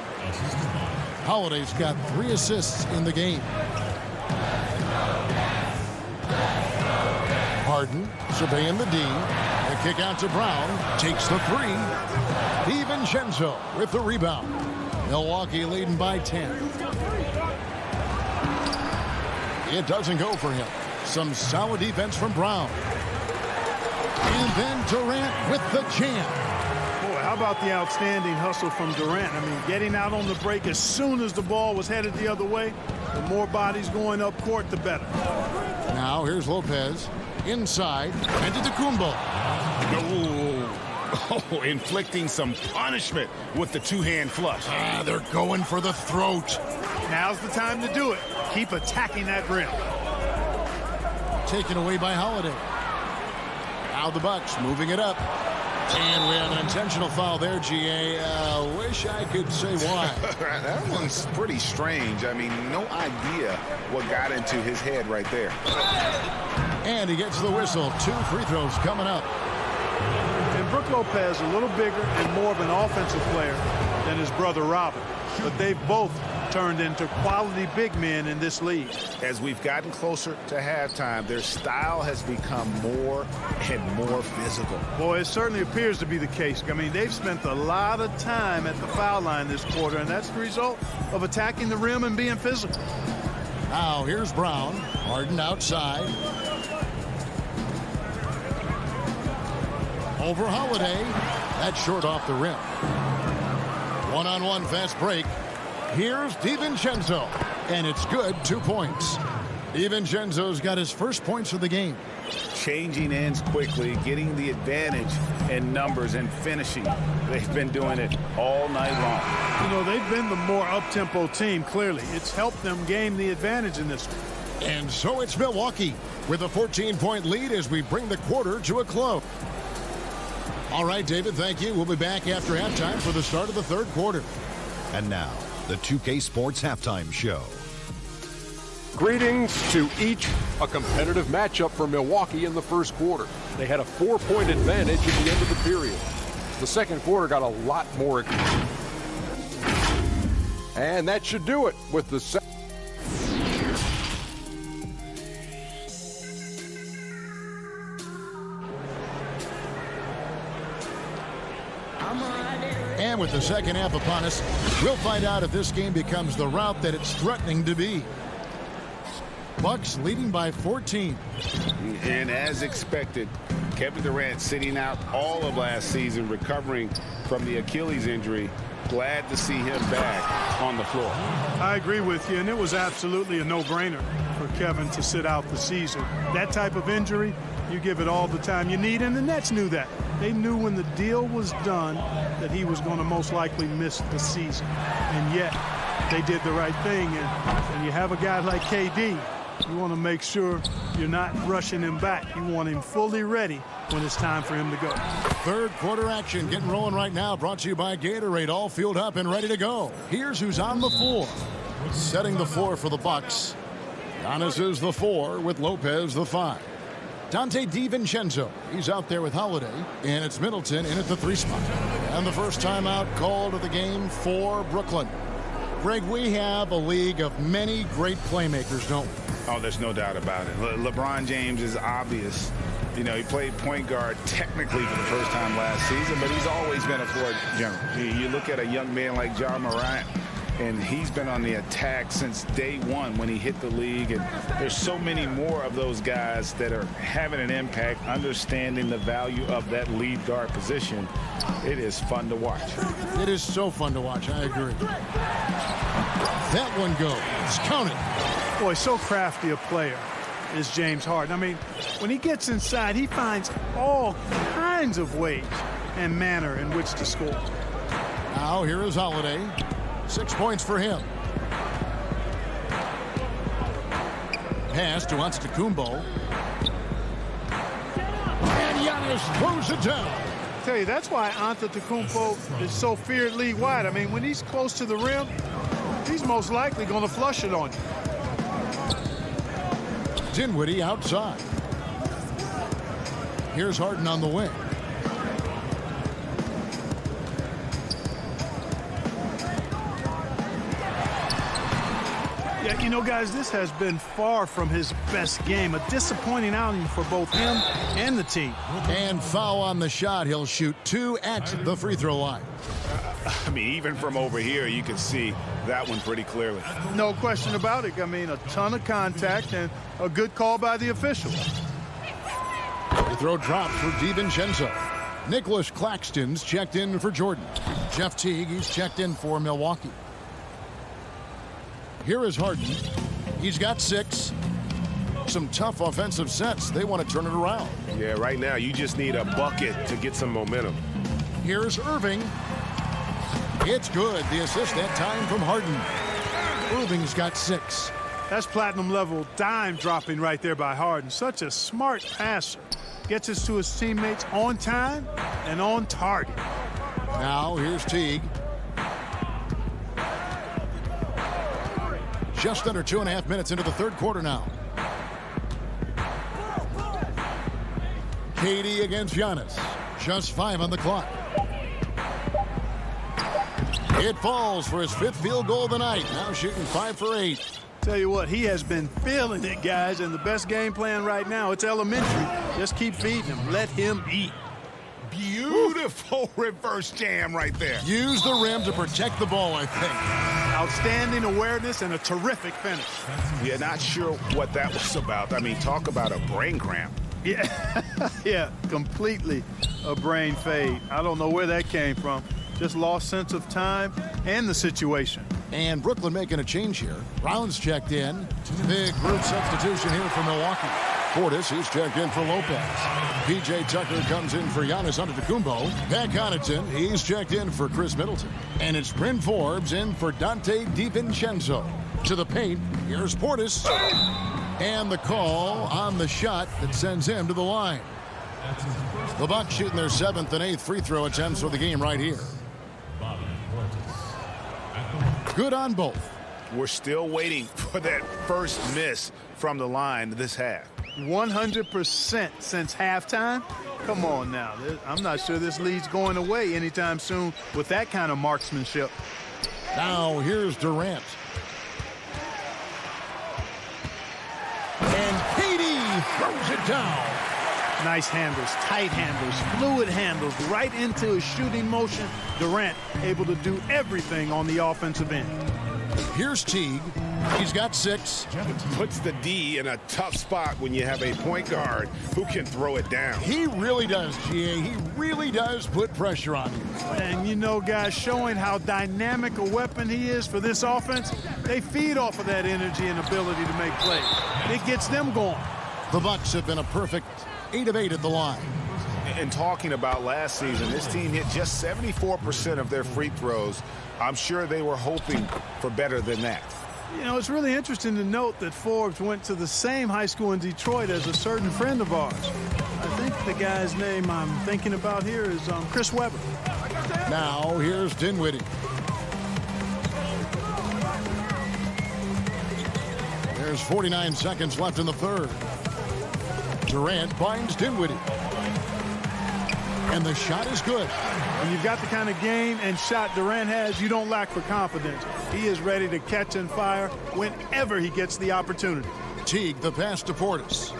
Holiday's got 3 assists in the game. Harden surveying the D. The kick out to Brown. Takes the 3. DiVincenzo with the rebound. Milwaukee leading by 10. It doesn't go for him. Some solid defense from Brown. And then Durant with the jam. Boy, how about the outstanding hustle from Durant? I mean, getting out on the break as soon as the ball was headed the other way. The more bodies going up court, the better. Now here's Lopez. Inside. And to Antetokounmpo. Oh, inflicting some punishment with the 2-hand flush. They're going for the throat. Now's the time to do it. Keep attacking that rim. Taken away by Holiday. Now the Bucks moving it up. And we have an intentional foul there, GA. Wish I could say why. That one's pretty strange. I mean, no idea what got into his head right there. And he gets the whistle. 2 free throws coming up. And Brook Lopez, a little bigger and more of an offensive player than his brother Robert. But they've both turned into quality big men in this league. As we've gotten closer to halftime, their style has become more and more physical. Boy, it certainly appears to be the case. I mean, they've spent a lot of time at the foul line this quarter, and that's the result of attacking the rim and being physical. Now here's Brown. Harden outside. Over Holiday. That's short off the rim. One-on-one fast break. Here's DiVincenzo. And it's good. 2 points. DiVincenzo's got his first points of the game. Changing ends quickly, getting the advantage in numbers and finishing. They've been doing it all night long. You know, they've been the more up-tempo team, clearly. It's helped them gain the advantage in this one. And so it's Milwaukee with a 14-point lead as we bring the quarter to a close. All right, David, thank you. We'll be back after halftime for the start of the third quarter. And now, the 2K Sports Halftime Show. Greetings to each. A competitive matchup for Milwaukee in the first quarter. They had a 4-point advantage at the end of the period. The second quarter got a lot more. And that should do it with the second. And with the second half upon us, we'll find out if this game becomes the route that it's threatening to be. Bucks leading by 14. And as expected, Kevin Durant sitting out all of last season, recovering from the Achilles injury. Glad to see him back on the floor. I agree with you, and it was absolutely a no-brainer for Kevin to sit out the season. That type of injury, you give it all the time you need, and the Nets knew that. They knew when the deal was done that he was going to most likely miss the season. And yet, they did the right thing. And when you have a guy like KD, you want to make sure you're not rushing him back. You want him fully ready when it's time for him to go. Third quarter action getting rolling right now, brought to you by Gatorade, all fueled up and ready to go. Here's who's on the floor. Setting the floor for the Bucks. Giannis is the 4 with Lopez the 5. Dante DiVincenzo, he's out there with Holiday, and it's Middleton in at the 3 spot. And the first timeout called of the game for Brooklyn. Greg, we have a league of many great playmakers, don't we? Oh, there's no doubt about it. LeBron James is obvious. You know, he played point guard technically for the first time last season, but he's always been a floor general. You look at a young man like John Morant, and he's been on the attack since day one when he hit the league. And there's so many more of those guys that are having an impact, understanding the value of that lead guard position. It is fun to watch. It is so fun to watch. I agree. That one goes. Count it. Boy, so crafty a player is James Harden. I mean, when he gets inside, he finds all kinds of ways and manner in which to score. Now, here is Holiday. 6 points for him. Pass to Antetokounmpo. And Giannis throws it down. I tell you, that's why Antetokounmpo is so feared league wide. I mean, when he's close to the rim, he's most likely going to flush it on you. Dinwiddie outside. Here's Harden on the wing. Yeah, you know, guys, this has been far from his best game. A disappointing outing for both him and the team. And foul on the shot. He'll shoot 2 at the free throw line. I mean, even from over here, you can see that one pretty clearly. No question about it. I mean, a ton of contact and a good call by the official. The throw drops for DiVincenzo. Nicholas Claxton's checked in for Jordan. Jeff Teague, he's checked in for Milwaukee. Here is Harden. He's got 6. Some tough offensive sets. They want to turn it around. Yeah, right now you just need a bucket to get some momentum. Here's Irving. It's good. The assist that time from Harden. Irving's got 6. That's platinum level dime dropping right there by Harden. Such a smart passer. Gets us to his teammates on time and on target. Now here's Teague. Just under 2.5 minutes into the third quarter now. KD against Giannis. Just 5 on the clock. It falls for his 5th field goal of the night. Now shooting 5 for 8. Tell you what, he has been feeling it, guys, and the best game plan right now, it's elementary. Just keep feeding him. Let him eat. Beautiful reverse jam right there. Use the rim to protect the ball, I think. Outstanding awareness and a terrific finish. Yeah, not sure what that was about. I mean, talk about a brain cramp. Yeah, yeah, completely a brain fade. I don't know where that came from. Just lost sense of time and the situation. And Brooklyn making a change here. Brown's checked in. Big group substitution here for Milwaukee. Portis, he's checked in for Lopez. P.J. Tucker comes in for Giannis Antetokounmpo. Pat Connaughton, he's checked in for Chris Middleton. And it's Bryn Forbes in for Dante DiVincenzo. To the paint, here's Portis. And the call on the shot that sends him to the line. The Bucks shooting their 7th and 8th free throw attempts for the game right here. Good on both. We're still waiting for that first miss from the line this half. 100% since halftime. Come on now. I'm not sure this lead's going away anytime soon with that kind of marksmanship. Now here's Durant. And KD throws it down. Nice handles, tight handles, fluid handles, right into his shooting motion. Durant able to do everything on the offensive end. Here's Teague. He's got 6. Puts the D in a tough spot when you have a point guard who can throw it down. He really does, GA. He really does put pressure on you. And you know, guys, showing how dynamic a weapon he is for this offense, they feed off of that energy and ability to make plays. It gets them going. The Bucks have been a perfect 8 of 8 at the line. And talking about last season, this team hit just 74% of their free throws. I'm sure they were hoping for better than that. You know, it's really interesting to note that Forbes went to the same high school in Detroit as a certain friend of ours. I think the guy's name I'm thinking about here is Chris Webber. Now here's Dinwiddie. There's 49 seconds left in the third. Durant finds Dinwiddie. And the shot is good. When you've got the kind of game and shot Durant has, you don't lack for confidence. He is ready to catch and fire whenever he gets the opportunity. Teague, the pass to Portis.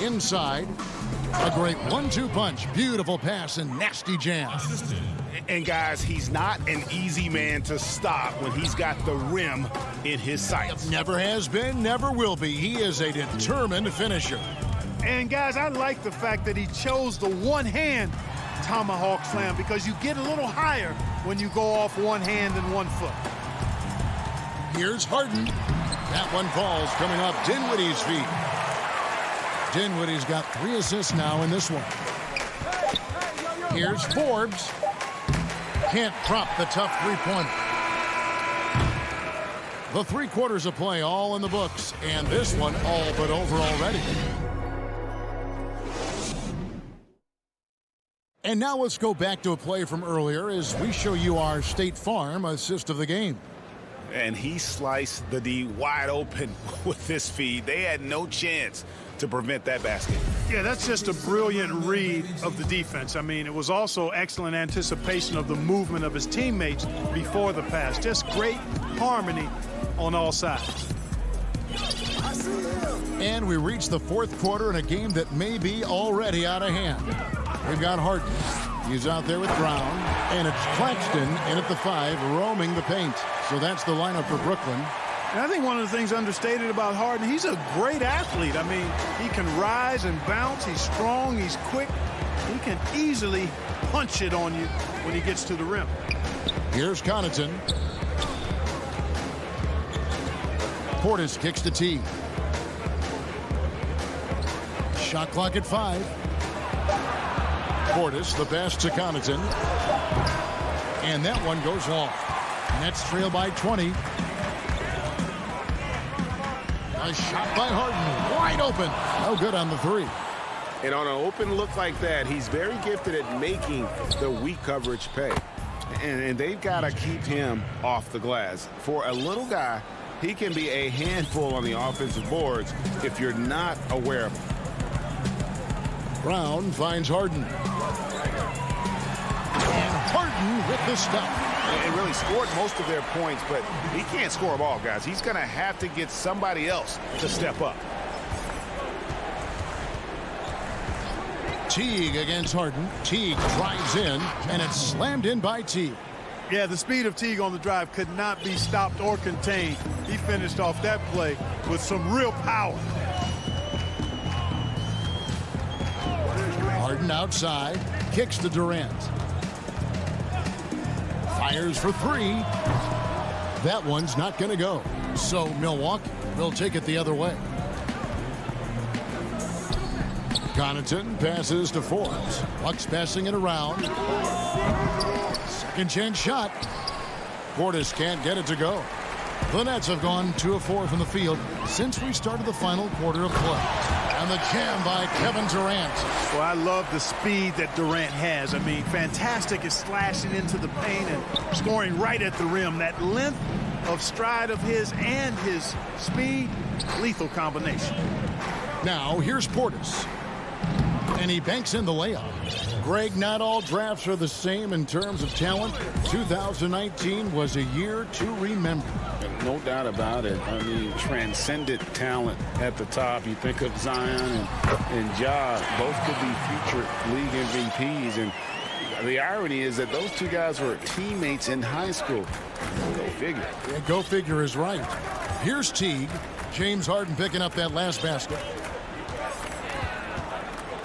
Inside. A great 1-2 punch. Beautiful pass and nasty jam. And guys, he's not an easy man to stop when he's got the rim in his sights. Never has been, never will be. He is a determined finisher. And guys, I like the fact that he chose the one-hand tomahawk slam because you get a little higher when you go off one hand and 1 foot. Here's Harden. That one falls coming off Dinwiddie's feet. Dinwiddie's got 3 assists now in this one. Here's Forbes. Can't drop the tough three-pointer. The 3 quarters of play all in the books, and this one all but over already. And now let's go back to a play from earlier as we show you our State Farm assist of the game. And he sliced the D wide open with this feed. They had no chance to prevent that basket. Yeah, that's just a brilliant read of the defense. I mean, it was also excellent anticipation of the movement of his teammates before the pass. Just great harmony on all sides. And we reach the 4th quarter in a game that may be already out of hand. We've got Harden. He's out there with Brown. And it's Claxton in at the 5, roaming the paint. So that's the lineup for Brooklyn. And I think one of the things understated about Harden, he's a great athlete. I mean, he can rise and bounce. He's strong. He's quick. He can easily punch it on you when he gets to the rim. Here's Connaughton. Portis kicks to Teague. Shot clock at 5. Portis, the pass to Connaughton. And that one goes long. Nets trail by 20. A shot by Harden, wide open. No good on the 3. And on an open look like that, he's very gifted at making the weak coverage pay. And they've got to keep him off the glass. For a little guy, he can be a handful on the offensive boards if you're not aware of him. Brown finds Harden. And Harden with the stop. And really scored most of their points, but he can't score them all, guys. He's going to have to get somebody else to step up. Teague against Harden. Teague drives in, and it's slammed in by Teague. Yeah, the speed of Teague on the drive could not be stopped or contained. He finished off that play with some real power. Harden outside. kicks to Durant. Fires for three. That one's not going to go. So Milwaukee will take it the other way. Connaughton passes to Forbes. Bucks passing it around. Second chance shot. Portis can't get it to go. The Nets have gone 2 of 4 from the field since we started the final quarter of play. And the jam by Kevin Durant. Well, I love the speed that Durant has. I mean, fantastic at slashing into the paint and scoring right at the rim. That length of stride of his and his speed, lethal combination. Now, here's Portis. And he banks in the layup. Greg, not all drafts are the same in terms of talent. 2019 was a year to remember. No doubt about it. I mean, transcendent talent at the top. You think of Zion and Ja, both could be future league MVPs. And the irony is that those two guys were teammates in high school. Go figure. Yeah, go figure is right. Here's Teague. James Harden picking up that last basket.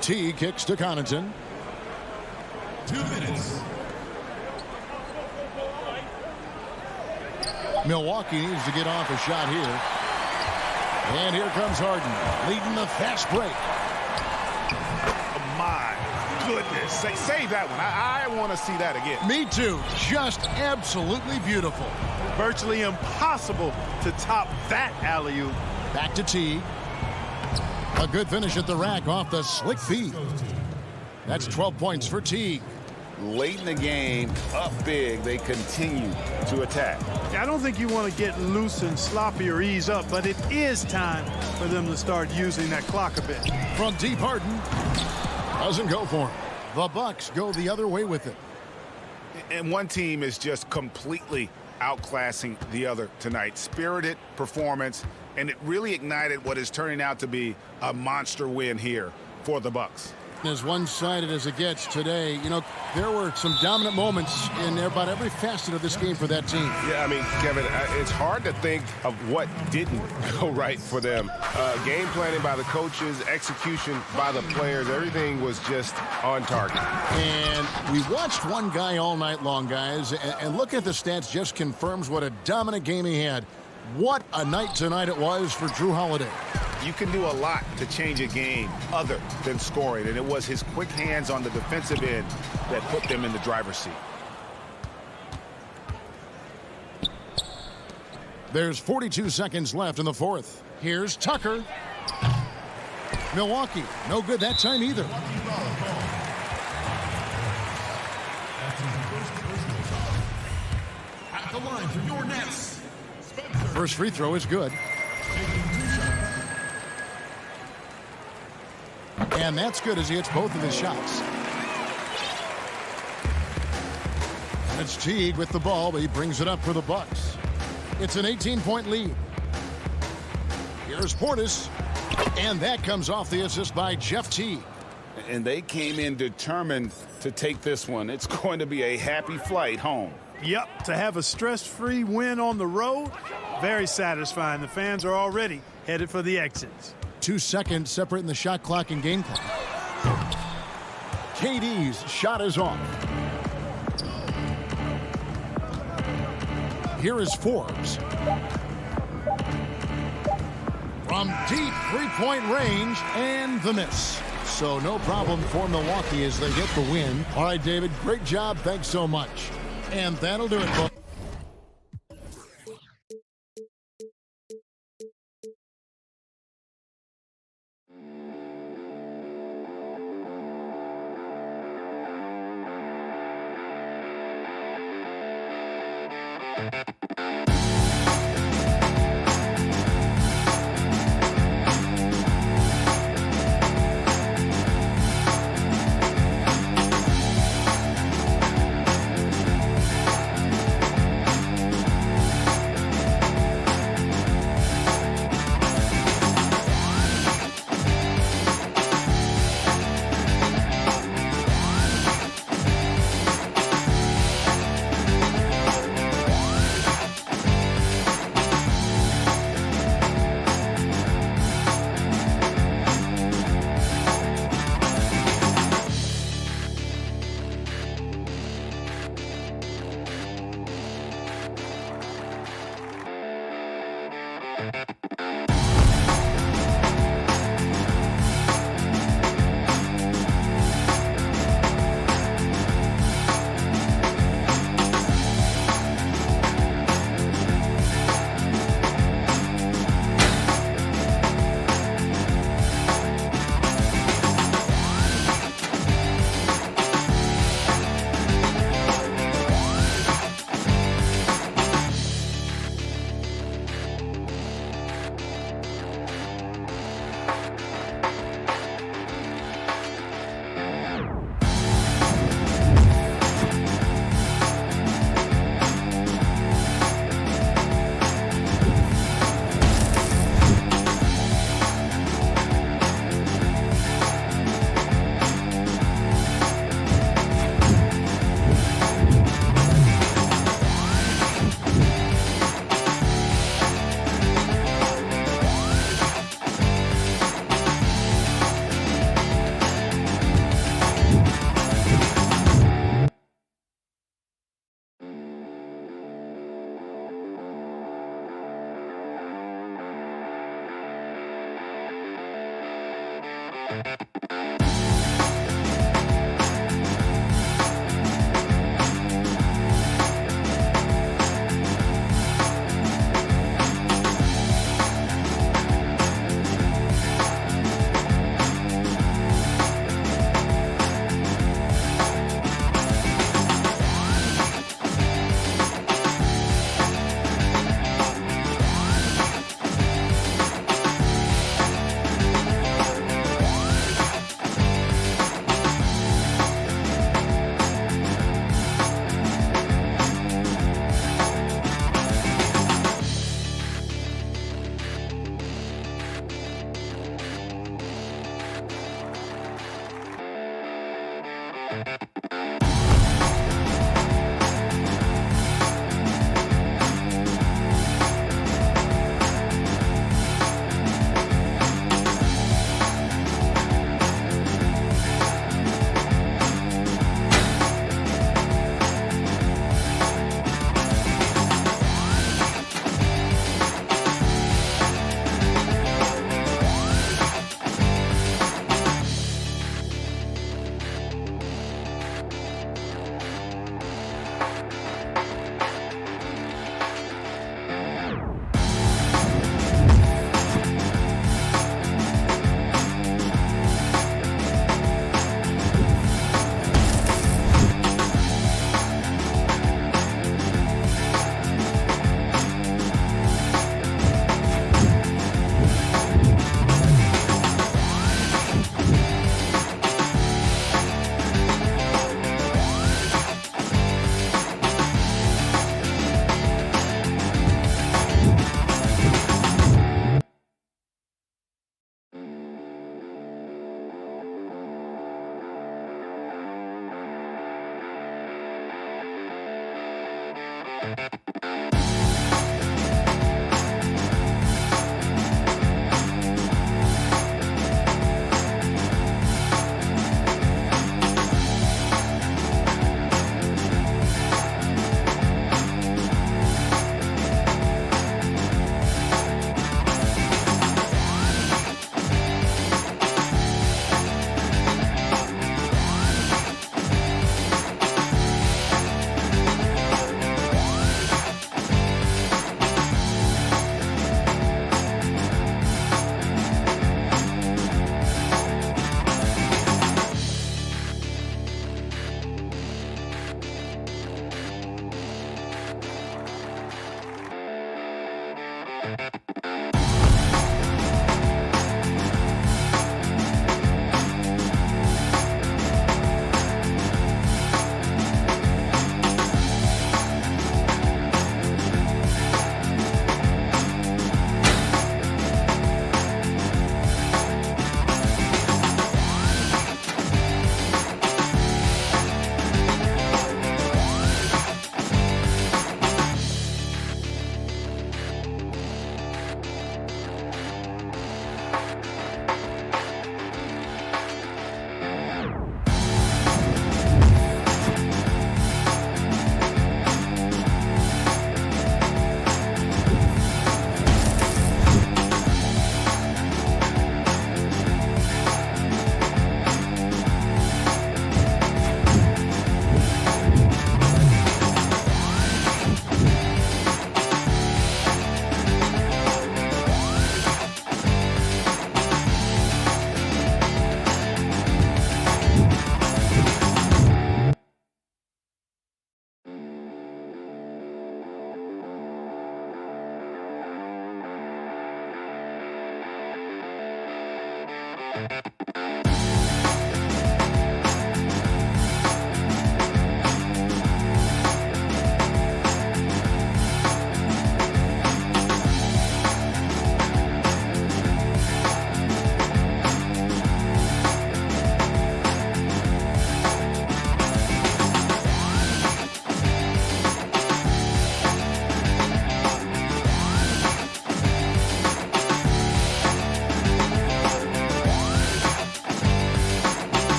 Teague kicks to Connaughton. 2 minutes. Milwaukee needs to get off a shot here. And here comes Harden, leading the fast break. My goodness. Save that one. I want to see that again. Me too. Just absolutely beautiful. Virtually impossible to top that alley-oop. Back to Teague. A good finish at the rack off the slick feed. That's 12 points for Teague. Late in the game, up big, they continue to attack. I don't think you want to get loose and sloppy or ease up, but it is time for them to start using that clock a bit. From deep, Harden doesn't go for him. The Bucks go the other way with it. And one team is just completely outclassing the other tonight. Spirited performance, and it really ignited what is turning out to be a monster win here for the Bucks. As one-sided as it gets today, you know, there were some dominant moments in about every facet of this game for that team. Yeah, I mean, Kevin, it's hard to think of what didn't go right for them. Game planning by the coaches, execution by the players, everything was just on target. And we watched one guy all night long, guys, and looking at the stats just confirms what a dominant game he had. What a night tonight it was for Drew Holiday. You can do a lot to change a game other than scoring, and it was his quick hands on the defensive end that put them in the driver's seat. There's 42 seconds left in the fourth. Here's Tucker. Milwaukee, no good that time either. At the line for your Nets. First free throw is good. And that's good as he hits both of his shots. And it's Teague with the ball, but he brings it up for the Bucks. It's an 18-point lead. Here's Portis. And that comes off the assist by Jeff Teague. And they came in determined to take this one. It's going to be a happy flight home. Yep, to have a stress-free win on the road, very satisfying. The fans are already headed for the exits. 2 seconds separating the shot clock and game clock. KD's shot is off. Here is Forbes. From deep three-point range, and the miss. So no problem for Milwaukee as they get the win. All right, David, great job. Thanks so much. And that'll do it, folks.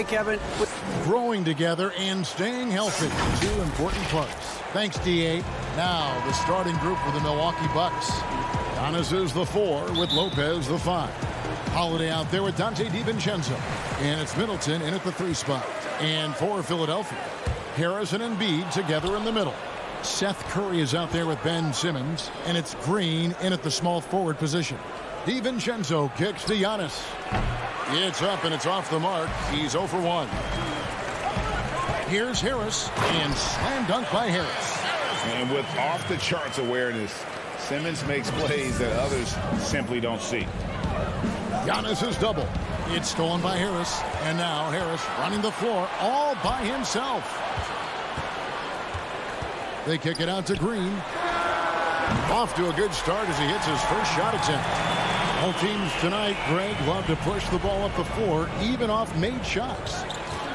Hey, Kevin. Growing together and staying healthy, two important parts. Thanks, D8. Now, the starting group for the Milwaukee Bucks. Giannis is the 4 with Lopez the 5. Holiday out there with Dante DiVincenzo. And it's Middleton in at the 3 spot. And for Philadelphia, Harrison and Embiid together in the middle. Seth Curry is out there with Ben Simmons. And it's Green in at the small forward position. DiVincenzo kicks to Giannis. It's up and it's off the mark. He's 0 for 1. Here's Harris and slam dunk by Harris. And with off-the-charts awareness, Simmons makes plays that others simply don't see. Giannis is double. It's stolen by Harris. And now Harris running the floor all by himself. They kick it out to Green. Off to a good start as he hits his first shot attempt. All teams tonight, Greg, love to push the ball up the floor, even off made shots.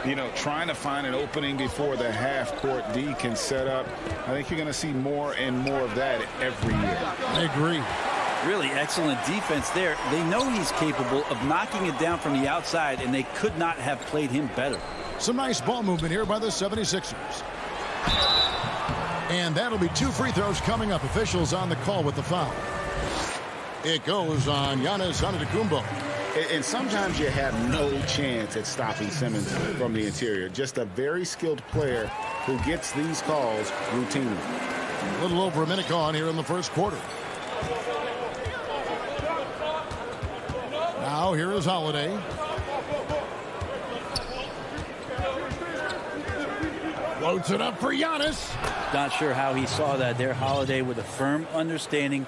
You know, trying to find an opening before the half-court D can set up. I think you're going to see more and more of that every year. I agree. Really excellent defense there. They know he's capable of knocking it down from the outside, and they could not have played him better. Some nice ball movement here by the 76ers. And that'll be 2 free throws coming up. Officials on the call with the foul. It goes on Giannis Antetokounmpo. And sometimes you have no chance at stopping Simmons from the interior. Just a very skilled player who gets these calls routinely. A little over a minute gone here in the first quarter. Now here is Holiday. Floats it up for Giannis. Not sure how he saw that there. Holiday with a firm understanding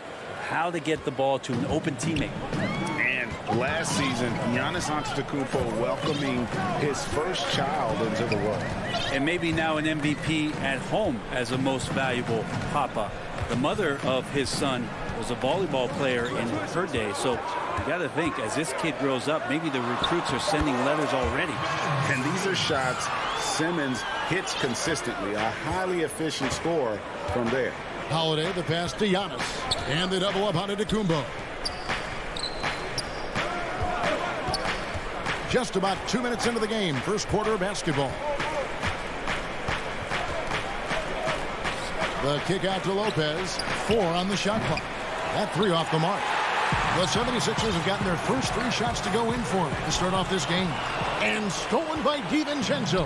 how to get the ball to an open teammate. And last season, Giannis Antetokounmpo welcoming his first child into the world. And maybe now an MVP at home as a most valuable papa. The mother of his son was a volleyball player in her day. So you got to think, as this kid grows up, maybe the recruits are sending letters already. And these are shots Simmons hits consistently. A highly efficient score from there. Holiday, the pass to Giannis. And the double up on Antetokounmpo. Just about 2 minutes into the game. First quarter of basketball. The kick out to Lopez. 4 on the shot clock. That 3 off the mark. The 76ers have gotten their first 3 shots to go in for them to start off this game. And stolen by DiVincenzo.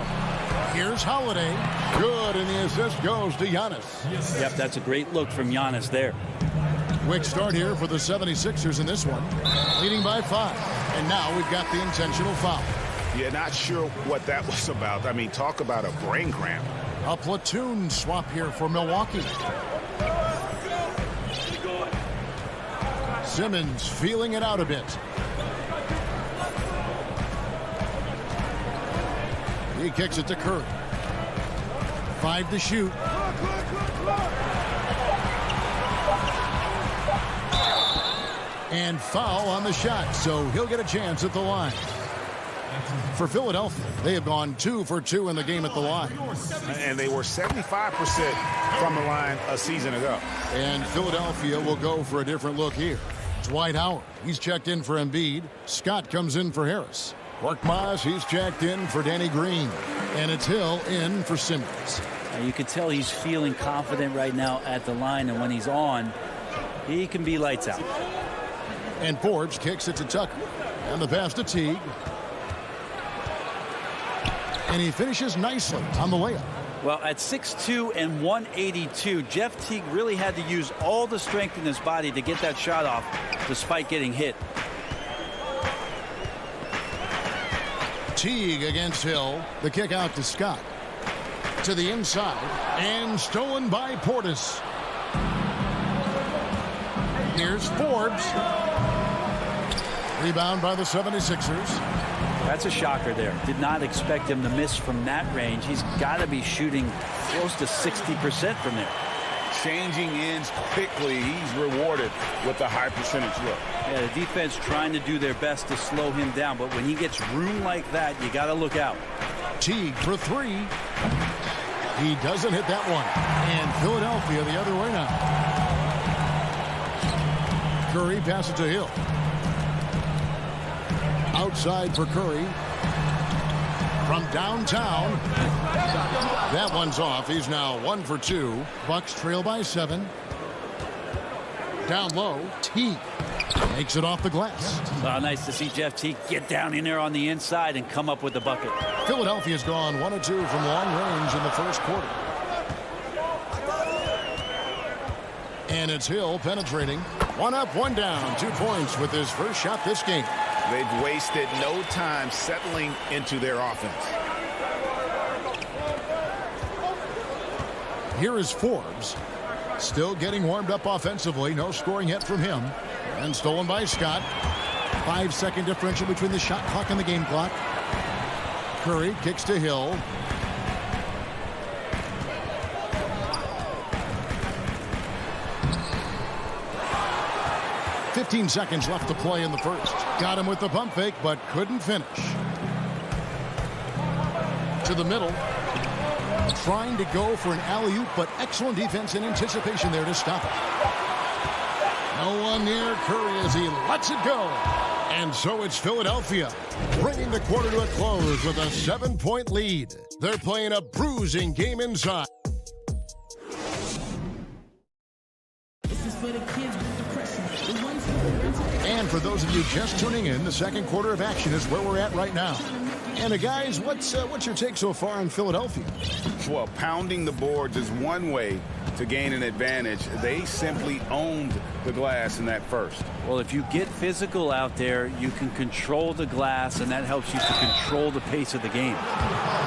Here's Holiday. Good, and the assist goes to Giannis. Yep, that's a great look from Giannis there. Quick start here for the 76ers in this one. Leading by 5. And now we've got the intentional foul. Yeah, not sure what that was about. I mean, talk about a brain cramp. A platoon swap here for Milwaukee. Simmons feeling it out a bit. He kicks it to Curry. 5 to shoot. And foul on the shot, so he'll get a chance at the line. For Philadelphia, they have gone 2 for 2 in the game at the line. And they were 75% from the line a season ago. And Philadelphia will go for a different look here. Dwight Howard, he's checked in for Embiid. Scott comes in for Harris. Korkmaz, he's checked in for Danny Green. And it's Hill in for Simmons. You can tell he's feeling confident right now at the line, and when he's on, he can be lights out. And Forge kicks it to Tucker. And the pass to Teague. And he finishes nicely on the layup. Well, at 6'2" and 182, Jeff Teague really had to use all the strength in his body to get that shot off, despite getting hit. Teague against Hill. The kick out to Scott. To the inside. And stolen by Portis. Here's Forbes. Rebound by the 76ers. That's a shocker there. Did not expect him to miss from that range. He's got to be shooting close to 60% from there. Changing ends quickly. He's rewarded with a high percentage look. Yeah, the defense trying to do their best to slow him down, but when he gets room like that, you got to look out. Teague for three. He doesn't hit that one. And Philadelphia the other way now. Curry passes to Hill. Outside for Curry. From downtown. That one's off. He's now 1 for 2. Bucks trail by 7. Down low. Teague makes it off the glass. Well, nice to see Jeff Teague get down in there on the inside and come up with the bucket. Philadelphia's gone 1 of 2 from long range in the first quarter. And it's Hill penetrating. 1 up, 1 down. 2 points with his first shot this game. They've wasted no time settling into their offense. Here is Forbes. Still getting warmed up offensively. No scoring yet from him. And stolen by Scott. 5-second differential between the shot clock and the game clock. Curry kicks to Hill. "15 seconds left to play in the first. Got him with the pump fake, but couldn't finish. To the middle. Trying to go for an alley-oop, but excellent defense and anticipation there to stop it. No one near Curry as he lets it go. And so it's Philadelphia, bringing the quarter to a close with a 7-point lead. They're playing a bruising game inside. And for those of you just tuning in, the second quarter of action is where we're at right now. And guys, what's your take so far on Philadelphia? Well, pounding the boards is one way to gain an advantage. They simply owned the glass in that first. Well, if you get physical out there, you can control the glass, and that helps you to control the pace of the game.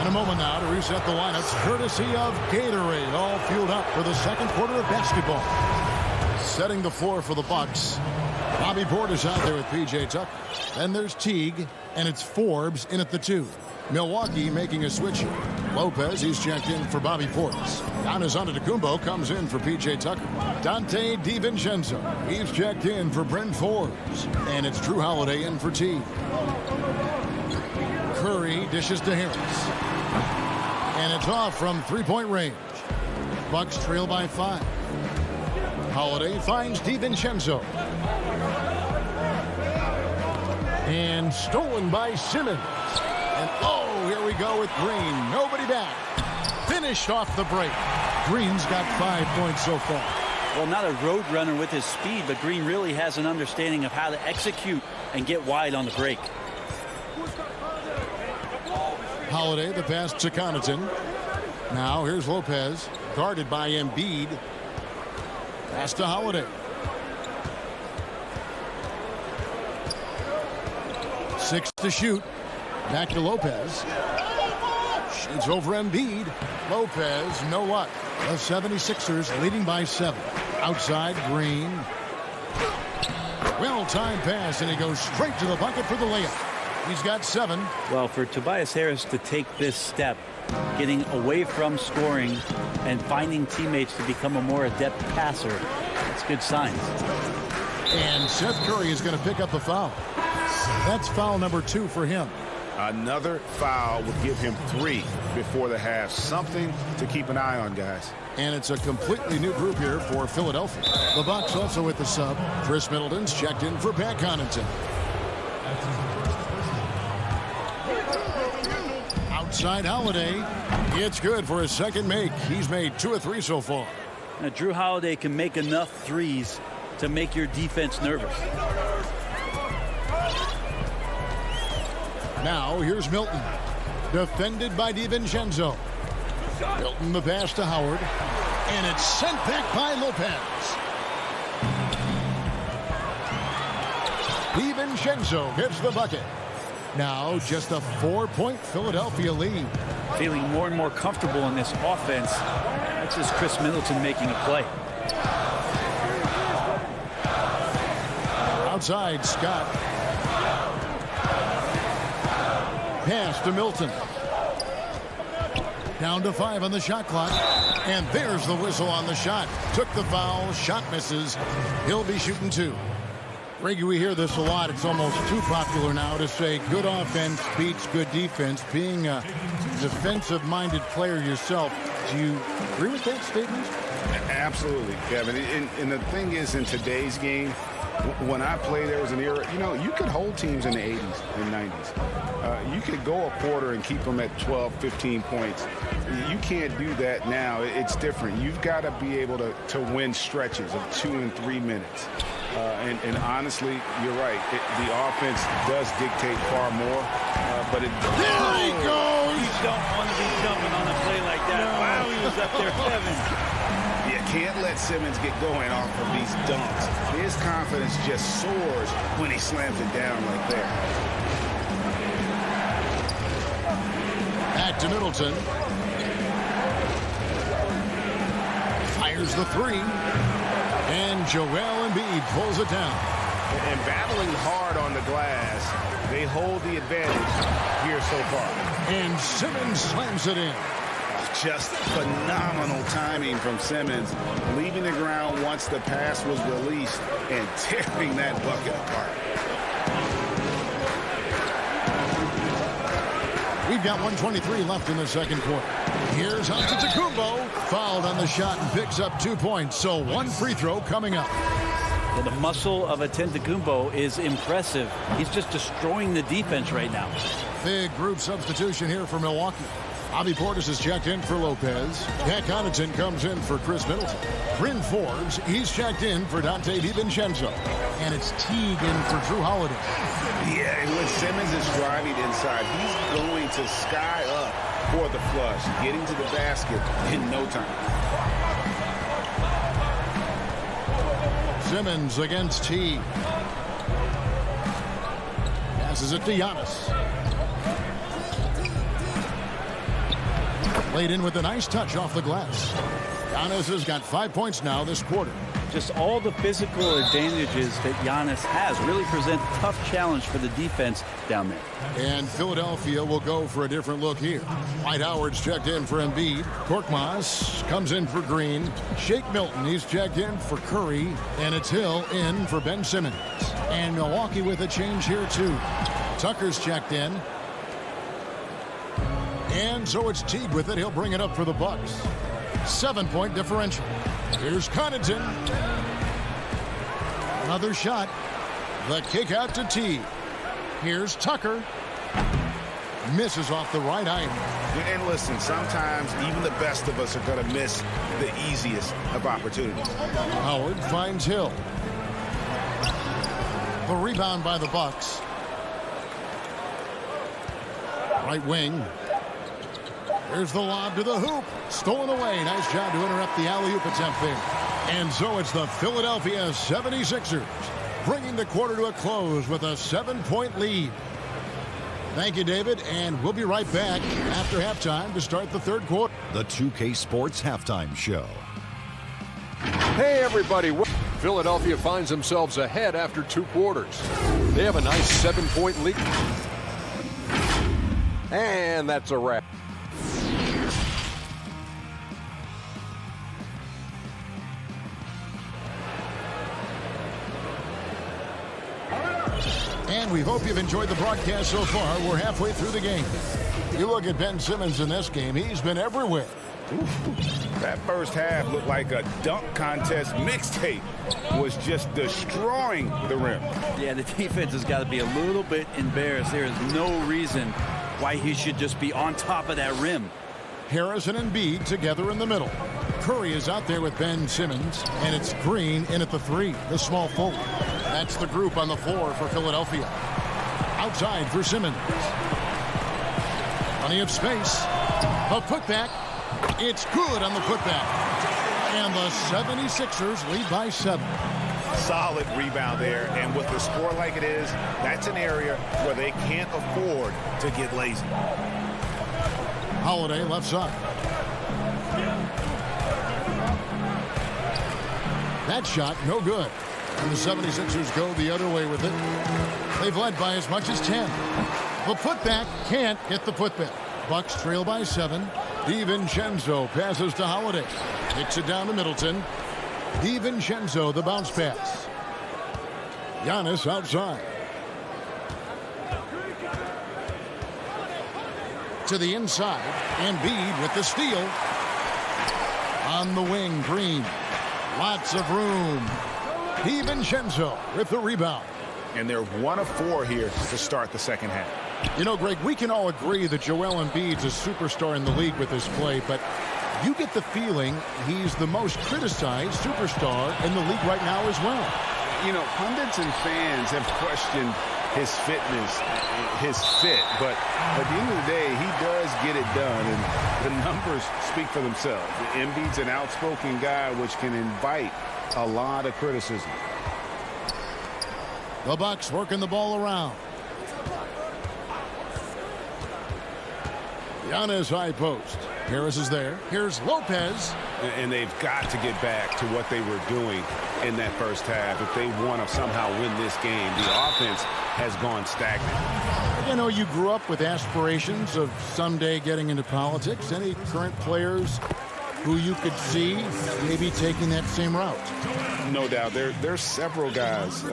In a moment now to reset the lineups, courtesy of Gatorade, all fueled up for the second quarter of basketball. Setting the floor for the Bucks. Bobby Portis out there with P.J. Tucker. Then there's Teague, and it's Forbes in at the 2. Milwaukee making a switch here. Lopez, he's checked in for Bobby Portis. Giannis Antetokounmpo comes in for P.J. Tucker. Dante DiVincenzo, he's checked in for Bryn Forbes. And it's Drew Holiday in for Teague. Curry dishes to Harris. And it's off from three-point range. Bucks trail by 5. Holiday finds DiVincenzo. And stolen by Simmons. And oh, here we go with Green. Nobody back. Finished off the break. Green's got 5 points so far. Well, not a road runner with his speed, but Green really has an understanding of how to execute and get wide on the break. Holiday, the pass to Connaughton. Now here's Lopez, guarded by Embiid. Pass to Holiday. 6 to shoot. Back to Lopez. Shoots over Embiid. Lopez, no luck. The 76ers leading by 7. Outside, Green. Well-timed pass, and he goes straight to the bucket for the layup. He's got 7. Well, for Tobias Harris to take this step, getting away from scoring and finding teammates to become a more adept passer, it's good signs. And Seth Curry is going to pick up a foul. That's foul number 2 for him. Another foul would give him 3 before the half. Something to keep an eye on, guys. And it's a completely new group here for Philadelphia. The Bucks also with the sub. Chris Middleton's checked in for Pat Connaughton. Outside Holiday. It's good for his second make. He's made 2 of 3 so far. Now, Drew Holiday can make enough threes to make your defense nervous. Now here's Milton. Defended by DiVincenzo. Milton the pass to Howard. And it's sent back by Lopez. DiVincenzo gets the bucket. Now just a 4-point Philadelphia lead. Feeling more and more comfortable in this offense. That's just Chris Middleton making a play. Outside, Scott. Pass to Milton. Down to 5 on the shot clock. And there's the whistle on the shot. Took the foul. Shot misses. He'll be shooting 2. Reggie, we hear this a lot. It's almost too popular now to say good offense beats good defense. Being a defensive-minded player yourself, do you agree with that statement? Absolutely, Kevin. And the thing is, in today's game, when I played, there was an era, you could hold teams in the 80s and 90s. You could go a quarter and keep them at 12, 15 points. You can't do that now. It's different. You've got to be able to win stretches of 2 and 3 minutes. And honestly, you're right. The offense does dictate far more. But it. There he goes! You don't want to be jumping on a play like that. No. Wow, he was up there, Kevin. You can't let Simmons get going off of these dunks. His confidence just soars when he slams it down like that. Back to Middleton. Fires the 3. And Joel Embiid pulls it down. And battling hard on the glass, they hold the advantage here so far. And Simmons slams it in. Just phenomenal timing from Simmons, leaving the ground once the pass was released and tearing that bucket apart. We've got 1:23 left in the second quarter. Here's Antetokounmpo, fouled on the shot and picks up 2 points. So 1 free throw coming up. Well, the muscle of Antetokounmpo is impressive. He's just destroying the defense right now. Big group substitution here for Milwaukee. Bobby Portis is checked in for Lopez. Pat Connaughton comes in for Chris Middleton. Bryn Forbes, he's checked in for Dante DiVincenzo. And it's Teague in for Drew Holiday. Yeah, and when Simmons is driving inside, he's going to sky up for the flush, getting to the basket in no time. Simmons against Teague. Passes it to Giannis. Played in with a nice touch off the glass. Giannis has got 5 points now this quarter. Just all the physical advantages that Giannis has really present a tough challenge for the defense down there. And Philadelphia will go for a different look here. Dwight Howard's checked in for Embiid. Korkmaz comes in for Green. Shake Milton, he's checked in for Curry. And it's Hill in for Ben Simmons. And Milwaukee with a change here too. Tucker's checked in. And so it's Teague with it. He'll bring it up for the Bucks. 7-point differential. Here's Connaughton. Another shot. The kick out to Teague. Here's Tucker. Misses off the right eye. And listen, sometimes even the best of us are going to miss the easiest of opportunities. Howard finds Hill. The rebound by the Bucks. Right wing. Here's the lob to the hoop. Stolen away. Nice job to interrupt the alley-oop attempt there. And so it's the Philadelphia 76ers bringing the quarter to a close with a 7-point lead. Thank you, David, and we'll be right back after halftime to start the third quarter. The 2K Sports Halftime Show. Hey, everybody. Philadelphia finds themselves ahead after 2 quarters. They have a nice 7-point lead. And that's a wrap. And we hope you've enjoyed the broadcast so far. We're halfway through the game. You look at Ben Simmons in this game, he's been everywhere. That first half looked like a dunk contest mixtape. Was just destroying the rim. Yeah, the defense has got to be a little bit embarrassed. There is no reason why he should just be on top of that rim. Harris and Embiid together in the middle. Curry is out there with Ben Simmons, and it's Green in at the 3, the small forward. That's the group on the floor for Philadelphia. Outside for Simmons. Plenty of space. A putback. It's good on the putback. And the 76ers lead by 7. Solid rebound there, and with the score like it is, that's an area where they can't afford to get lazy. Holiday left side. That shot no good. And the 76ers go the other way with it. They've led by as much as 10. The putback can't get the putback. Bucks trail by 7. DiVincenzo passes to Holiday. Kicks it down to Middleton. DiVincenzo, the bounce pass. Giannis outside. To the inside. Embiid with the steal. On the wing, Green. Lots of room. DiVincenzo with the rebound. And they're 1 of 4 here to start the second half. You know, Greg, we can all agree that Joel Embiid's a superstar in the league with his play, but you get the feeling he's the most criticized superstar in the league right now as well. You know, pundits and fans have questioned his fitness, his fit, but at the end of the day, he does get it done, and the numbers speak for themselves. Embiid's an outspoken guy, which can invite a lot of criticism. The Bucks working the ball around. Giannis high post. Harris is there. Here's Lopez. And they've got to get back to what they were doing in that first half if they want to somehow win this game. The offense has gone stagnant. You know, you grew up with aspirations of someday getting into politics. Any current players who you could see maybe taking that same route? No doubt. There's several guys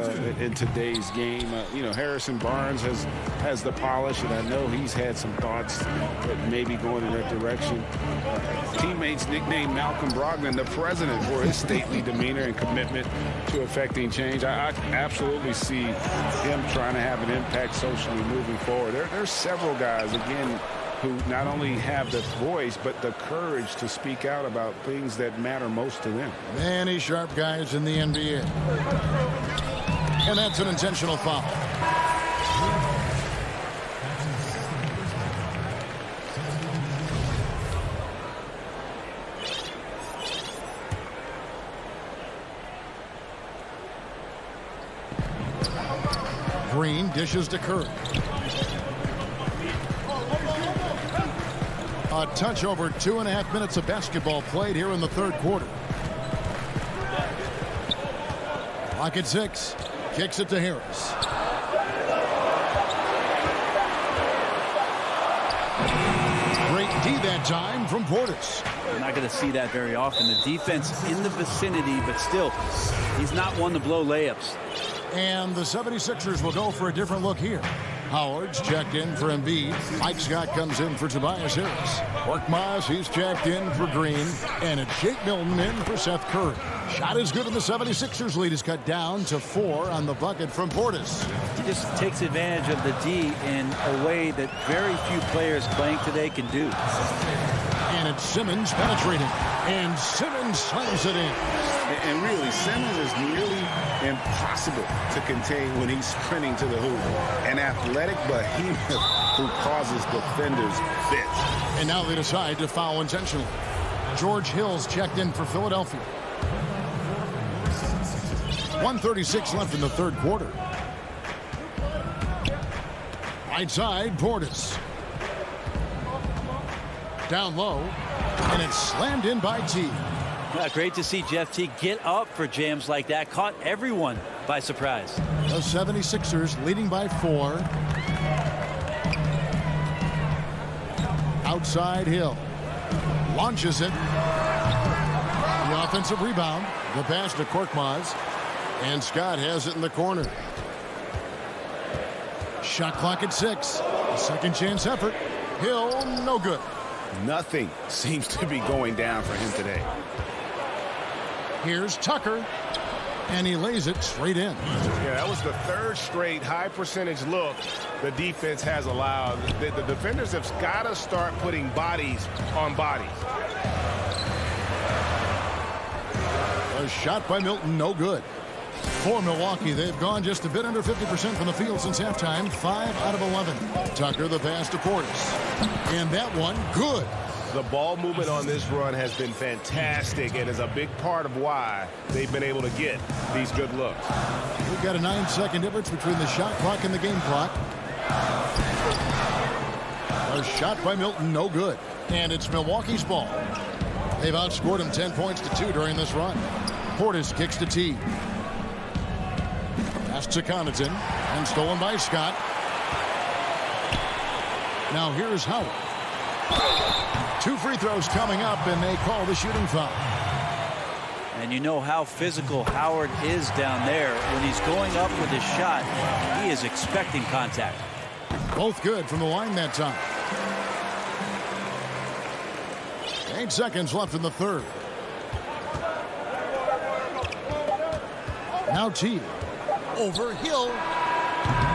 in today's game. You know, Harrison Barnes has the polish, and I know he's had some thoughts that maybe going in that direction. Teammates nicknamed Malcolm Brogdon the president for his stately demeanor and commitment to affecting change. I absolutely see him trying to have an impact socially moving forward. There's several guys, again, who not only have the voice, but the courage to speak out about things that matter most to them. Many sharp guys in the NBA. And that's an intentional foul. Green dishes to Curry. A touch over 2.5 minutes of basketball played here in the third quarter. Clock at 6. Kicks it to Harris. Great D that time from Portis. You're not going to see that very often. The defense in the vicinity, but still, he's not one to blow layups. And the 76ers will go for a different look here. Howard's checked in for Embiid. Mike Scott comes in for Tobias Harris. Korkmaz, he's checked in for Green. And it's Jake Milton in for Seth Curry. Shot is good, and the 76ers lead is cut down to 4 on the bucket from Portis. He just takes advantage of the D in a way that very few players playing today can do. And it's Simmons penetrating. And Simmons slams it in. And really, Simmons is nearly impossible to contain when he's sprinting to the hoop. An athletic behemoth who causes defenders fits. And now they decide to foul intentionally. George Hill's checked in for Philadelphia. 1:36 left in the third quarter. Right side, Portis. Down low, and it's slammed in by T. Great to see Jeff T get up for jams like that. Caught everyone by surprise. The 76ers leading by 4. Outside Hill. Launches it. The offensive rebound. The pass to Korkmaz. And Scott has it in the corner. Shot clock at 6. A second chance effort. Hill, no good. Nothing seems to be going down for him today. Here's Tucker, and he lays it straight in. Yeah, that was the third straight high percentage look the defense has allowed. The defenders have got to start putting bodies on bodies. A shot by Milton, no good. For Milwaukee, they've gone just a bit under 50% from the field since halftime, 5 out of 11. Tucker the pass to Portis. And that one, good. The ball movement on this run has been fantastic and is a big part of why they've been able to get these good looks. We've got a 9-second difference between the shot clock and the game clock. A shot by Milton, no good. And it's Milwaukee's ball. They've outscored him 10 points to 2 during this run. Portis kicks to T. Pass to Connaughton, and stolen by Scott. Now here's Howard. 2 free throws coming up, and they call the shooting foul. And you know how physical Howard is down there. When he's going up with his shot, he is expecting contact. Both good from the line that time. 8 seconds left in the third. Now T. Over Hill.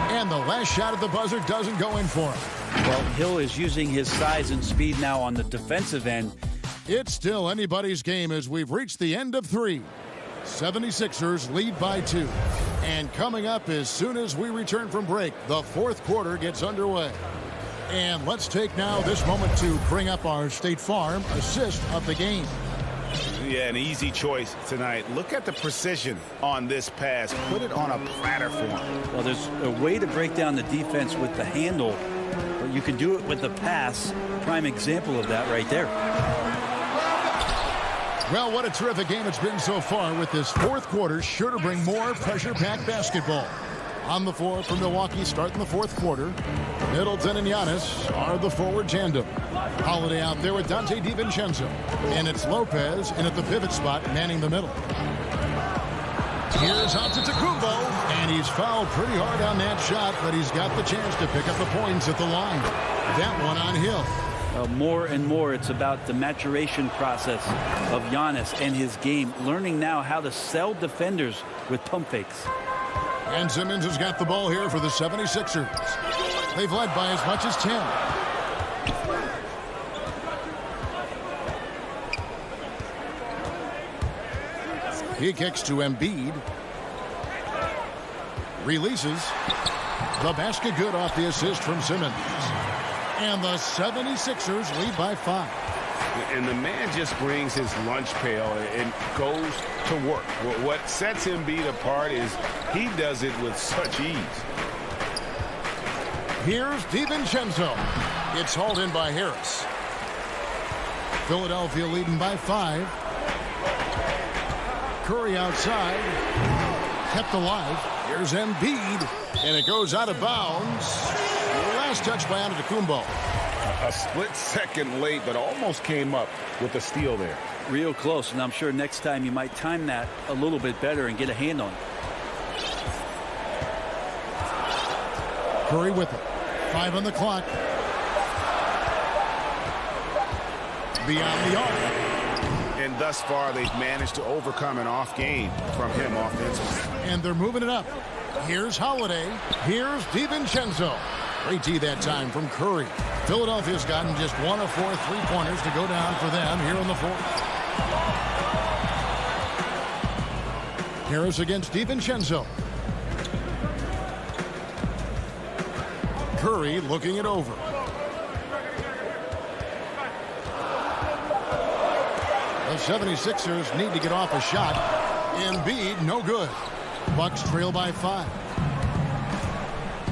And the last shot at the buzzer doesn't go in for him. Well, Hill is using his size and speed now on the defensive end. It's still anybody's game as we've reached the end of 3. 76ers lead by 2. And coming up as soon as we return from break, the fourth quarter gets underway. And let's take now this moment to bring up our State Farm assist of the game. Yeah, an easy choice tonight. Look at the precision on this pass. Put it on a platter for him. Well, there's a way to break down the defense with the handle, but you can do it with the pass. Prime example of that right there. Well, what a terrific game it's been so far, with this fourth quarter sure to bring more pressure-packed basketball. On the floor for Milwaukee starting the fourth quarter, Middleton and Giannis are the forward tandem. Holiday out there with Dante DiVincenzo. And it's Lopez in at the pivot spot, manning the middle. Here's Antetokounmpo, and he's fouled pretty hard on that shot, but he's got the chance to pick up the points at the line. That one on Hill. More and more, it's about the maturation process of Giannis and his game, learning now how to sell defenders with pump fakes. And Simmons has got the ball here for the 76ers. They've led by as much as 10. He kicks to Embiid. Releases. The basket good off the assist from Simmons. And the 76ers lead by 5. And the man just brings his lunch pail and goes to work. What sets Embiid apart is he does it with such ease. Here's DiVincenzo. It's hauled in by Harris. Philadelphia leading by 5. Curry outside. Kept alive. Here's Embiid. And it goes out of bounds. Last touch by Antetokounmpo. A split second late, but almost came up with a steal there. Real close, and I'm sure next time you might time that a little bit better and get a hand on it. Curry with it. 5 on the clock. Beyond the arc. And thus far, they've managed to overcome an off game from him offensively. And they're moving it up. Here's Holiday. Here's DiVincenzo. Great tee that time from Curry. Philadelphia's gotten just 1 of 4 3-pointers to go down for them here in the fourth. Harris against DiVincenzo. Curry looking it over. The 76ers need to get off a shot. Embiid, no good. Bucks trail by 5.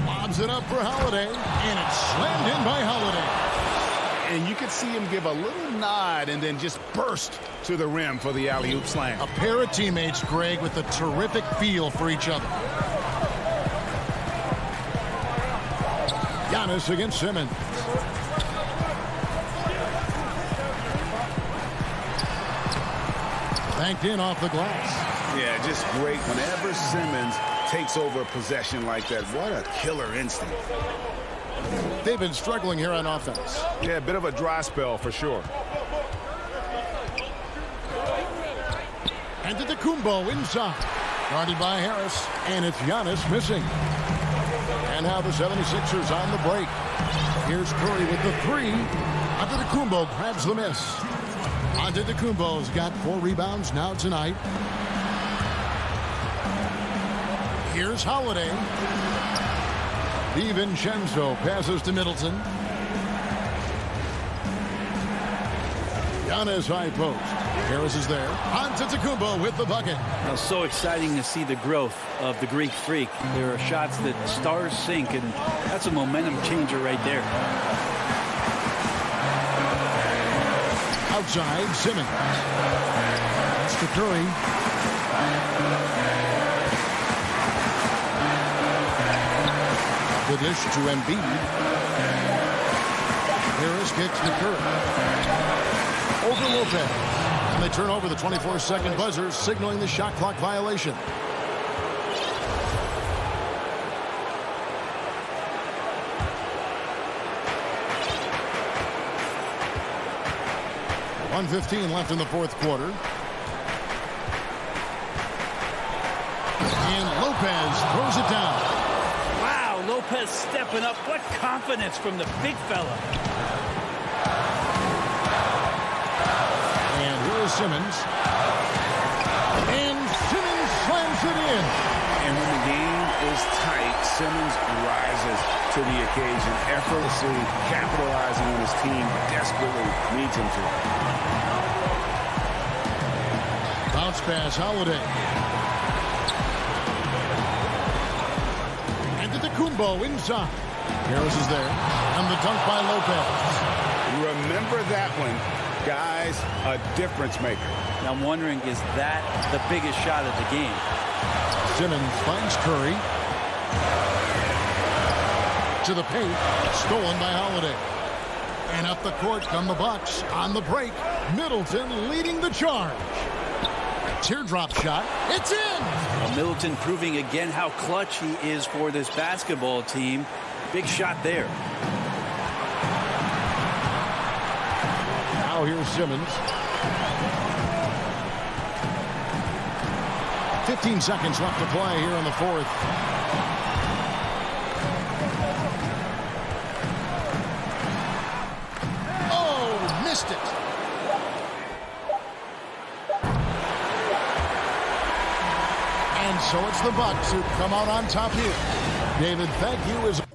Lobs it up for Holiday, and it's slammed in by Holiday. And you could see him give a little nod and then just burst to the rim for the alley-oop slam. A pair of teammates, Greg, with a terrific feel for each other. Giannis against Simmons. Banked in off the glass. Yeah, just great. Whenever Simmons takes over a possession like that, what a killer instinct. They've been struggling here on offense. Yeah, a bit of a dry spell for sure. Antetokounmpo inside. Guarded by Harris, and it's Giannis missing. And now the 76ers on the break. Here's Curry with the 3. Antetokounmpo grabs the miss. Antetokounmpo's got 4 rebounds now tonight. Here's Holiday. DiVincenzo passes to Middleton. Giannis high post. Harris is there. Antetokounmpo with the bucket. Now, so exciting to see the growth of the Greek Freak. There are shots that stars sink, and that's a momentum changer right there. Outside, Simmons. That's to Curry. The dish to Embiid. Harris kicks to Curry. Over Lopez. And they turn over the 24-second buzzer, signaling the shot clock violation. .115 left in the fourth quarter. And Lopez throws it down. Wow, Lopez stepping up. What confidence from the big fella. And here is Simmons. And Simmons slams it in. And when the game is tight, Simmons rises to the occasion, effortlessly capitalizing on his team desperately needs him to. Bounce pass, Holiday. And Antetokounmpo inside. Harris is there. And the dunk by Lopez. Remember that one. Guys, a difference maker. Now I'm wondering, is that the biggest shot of the game? Simmons finds Curry. To the paint. Stolen by Holiday. And up the court come the Bucks. On the break, Middleton leading the charge. Teardrop shot. It's in! Well, Middleton proving again how clutch he is for this basketball team. Big shot there. Now here's Simmons. 15 seconds left to play here in the fourth. Oh, missed it. And so it's the Bucks who come out on top here. David, thank you as you